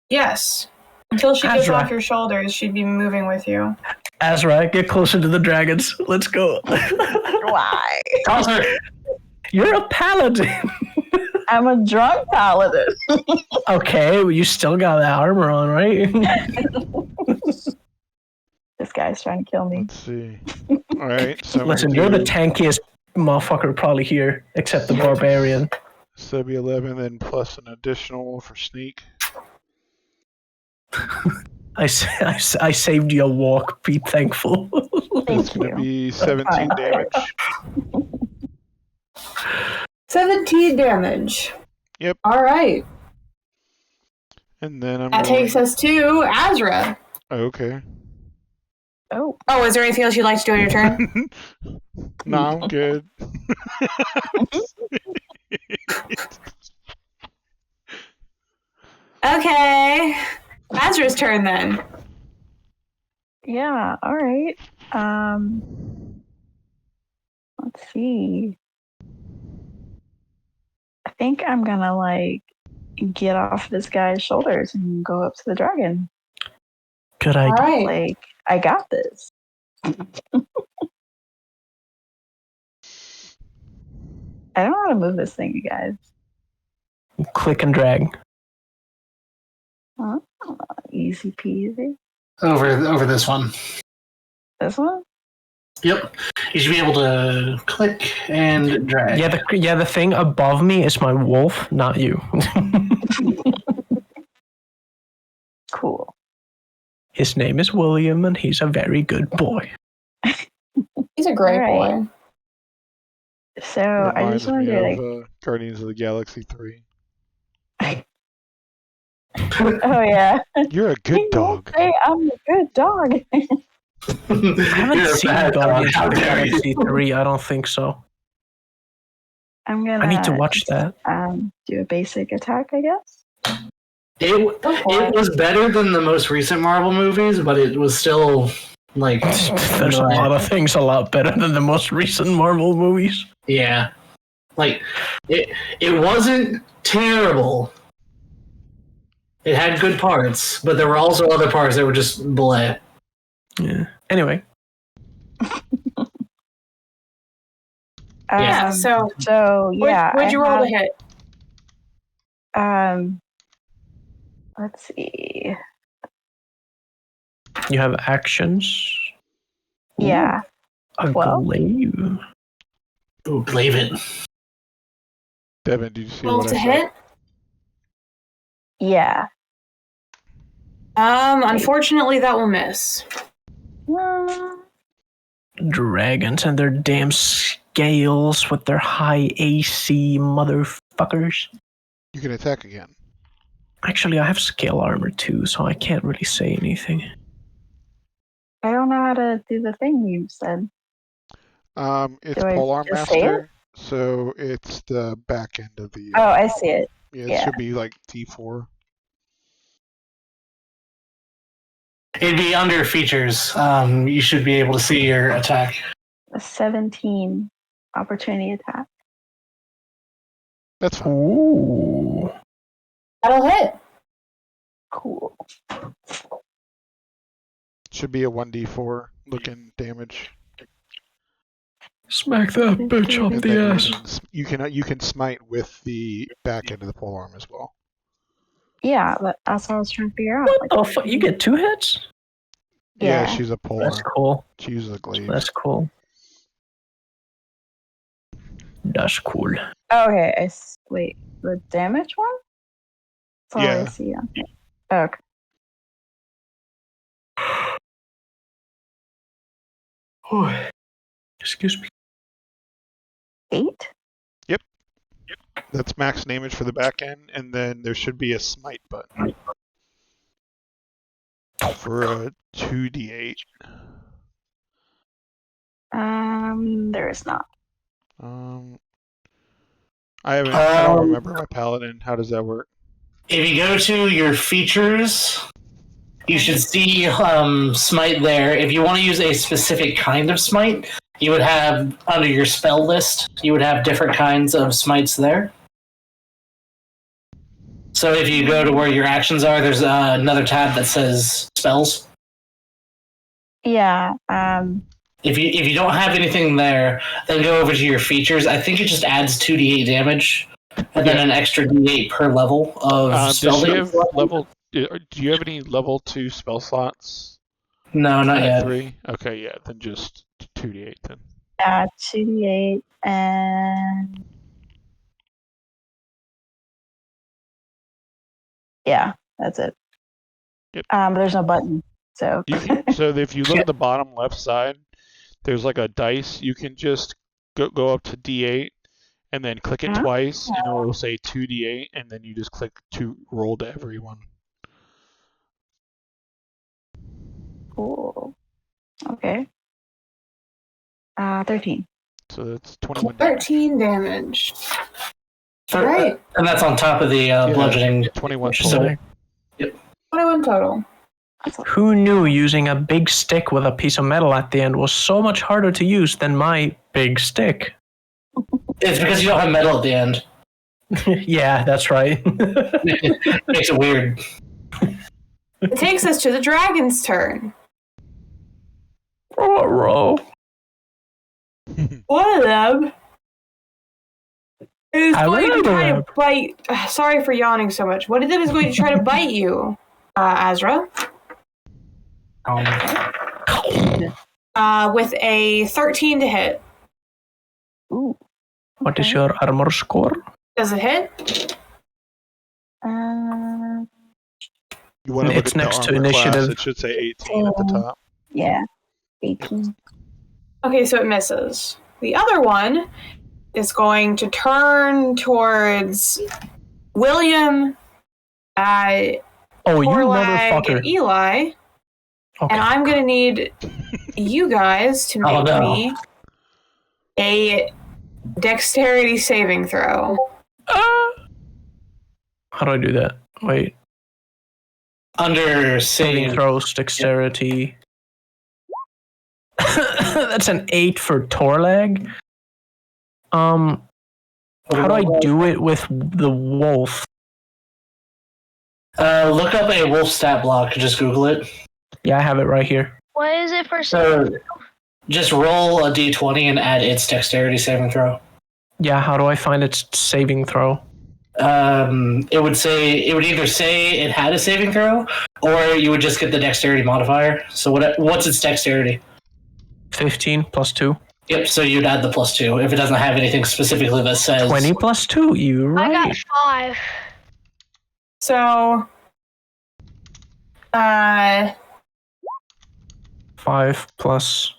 Yes. Until she gets Azra. off your shoulders, she'd be moving with you. Azra, get closer to the dragons. Let's go. Why? You're a paladin. I'm a drunk paladin. Okay, well, you still got that armor on, right? This guy's trying to kill me. Let's see. Alright, so... Listen, you're the tankiest motherfucker probably here, except the barbarian. So that'd be 11, then plus an additional for sneak. I saved you a walk. Be thankful. It's going to be 17 damage. 17 damage. Yep. All right. And then I'm That takes us to Azra. Okay. Oh. Oh, is there anything else you'd like to do on your turn? No, I'm good. Okay. Azra's turn then. Yeah, all right. Let's see. I think I'm gonna like get off this guy's shoulders and go up to the dragon. Good idea. All right. Like, I got this. I don't know how to move this thing, you guys. Click and drag. Oh, easy peasy. Over this one. This one? Yep. You should be able to click and drag. Yeah, the thing above me is my wolf, not you. Cool. His name is William, and he's a very good boy. He's a great All right. boy. So I just want to do like, Guardians of the Galaxy 3. oh yeah. You're a good dog. Hey, I'm a good dog. I haven't seen Guardians of the Galaxy 3. I don't think so. I'm gonna. I need to watch that. Do a basic attack, I guess. It was better than the most recent Marvel movies, but it was still like There's a lot of things a lot better than the most recent Marvel movies. Yeah, like it wasn't terrible. It had good parts, but there were also other parts that were just bleh. Yeah. Anyway. Yeah. So yeah. What'd you roll to hit? Let's see. You have actions. Yeah. A glaive. Ooh, glaive it. Devin, did you see Roll what to I hit? Yeah. Unfortunately, that will miss. Dragons and their damn scales with their high AC motherfuckers. You can attack again. Actually, I have scale armor too, so I can't really say anything. I don't know how to do the thing you said. It's Do I Polearm just say Master. So it's the back end of the. Oh, I see it. Yeah, it yeah. should be like D4. It'd be under features. You should be able to see your attack. A 17 opportunity attack. That's fine. Ooh. That'll hit. Cool. Should be a 1d4 looking damage. Smack that bitch up And the then ass. you can smite with the back end of the polearm as well. Yeah, but that's what I was trying to figure out. What the fuck? You get 2 hits? Yeah, Yeah. she's a That's polearm. cool. She uses a glaive. That's cool. That's cool. Oh, okay, wait, the damage one? That's all I Yeah. see on here. Okay. Excuse me. 8? That's max damage for the back end, and then there should be a smite button for a 2d8. There is not. I don't remember my paladin. How does that work? If you go to your features, you should see smite there. If you want to use a specific kind of smite, you would have under your spell list, you would have different kinds of smites there. So if you go to where your actions are, there's another tab that says spells. Yeah, If you don't have anything there, then go over to your features. I think it just adds 2d8 damage, and then an extra d8 per level of spell damage. Do you have any level 2 spell slots? No, not yet. 3? Okay, yeah, then just 2d8 then. 2d8 and... Yeah, that's it. Yep. But there's no button, so... So if you look at the bottom left side, there's like a dice. You can just go up to D8 and then click it twice, and it will say 2d8, and then you just click to roll to everyone. Cool. Okay. 13. So that's 21 13 damage. Right. And that's on top of the bludgeoning. 21 So, total. yep. 21 total. Who knew using a big stick with a piece of metal at the end was so much harder to use than my big stick? It's because you don't have metal at the end. Yeah, that's right. Makes it weird. It takes us to the dragon's turn. Row. One of them is going to try to bite. Sorry for yawning so much. One of them is going to try to bite you, Azra. With a 13 to hit. Ooh. What is your armor score? Does it hit? You want to look It's at next the to armor initiative. class, it should say 18 at the top. Yeah, 18. Okay, so it misses. The other one is going to turn towards William, you Orlag, motherfucker. and Eli. Okay. And I'm going to need you guys to make me a dexterity saving throw. How do I do that? Wait. Under Saving throws, dexterity. That's an 8 for Torlag. How do I do it with the wolf? Look up a wolf stat block. Just Google it. Yeah, I have it right here. What is it for? So just roll a d20 and add its dexterity saving throw. Yeah, how do I find its saving throw? It would either say it had a saving throw, or you would just get the dexterity modifier. So what's its dexterity? 15 plus 2. Yep, so you'd add the +2 if it doesn't have anything specifically that says 20 plus 2, you're right. I got 5. So, 5 plus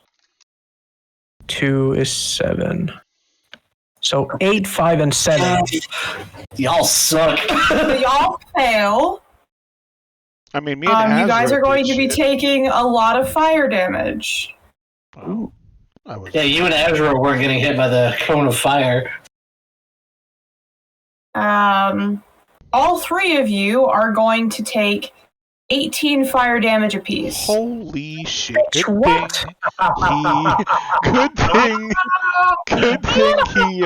2 is 7. So 8, 5, and 7. Y'all suck. y'all fail. I mean, me and You guys Azra are going did to be shit. taking a lot of fire damage. Wow. I was. Yeah, you and Ezra weren't getting hit by the cone of fire. All three of you are going to take 18 fire damage apiece. Holy shit! What? Good thing he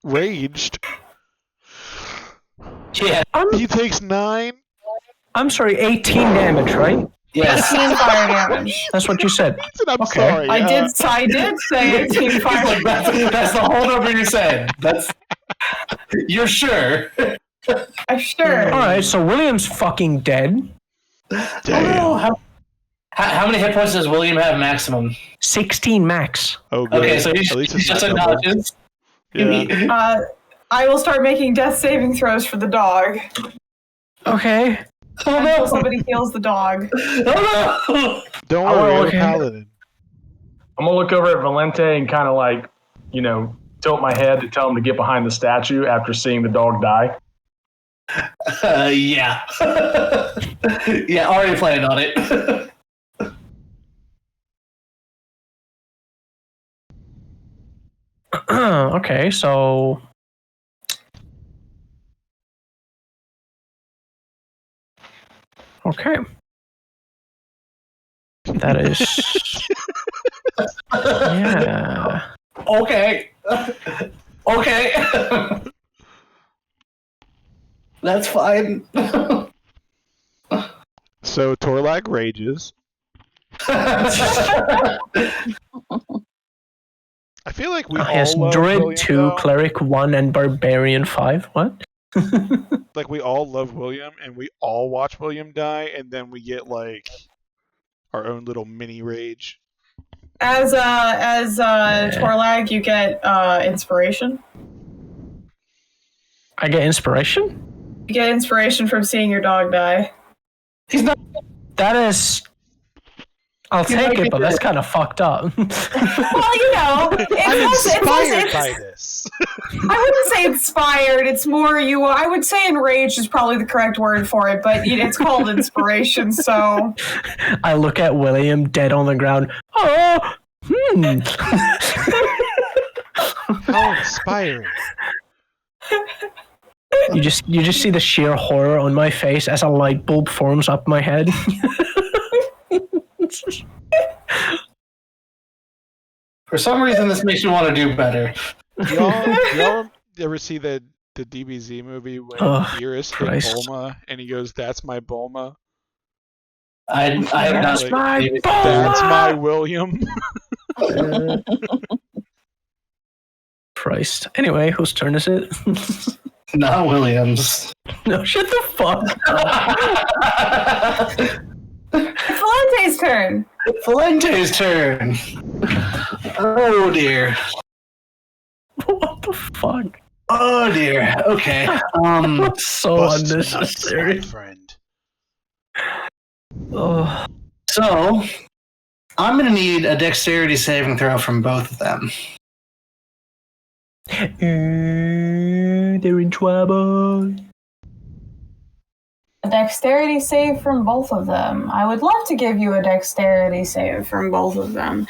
raged. Yeah. He takes 9. I'm sorry, 18 damage, right? Yes. 18 fire damage. That's what you said. I'm Okay. sorry. I did say 18 fire Like, that's the whole number you said. You're sure? I'm sure. Alright, so William's fucking dead. Damn. How many hit points does William have maximum? 16 max. Oh, good. Okay, so At he least it's just not double. acknowledges. Yeah. I will start making death saving throws for the dog. Okay. Oh Until no! somebody heals the dog. Oh no! Don't worry, I'm a okay. paladin. I'm gonna look over at Valente and kind of like, tilt my head to tell him to get behind the statue after seeing the dog die. Yeah. Yeah, already planned on it. Okay, so okay. That is yeah. Okay. Okay. That's fine. So Torlag rages. I feel like we He has all love Druid William, 2, though. Cleric 1, and Barbarian 5. What? Like we all love William, and we all watch William die, and then we get like our own little mini rage. As Torlag, you get inspiration. I get inspiration? You get inspiration from seeing your dog die. He's not. That is. I'll take it, but that's kind of fucked up. Well, I'm inspired by this. I wouldn't say inspired. It's more I would say enraged is probably the correct word for it, but it's called inspiration. So I look at William dead on the ground. Oh, How inspiring! You just see the sheer horror on my face as a light bulb forms up my head. For some reason, this makes me want to do better. Y'all ever see the DBZ movie when Iris hit Christ. Bulma and he goes, "That's my Bulma." I have not. Like, my That's my William. Christ. Anyway, whose turn is it? Not Williams. No, shut the fuck up. Valente's turn. Valente's turn. Oh dear. What the fuck? Oh dear. Okay. So Bust unnecessary. nuts, my friend. Oh. So, I'm gonna need a dexterity saving throw from both of them. They're in trouble. A dexterity save from both of them. I would love to give you a dexterity save from both of them.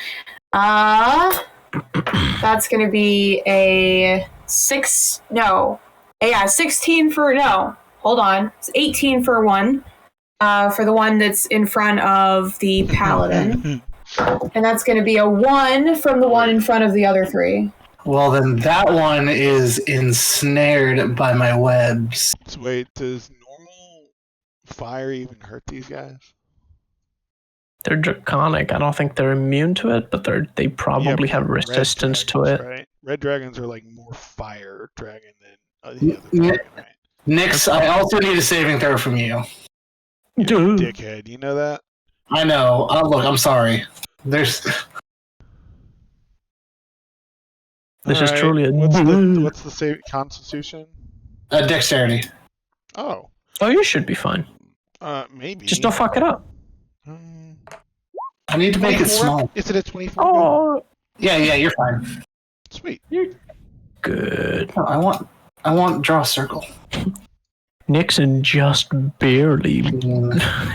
That's going to be a 16 for, no, hold on. It's 18 for one, for the one that's in front of the paladin. And that's going to be a 1 from the one in front of the other 3. Well, then that one is ensnared by my webs. So wait, does normal fire even hurt these guys? They're draconic. I don't think they're immune to it, but they probably have resistance to it. Right? Red dragons are like more fire dragon than the other dragon, right? Nyx, I also need a saving throw from you. Dickhead, you know that? I know. Look, I'm sorry. This is truly a... What's the save? Constitution? Dexterity. Oh. Oh, you should be fine. Maybe. Just don't fuck it up. I need to make it 24? small. Is it a 24? Oh, Yeah, you're fine. Sweet. good. No, I want draw a circle. Nixon just barely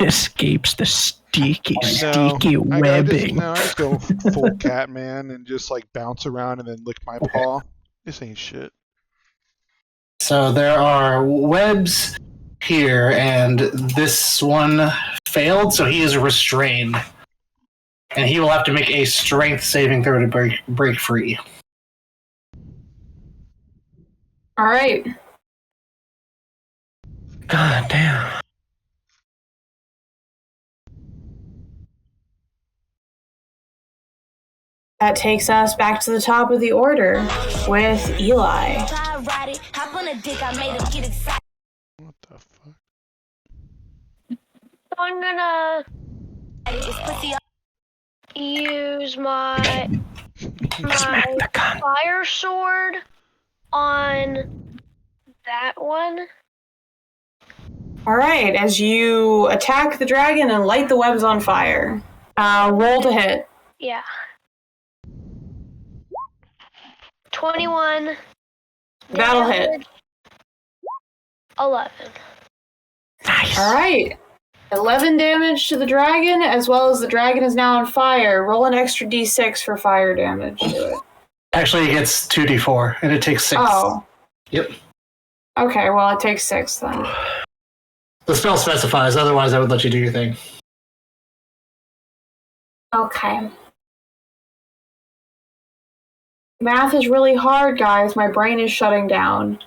escapes the sticky webbing. I just go full Catman and just like bounce around and then lick my paw. This ain't shit. So there are webs here, and this one failed, so he is restrained. And he will have to make a strength saving throw to break free. All right. God damn. That takes us back to the top of the order with Eli. What the fuck? I'm gonna use my fire sword on that one. All right, as you attack the dragon and light the webs on fire, roll to hit. Yeah. 21. That'll hit. 11. Nice. All right. 11 damage to the dragon, as well as the dragon is now on fire. Roll an extra d6 for fire damage to it. Actually, it gets 2d4, and it takes 6. Oh. Yep. Okay, well, it takes 6 then. The spell specifies, otherwise I would let you do your thing. Okay. Math is really hard, guys. My brain is shutting down.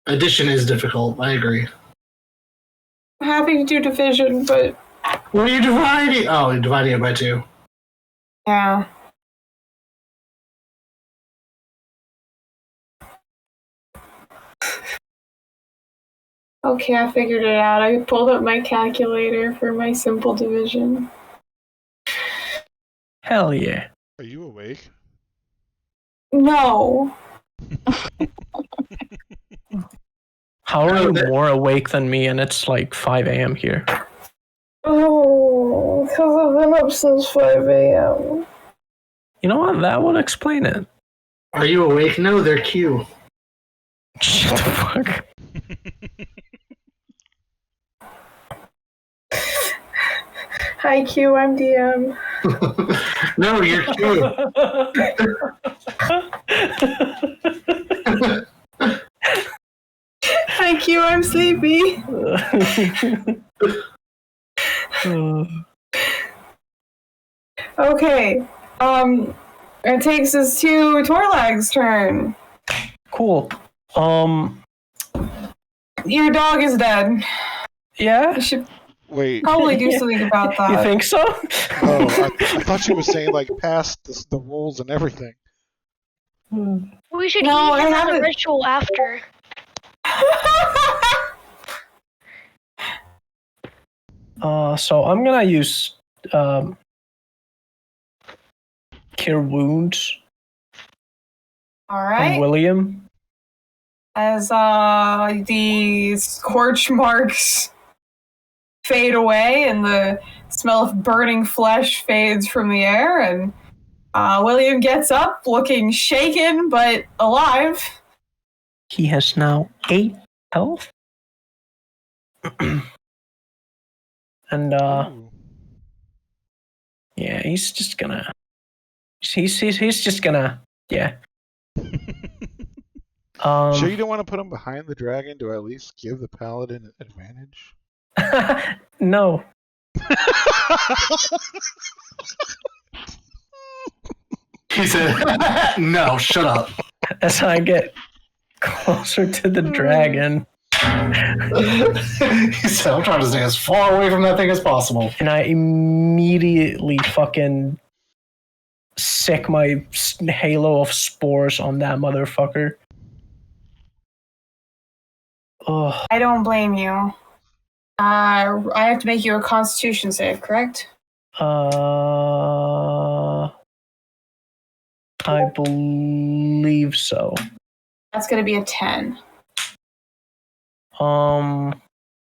Addition is difficult, I agree. I'm happy to do division, but... What are you dividing? Oh, you're dividing it by 2. Yeah. Okay, I figured it out. I pulled up my calculator for my simple division. Hell yeah. Are you awake? No. How are you more awake than me and it's like 5 a.m. here? Oh, because I've been up since 5 a.m. You know what? That would explain it. Are you awake? No, they're Q. Shut the fuck. Hi, Q, I'm DM. No, you're Q. Hi, Q, I'm sleepy. Okay. It takes us to Torlag's turn. Cool. Your dog is dead. Yeah? You should Wait. probably do something about that. You think so? Oh, I thought you were saying like past the rules and everything. We should No, eat I him as a haven't. ritual after. So I'm gonna use Cure Wounds All on right. William. As the scorch marks fade away and the smell of burning flesh fades from the air, and William gets up looking shaken but alive. He has now 8 health. And Ooh. yeah, he's just gonna yeah. Sure you don't want to put him behind the dragon to at least give the paladin advantage? No. He said, no, shut up. As I get closer to the dragon, He said, I'm trying to stay as far away from that thing as possible. and I immediately fucking sick my halo of spores on that motherfucker. Oh, I don't blame you. I have to make you a Constitution save, correct? I believe so. That's going to be a 10.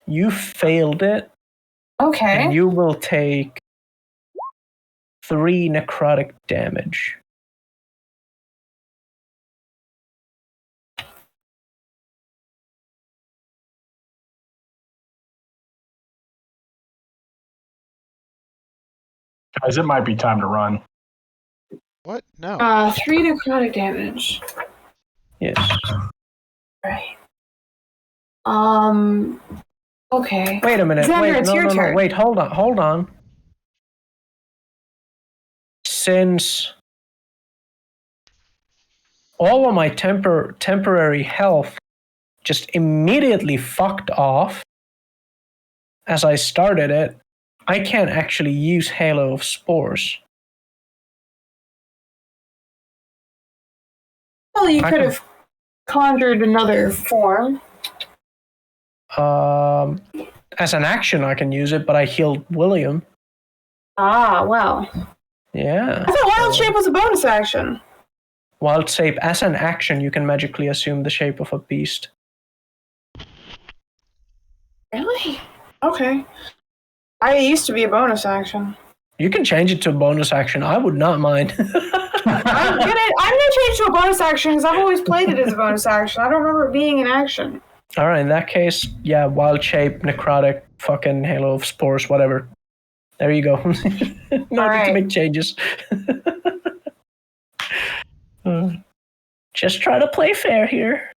You failed it, Okay. and you will take 3 necrotic damage. Guys, it might be time to run. What? No. 3 necrotic damage. Yes. Right. Okay. Wait a minute. Xander, Wait, it's no, your no, no. turn. Wait, hold on. Since all of my temporary health just immediately fucked off as I started it, I can't actually use Halo of Spores. Well, you could have conjured another form. As an action, I can use it, but I healed William. Ah, well. Yeah. I thought Wild Shape was a bonus action. Wild Shape, as an action, you can magically assume the shape of a beast. Really? Okay. I used to be a bonus action. You can change it to a bonus action. I would not mind. I'm gonna change to a bonus action because I've always played it as a bonus action. I don't remember it being an action. All right, in that case, yeah, Wild Shape, Necrotic, fucking Halo of Spores, whatever. There you go. No need to make changes. Just try to play fair here.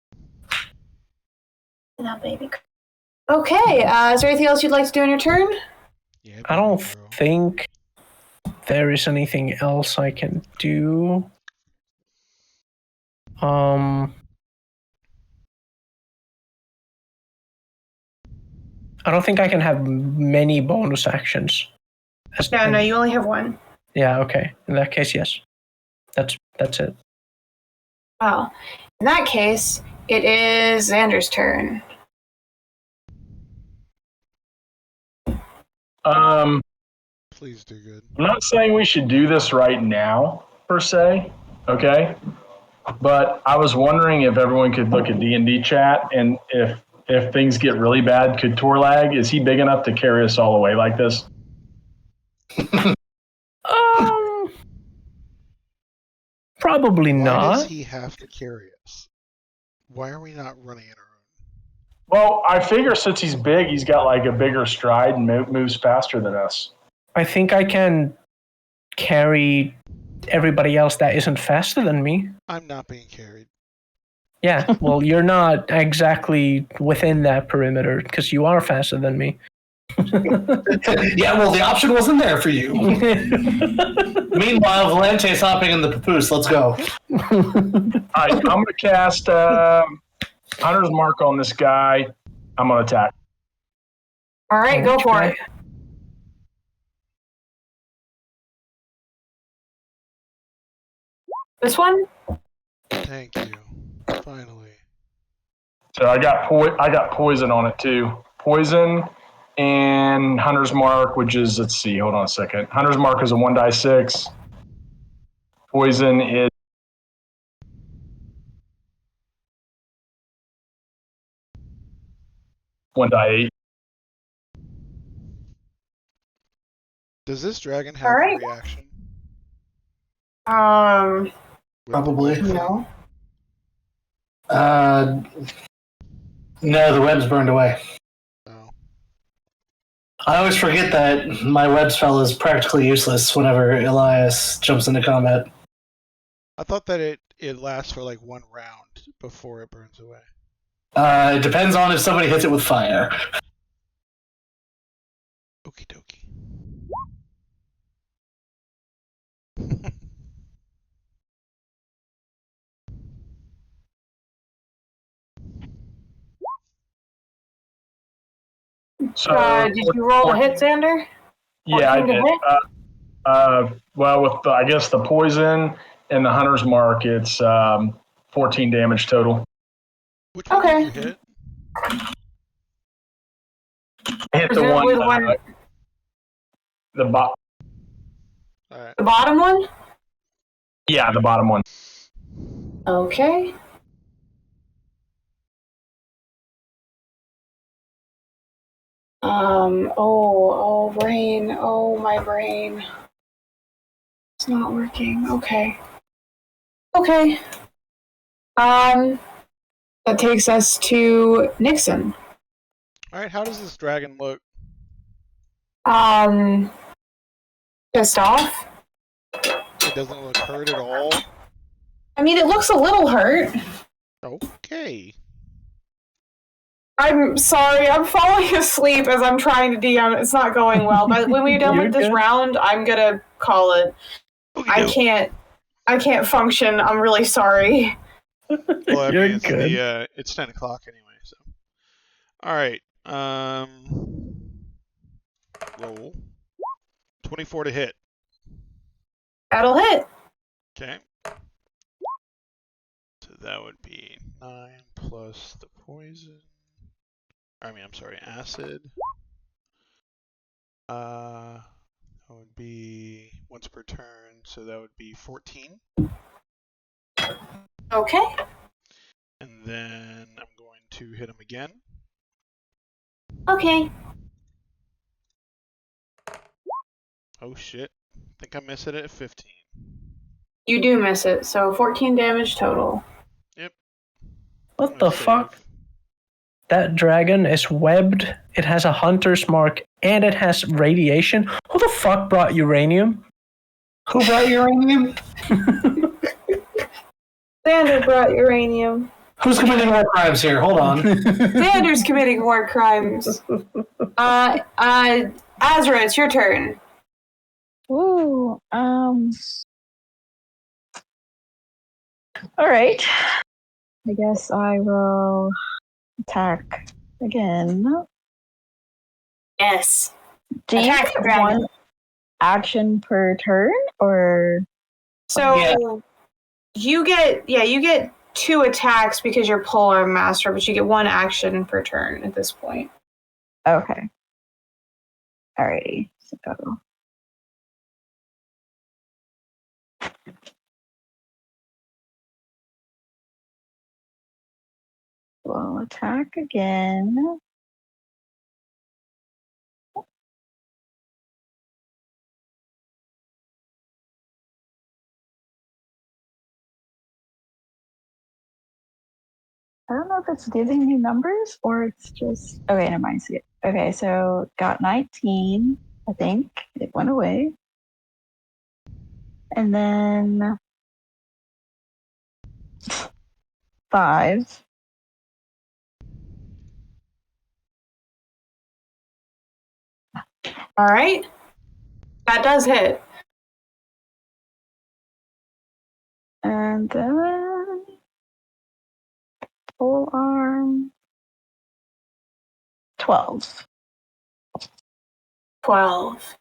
No, baby. Okay, is there anything else you'd like to do on your turn? Yeah, I don't think there is anything else I can do. I don't think I can have many bonus actions. No, you only have one. Yeah, okay. In that case, yes. That's it. Well, in that case, it is Xander's turn. Please do good. I'm not saying we should do this right now, per se, okay? But I was wondering if everyone could look at D&D chat, and if things get really bad, could Torlag, is he big enough to carry us all away like this? Probably not. Why does he have to carry us? Why are we not running it our own? Well, I figure since he's big, he's got like a bigger stride and moves faster than us. I think I can carry everybody else that isn't faster than me. I'm not being carried. Yeah, well, you're not exactly within that perimeter because you are faster than me. Yeah, well, the option wasn't there for you. Meanwhile, Valente's hopping in the papoose. Let's go. All right, I'm going to cast Hunter's Mark on this guy. I'm going to attack. All right, go for it. This one? Thank you. Finally. So I got poison on it too. Poison and Hunter's Mark, which is, let's see, hold on a second. Hunter's Mark is a 1d6. Poison is one die 8. Does this dragon have a reaction? Probably. No. No, the web's burned away. Oh. I always forget that my web spell is practically useless whenever Elias jumps into combat. I thought that it lasts for like one round before it burns away. It depends on if somebody hits it with fire. Okie dokie. So did you roll a hit, Xander? Yeah, I did. Well, with I guess the poison and the Hunter's Mark, it's 14 damage total. Which one did you hit? I hit the one. The bottom one? Yeah, the bottom one. Okay. Brain. Oh, my brain. It's not working. Okay. That takes us to Nixon. Alright, how does this dragon look? Pissed off? It doesn't look hurt at all. I mean, it looks a little hurt. Okay. I'm sorry, I'm falling asleep as I'm trying to DM. It's not going well, but when we're done with this round, I'm gonna call it. I can't function. I'm really sorry. Well, I mean, it's 10 o'clock anyway, so. Alright, roll. 24 to hit. That'll hit. Okay. So that would be 9 plus the poison. I'm sorry, acid. That would be once per turn, so that would be 14. Okay. And then I'm going to hit him again. Okay. Oh shit. I think I miss it at 15. You do miss it, so 14 damage total. Yep. What the fuck? That dragon is webbed, it has a hunter's mark, and it has radiation. Who the fuck brought uranium? Who brought uranium? Xander brought uranium. Who's committing war crimes here? Hold on. Xander's committing war crimes. Azra, it's your turn. Woo. All right. I guess I will attack again. Yes. Do you Attack get dragon. one action per turn, or? So you get 2 attacks because you're Polar Master, but you get 1 action per turn at this point. Okay. Alrighty. So. We'll attack again. I don't know if it's giving me numbers or it's just... Okay, never mind. See it. Okay, so got 19, I think. It went away. And then... 5. All right. That does hit. And then... Full arm... 12. 12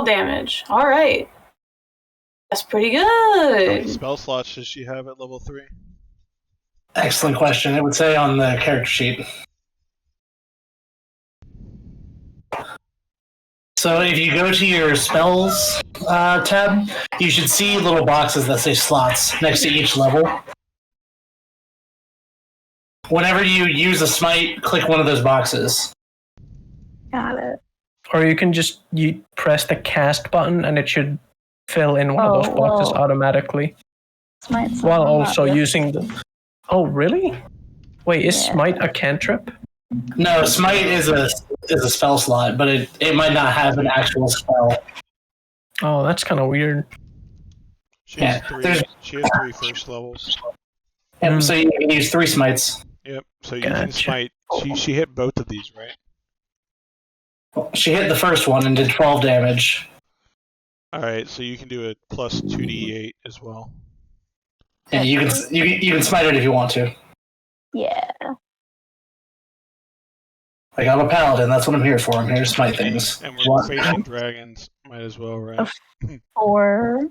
damage. All right. That's pretty How many good. spell slots does she have at level 3? Excellent question. It would say on the character sheet. So if you go to your spells tab, you should see little boxes that say slots next to each level. Whenever you use a smite, click one of those boxes. Got it. Or you can just press the cast button and it should fill in one of those boxes automatically. Smite's while not also yet. using the... Oh, really? Wait, is Smite a cantrip? No, Smite is a spell slot, but it might not have an actual spell. Oh, that's kind of weird. She has 3 first levels. Yep, so you can use 3 smites. Yep, so you can smite. She hit both of these, right? She hit the first one and did 12 damage. Alright, so you can do a plus 2d8 as well. Yeah, you can smite it if you want to. Yeah. Like, I'm a paladin, that's what I'm here for. I'm here to smite things. And we're facing dragons. Might as well, right? 4.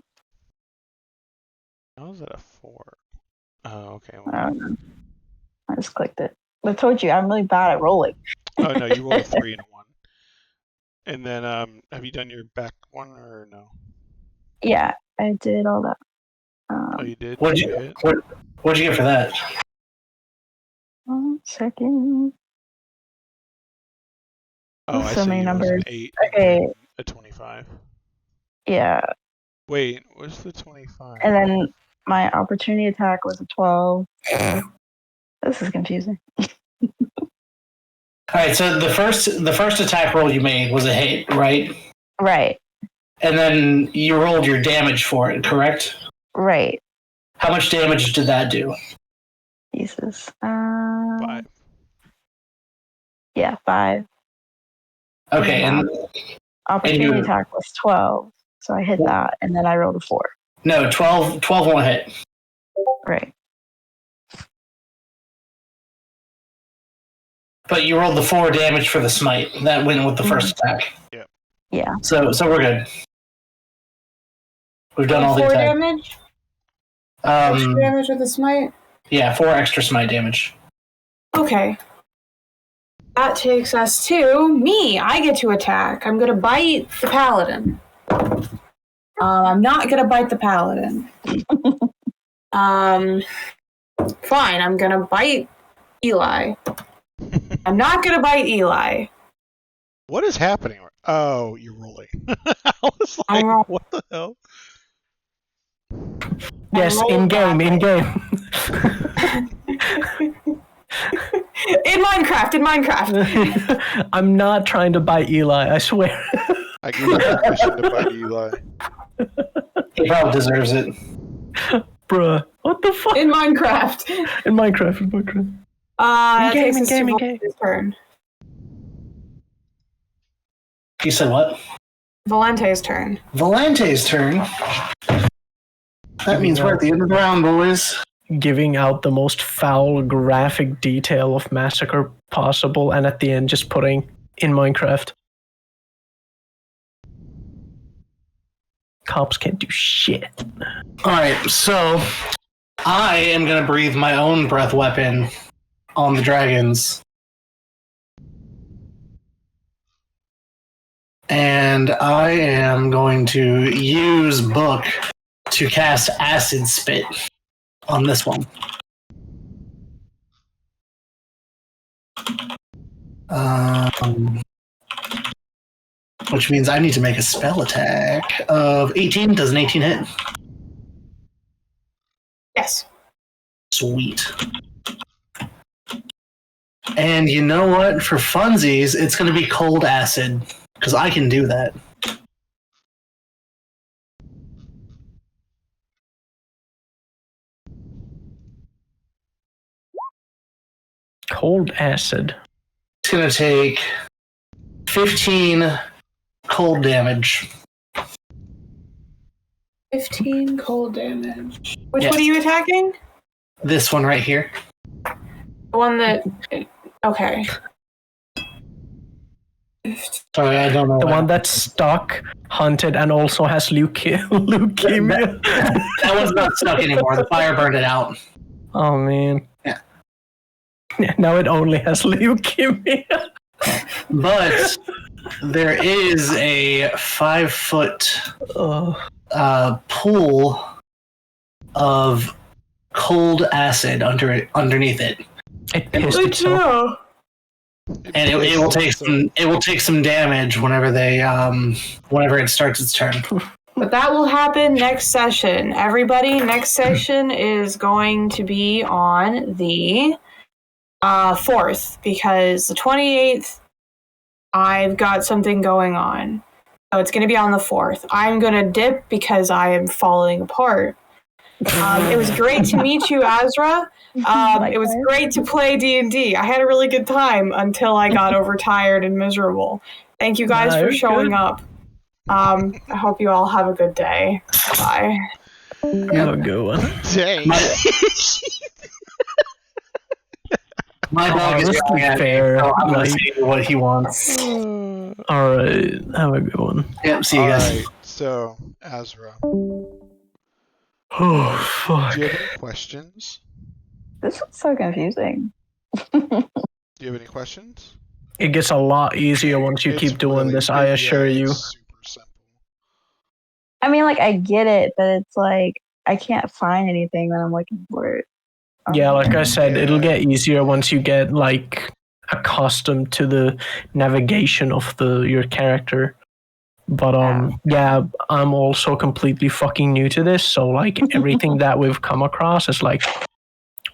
How is that a 4? Oh, okay. I don't know. I just clicked it. I told you, I'm really bad at rolling. Oh, no, you rolled a 3 and a 1. And then, have you done your back one or no? Yeah, I did all that. Oh, you did? What'd you get for that? 1 second. Oh, I so see. many It was numbers. an 8 Okay. and a 25. Yeah. Wait, what's the 25? And then my opportunity attack was a 12. This is confusing. Alright, so the first attack roll you made was a hit, right? Right. And then you rolled your damage for it, correct? Right. How much damage did that do? Jesus. 5. Yeah, 5. Okay, and opportunity attack was 12, so I hit that, and then I rolled a 4. No, 12 won't hit. Right. But you rolled the 4 damage for the smite. That went with the first attack. Yeah. So we're good. We've done all the 4 attacks. damage? Extra damage with the smite? Yeah, 4 extra smite damage. Okay. That takes us to me. I get to attack. I'm going to bite the paladin. I'm not going to bite the paladin. Fine, I'm going to bite Eli. I'm not going to bite Eli. What is happening? Oh, you're rolling. I was like, what the hell? Yes, in game. In Minecraft. I'm not trying to bite Eli, I swear. I give you permission to bite Eli. He probably deserves it. Bruh, what the fuck? In Minecraft. In Minecraft. In game. Turn. You said what? Valente's turn. Valente's turn. That means we're at the end of the round, boys. Giving out the most foul graphic detail of massacre possible, and at the end just putting in Minecraft. Cops can't do shit. Alright, so I am going to breathe my own breath weapon on the dragons. And I am going to use Book to cast Acid Spit on this one. Which means I need to make a spell attack of 18. Does an 18 hit? Yes. Sweet. And you know what? For funsies, it's going to be cold acid, because I can do that. Cold acid. It's going to take 15 cold damage. 15 cold damage. Which Yes. one are you attacking? This one right here. The one that... Okay. Sorry, I don't know. The one that's stuck, hunted, and also has leukemia. That one's not stuck anymore. The fire burned it out. Oh, man. Yeah. Now it only has leukemia. But there is a 5-foot pool of cold acid underneath it. It pissed itself. And it will take some. It will take some damage whenever it starts its turn. But that will happen next session. Everybody, next session is going to be on the 4th, because the 28th, I've got something going on. So it's going to be on the 4th. I'm going to dip because I am falling apart. It was great to meet you, Azra. It was great to play D&D. I had a really good time until I got overtired and miserable. Thank you guys for showing up. I hope you all have a good day. Bye. Have a good one. Dang. My dog is honestly yelling at me, fair. so I'm going Like- to see what he wants. Alright, have a good one. Yep, see you guys. Alright, so, Azra, Oh, fuck. do you have any questions? This was so confusing. Do you have any questions? It gets a lot easier once you It's keep doing really this, I good, assure yeah, you. it's super simple. I mean, like, I get it, but it's like, I can't find anything that I'm looking for. Yeah, like I said, Yeah. it'll get easier once you get, like, accustomed to the navigation of your character. But yeah, I'm also completely fucking new to this, so like everything that we've come across is like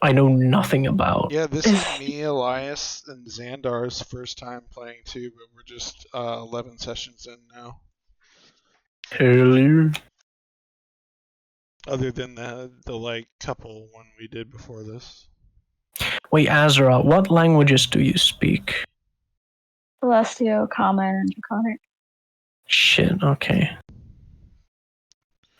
I know nothing about. Yeah, this is me, Elias, and Xandar's first time playing too, but we're just 11 sessions in now. Earlier. Other than the like couple one we did before this. Wait, Azra, what languages do you speak? Celestial, Common, and Draconic. Shit, okay.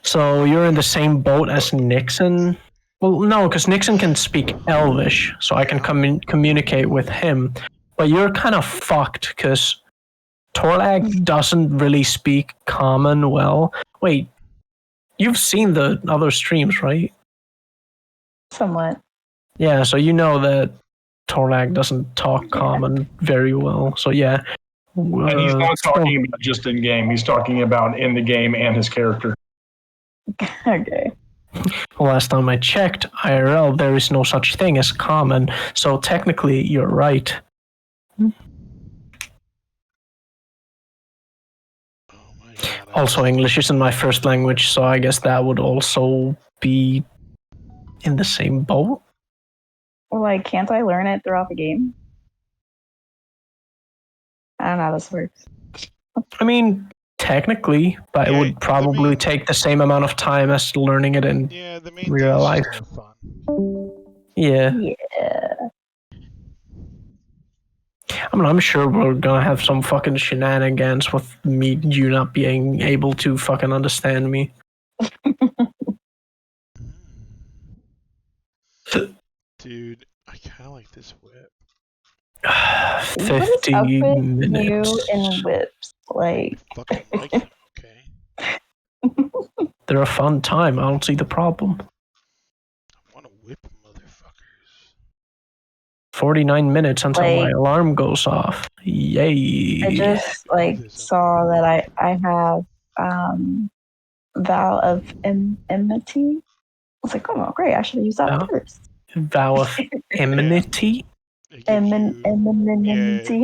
So you're in the same boat as Nixon? Well, no, because Nixon can speak Elvish, so I can communicate with him. But you're kind of fucked, because Torlag doesn't really speak Common well. Wait, you've seen the other streams, right? Somewhat. Yeah, so you know that Torlag doesn't talk Common very well. So yeah. And he's not talking about just in game. He's talking about in the game and his character. Okay. Last time I checked, IRL, there is no such thing as Common. So technically, you're right. Oh my God, Also, English isn't my first language, so I guess that would also be in the same boat. Like, can't I learn it throughout the game? I don't know how this works. I mean, technically, but it would probably take the same amount of time as learning it in real life. Yeah. Yeah. I mean, I'm sure we're gonna have some fucking shenanigans with you not being able to fucking understand me. Dude, I kind of like this whip. 50 what is up with minutes. you and whips? Like, fucking like them, okay? They're a fun time. I don't see the problem. I want to whip motherfuckers. 49 minutes until my alarm goes off. Yay. I just saw that I have vow of enmity. I was like, oh great, I should have used that first. Vow of enmity? Enmity.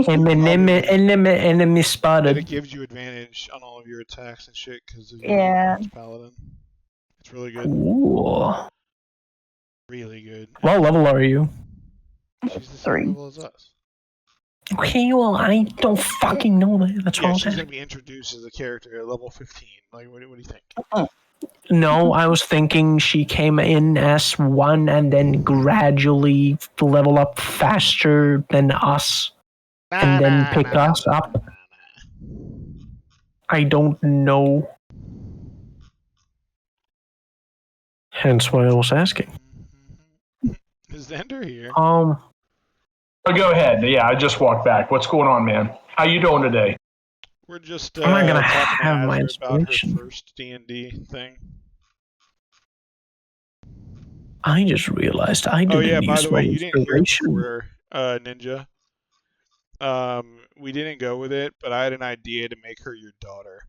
Enemy spotted. It gives you advantage on all of your attacks and shit because of your paladin. It's really good. Cool. Really good. What level are you? She's the same level as us. Okay, well, I don't fucking know that. That's all I'm she's saying. going to be introduced as a character at level 15. Like, what do you think? No, I was thinking she came in as one and then gradually level up faster than us and then pick us up. I don't know. Hence why I was asking. Is Xander here? Oh, go ahead. Yeah, I just walked back. What's going on, man? How you doing today? We're just I'm not gonna talking have to my Azra about her inspiration. first D&D thing. I just realized I didn't use by the my way, you didn't hear it inspiration. before, Ninja. We didn't go with it, but I had an idea to make her your daughter.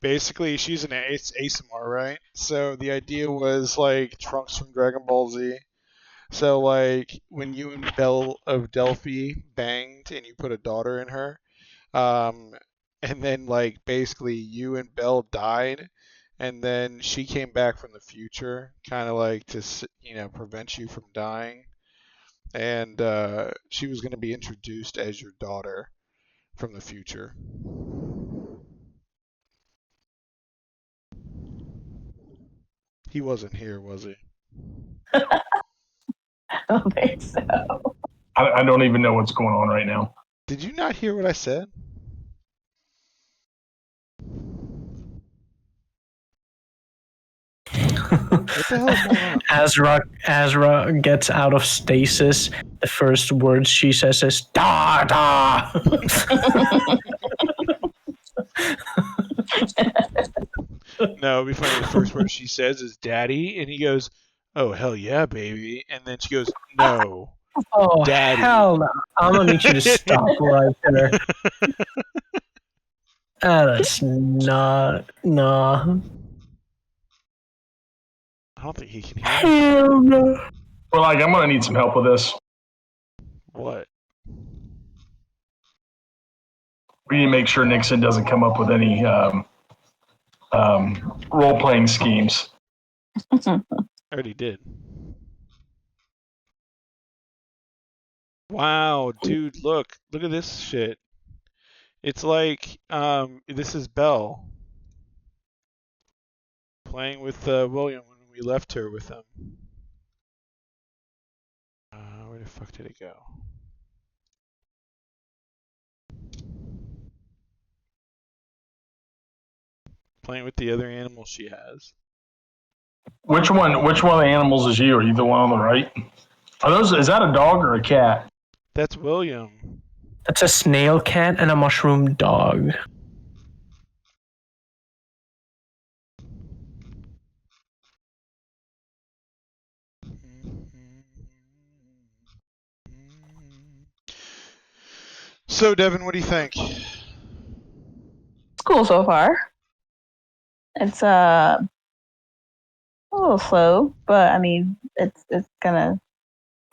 Basically, she's an ASMR, right? So the idea was like Trunks from Dragon Ball Z. So like when you and Belle of Delphi banged and you put a daughter in her, and then like basically you and Belle died, and then she came back from the future, kind of like to prevent you from dying, and she was going to be introduced as your daughter from the future. He wasn't here, was he? I don't think so. I don't even know what's going on right now. Did you not hear what I said? What the hell is going on? Azra gets out of stasis. The first words she says is "da da." No, it'd be funny. The first word she says is "daddy," and he goes, "Oh hell yeah, baby!" And then she goes, "No, oh daddy." Hell no! I'm gonna need you to stop right there. That's not nah. I don't think he can hear. Hell no. Well, I'm gonna need some help with this. What? We need to make sure Nixon doesn't come up with any role-playing schemes. I already did. Wow, dude, look at this shit. It's like this is Belle playing with William when we left her with him. Where the fuck did it go? Playing with the other animals she has. Which one? Which one of the animals is you? Are you the one on the right? Are those? Is that a dog or a cat? That's William. That's a snail cat and a mushroom dog. So, Devin, what do you think? It's cool so far. It's a little slow, but I mean, it's gonna.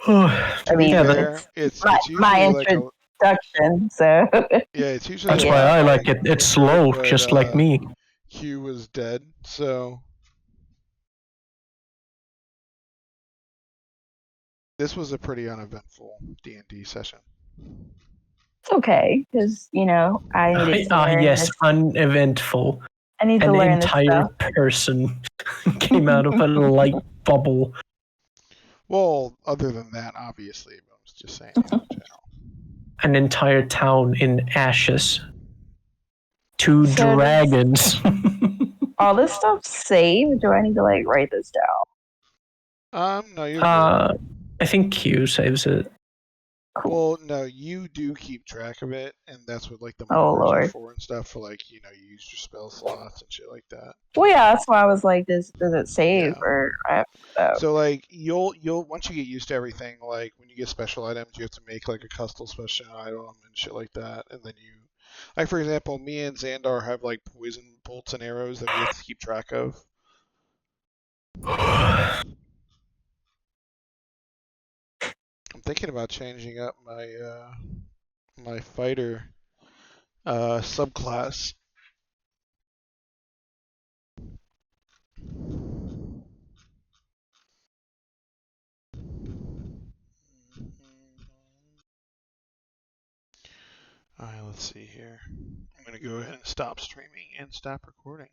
To be mean, fair, it's my usually like a introduction, so yeah, it's usually That's a why lot I like it. It's slow, but, just like me. Hugh was dead, so this was a pretty uneventful D&D session. it's okay because I needed to learn. Yes, this. uneventful. I need to An learn this entire stuff. person came out of a light bubble. Well, other than that, obviously, but I was just saying in general. An entire town in ashes. 2 So dragons. All this stuff saved? Do I need to write this down? No, you're good. I think Q saves it. Well, no, you do keep track of it, and that's what the Oh, markers are Lord. for and stuff for you use your spell slots and shit like that. Well, yeah, that's why I was like, does it save Yeah. or I have to, So you'll once you get used to everything, when you get special items, you have to make a custom special item and shit like that, and then you, for example, me and Xandar have poison bolts and arrows that we have to keep track of. I'm thinking about changing up my fighter subclass. Alright, let's see here. I'm gonna go ahead and stop streaming and stop recording.